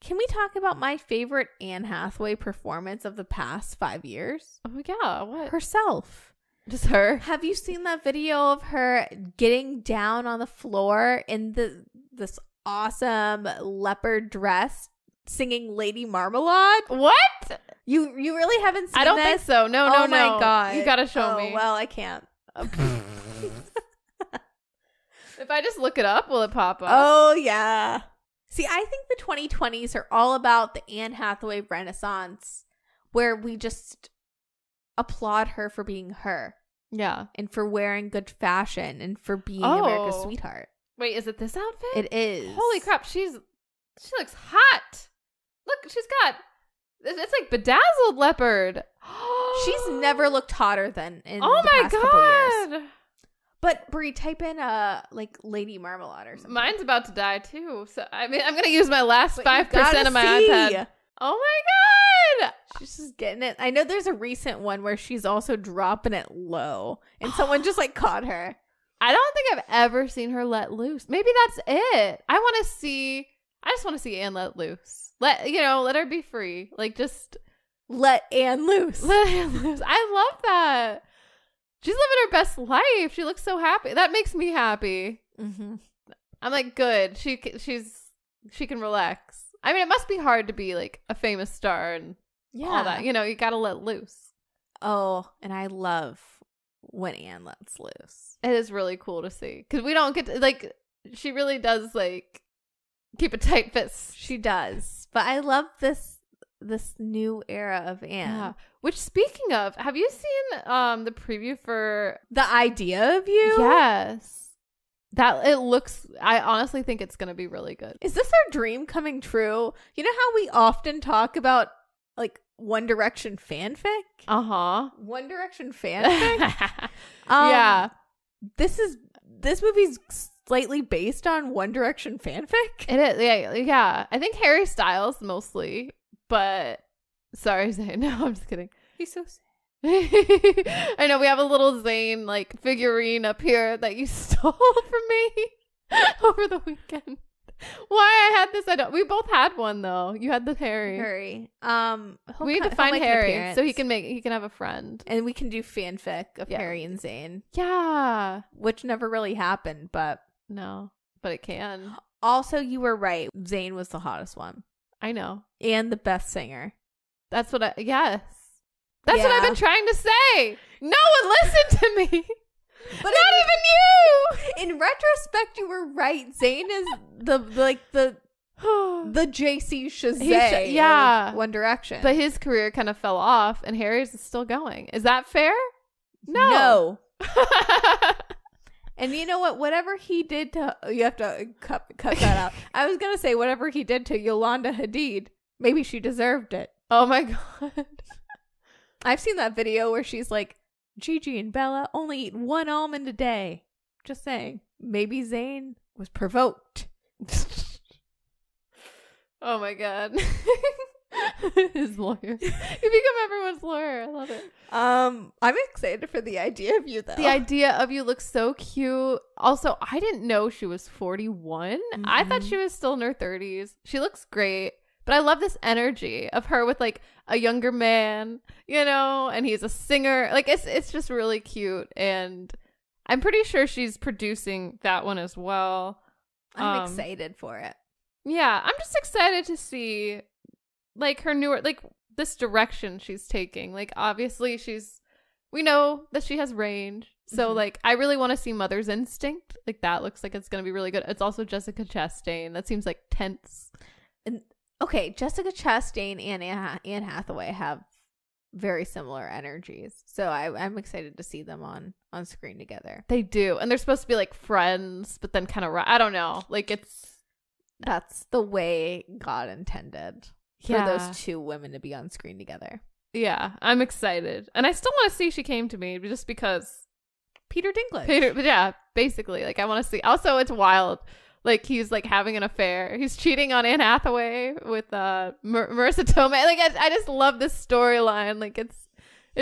can we talk about my favorite Anne Hathaway performance of the past 5 years? Oh yeah, what? Herself. Just her. Have you seen that video of her getting down on the floor in this awesome leopard dress singing Lady Marmalade? What? You really haven't seen I don't this? think so. No. Oh my God. You gotta show me. Well, I can't. If I just look it up, will it pop up? Oh, yeah. See, I think the 2020s are all about the Anne Hathaway Renaissance, where we just applaud her for being her. Yeah. And for wearing good fashion and for being America's sweetheart. Wait, is it this outfit? It is. Holy crap, she looks hot. Look, she's got, it's like bedazzled leopard. She's never looked hotter than in the past couple years. God. But Brie, type in like Lady Marmalade or something. Mine's about to die too. So I mean, I'm gonna use my last 5% of my iPad. Oh my God. She's just getting it. I know there's a recent one where she's also dropping it low and someone just like caught her. I don't think I've ever seen her let loose. Maybe that's it. I just want to see Anne let loose. Let her be free. Like, just let Anne loose. Let Anne loose. I love that. She's living her best life. She looks so happy. That makes me happy. Mm-hmm. I'm like, good. She can relax. I mean, it must be hard to be like a famous star and all that. You got to let loose. Oh, and I love when Anne lets loose. It is really cool to see because we don't get to, like, she really does like keep a tight fist. She does. But I love this new era of Anne. Yeah. Which, speaking of, have you seen the preview for The Idea of You? Yes. That it looks, I honestly think it's going to be really good. Is this our dream coming true? You know how we often talk about like One Direction fanfic. One Direction fanfic. Yeah, this movie's slightly based on One Direction fanfic. it is. Yeah. I think Harry Styles mostly, but sorry, Zayn. No, I'm just kidding. He's so sad. I know we have a little Zayn like figurine up here that you stole from me over the weekend. Why I had this? I don't. We both had one though. You had the Harry. We need to find Harry so he can have a friend, and we can do fanfic of Yeah. Harry and Zayn. Yeah. Which never really happened, but No, but it can. also you were right. Zayn was the hottest one I know. and the best singer. That's what Yes. That's what Yeah. I've been trying to say. No one listened to me. But Not even you. in retrospect, you were right. Zayn is the JC Chazé yeah. of One Direction. But his career kind of fell off, and Harry's is still going. Is that fair? No. And you know what? Whatever he did to... You have to cut that out. I was going to say whatever he did to Yolanda Hadid. Maybe she deserved it. Oh my God. I've seen that video where she's like, Gigi and Bella only eat one almond a day. Just saying. Maybe Zayn was provoked. Oh my God. His lawyer. You become everyone's lawyer. I love it. I'm excited for the idea of you, though. The idea of you looks so cute. Also, I didn't know she was 41. I thought she was still in her 30s. She looks great. But I love this energy of her with like a younger man, you know, and he's a singer. Like it's just really cute. And I'm pretty sure she's producing that one as well. I'm excited for it. Yeah, I'm just excited to see like her newer, like this direction she's taking. Like obviously we know that she has range. So like I really want to see Mother's Instinct. Like that looks like it's going to be really good. It's also Jessica Chastain. That seems like tense. And okay, Jessica Chastain and Anne Hathaway have very similar energies. So I'm excited to see them on screen together. They do. And they're supposed to be like friends, but then kind of, I don't know. Like that's the way God intended for those two women to be on screen together. Yeah, I'm excited. And I still want to see She Came to Me just because Peter Dinklage. But yeah, basically, like I want to see. Also, it's wild. Like he's like having an affair. He's cheating on Anne Hathaway with Marissa Tomei. Like I just love this storyline. Like it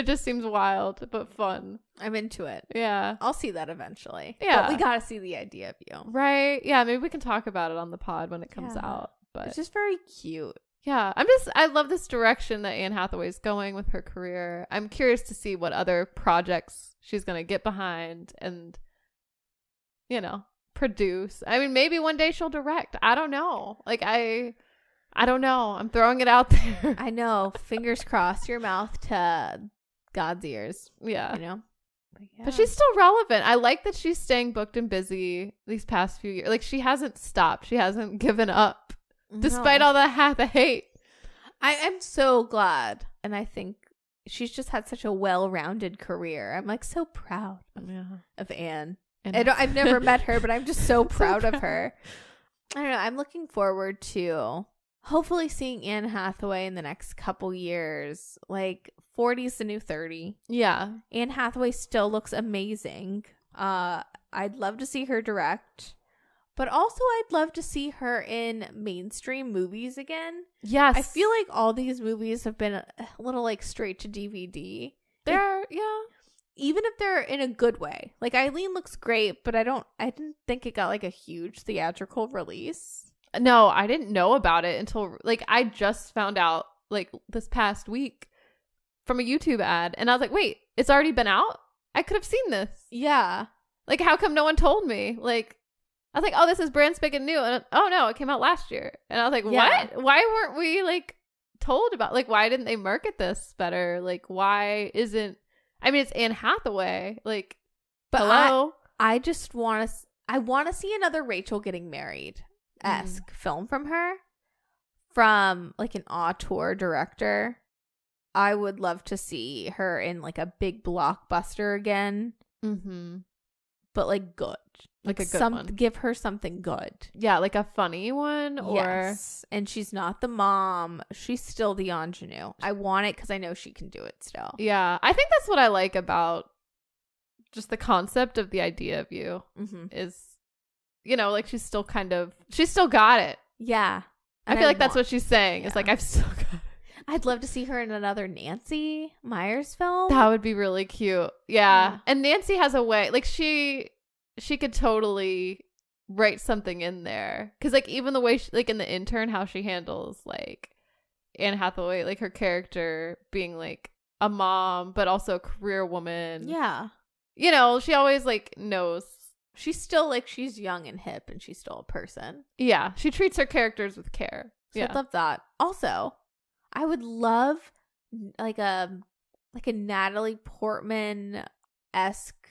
just seems wild but fun. I'm into it. Yeah, I'll see that eventually. Yeah, but we gotta see the idea of you. Right? Yeah, maybe we can talk about it on the pod when it comes out. But it's just very cute. Yeah, I love this direction that Anne Hathaway's going with her career. I'm curious to see what other projects she's gonna get behind and, you know, produce. I mean, maybe one day she'll direct. I don't know. Like I don't know. I'm throwing it out there. I know. Fingers crossed. Your mouth to God's ears. Yeah. You know? But she's still relevant. I like that she's staying booked and busy these past few years. Like she hasn't stopped. She hasn't given up despite all the hate. I'm so glad. And I think she's just had such a well-rounded career. I'm like so proud of Anne. I've never met her, but I'm just so proud of her. I don't know. I'm looking forward to hopefully seeing Anne Hathaway in the next couple years. Like 40's the new 30. Yeah. Anne Hathaway still looks amazing. I'd love to see her direct. But also I'd love to see her in mainstream movies again. Yes. I feel like all these movies have been a little like straight to DVD. Even if they're in a good way. Like Eileen looks great, but I didn't think it got like a huge theatrical release. No, I didn't know about it until like I just found out like this past week from a YouTube ad, and I was like, wait, it's already been out? I could have seen this. Yeah. Like how come no one told me? Like I was like, oh, this is brand spanking new, and oh no, it came out last year. And I was like, what? Why weren't we like told about, like, why didn't they market this better? Like, why isn't, I mean, it's Anne Hathaway, like, but hello. I just want to see another Rachel getting married-esque film from her, from like an auteur director. I would love to see her in like a big blockbuster again. but like good. Like a good one. Give her something good. Yeah, like a funny one. Or Yes. And she's not the mom. She's still the ingenue. I want it because I know she can do it still. Yeah, I think that's what I like about just the concept of the idea of you is, you know, like she's still got it. Yeah. I feel like that's what she's saying. Yeah. It's like, I've still got it. I'd love to see her in another Nancy Meyers film. That would be really cute. Yeah. And Nancy has a way, like she could totally write something in there. Because like even the way, like in The Intern, how she handles like Anne Hathaway, like her character being like a mom, but also a career woman. Yeah. You know, she always like knows. She's still like, she's young and hip and she's still a person. Yeah. She treats her characters with care. So Yeah. I'd love that. Also, I would love like a Natalie Portman-esque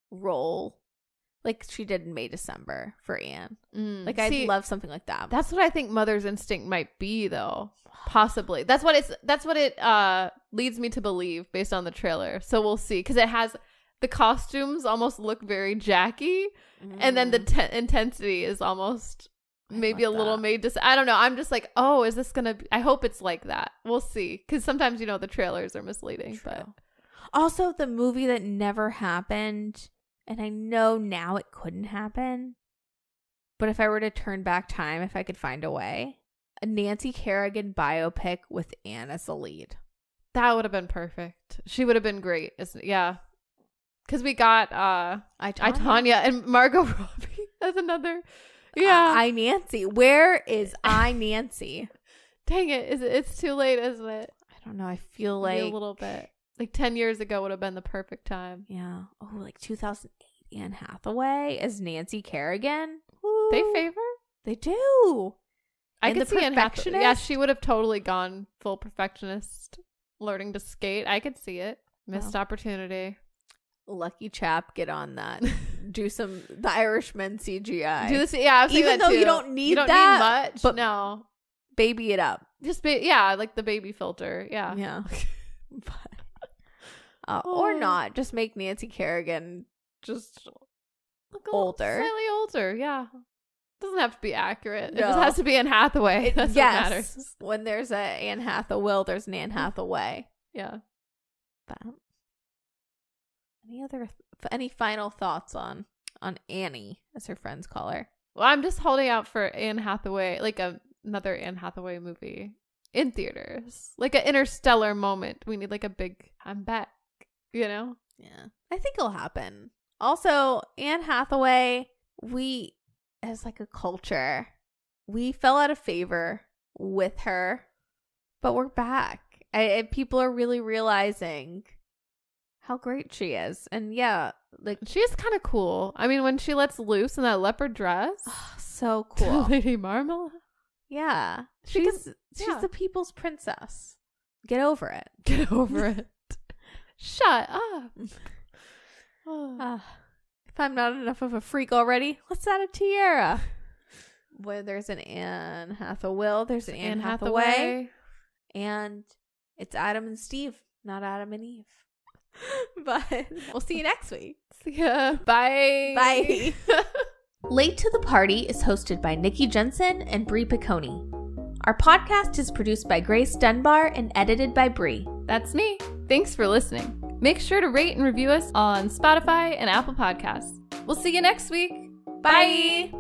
role like she did in May December for Anne. Like I'd love something like that. That's what I think Mother's Instinct might be, though. Possibly. That's what it leads me to believe based on the trailer. So we'll see, because it has the costumes almost look very Jackie, and then the intensity is almost maybe a little made to. I don't know. I'm just like, oh, is this gonna be? I hope it's like that. We'll see, because sometimes the trailers are misleading. True. But also the movie that never happened, and I know now it couldn't happen, but if I were to turn back time, if I could find a way, a Nancy Kerrigan biopic with Anne as the lead. That would have been perfect. She would have been great. Yeah. Because we got I, Tanya, and Margot Robbie as another. Yeah. I, Nancy. Where is I, Nancy? Dang it. It's too late, isn't it? I don't know. I feel like maybe a little bit. Like 10 years ago would have been the perfect time. Yeah. Oh, like 2008 Anne Hathaway as Nancy Kerrigan. Ooh. They favor? They do. I could see Anne Hathaway. Yeah, she would have totally gone full perfectionist, learning to skate. I could see it. Missed opportunity. Lucky chap, get on that. Do the Irishman CGI. Do this, yeah. Even though you don't need that, need much, but no, baby it up. Just like the baby filter. Yeah, yeah. Or not. Just make Nancy Kerrigan just look older, slightly older. Yeah, doesn't have to be accurate. No. It just has to be Anne Hathaway. That's what matters. When there's a Anne Hathaway, there's an Anne Hathaway. Yeah. But any final thoughts on Annie, as her friends call her? Well, I'm just holding out for Anne Hathaway, like another Anne Hathaway movie in theaters, like an Interstellar moment. We need like a big I'm back, Yeah, I think it'll happen. Also, Anne Hathaway, we as like a culture, we fell out of favor with her, but we're back. People are really realizing how great she is. And yeah, like she is kind of cool. I mean, when she lets loose in that leopard dress. Oh, so cool. Lady Marmalade. Yeah. She's the people's princess. Get over it. Get over it. Shut up. If I'm not enough of a freak already, let's add a tiara. Where there's an Anne Hathaway, there's an Anne Hathaway. And it's Adam and Steve, not Adam and Eve. But we'll see you next week. Yeah. Bye. Bye. Late to the Party is hosted by Nikki Jensen and Brie Picconi. Our podcast is produced by Grace Dunbar and edited by Brie. That's me. Thanks for listening. Make sure to rate and review us on Spotify and Apple Podcasts. We'll see you next week. Bye.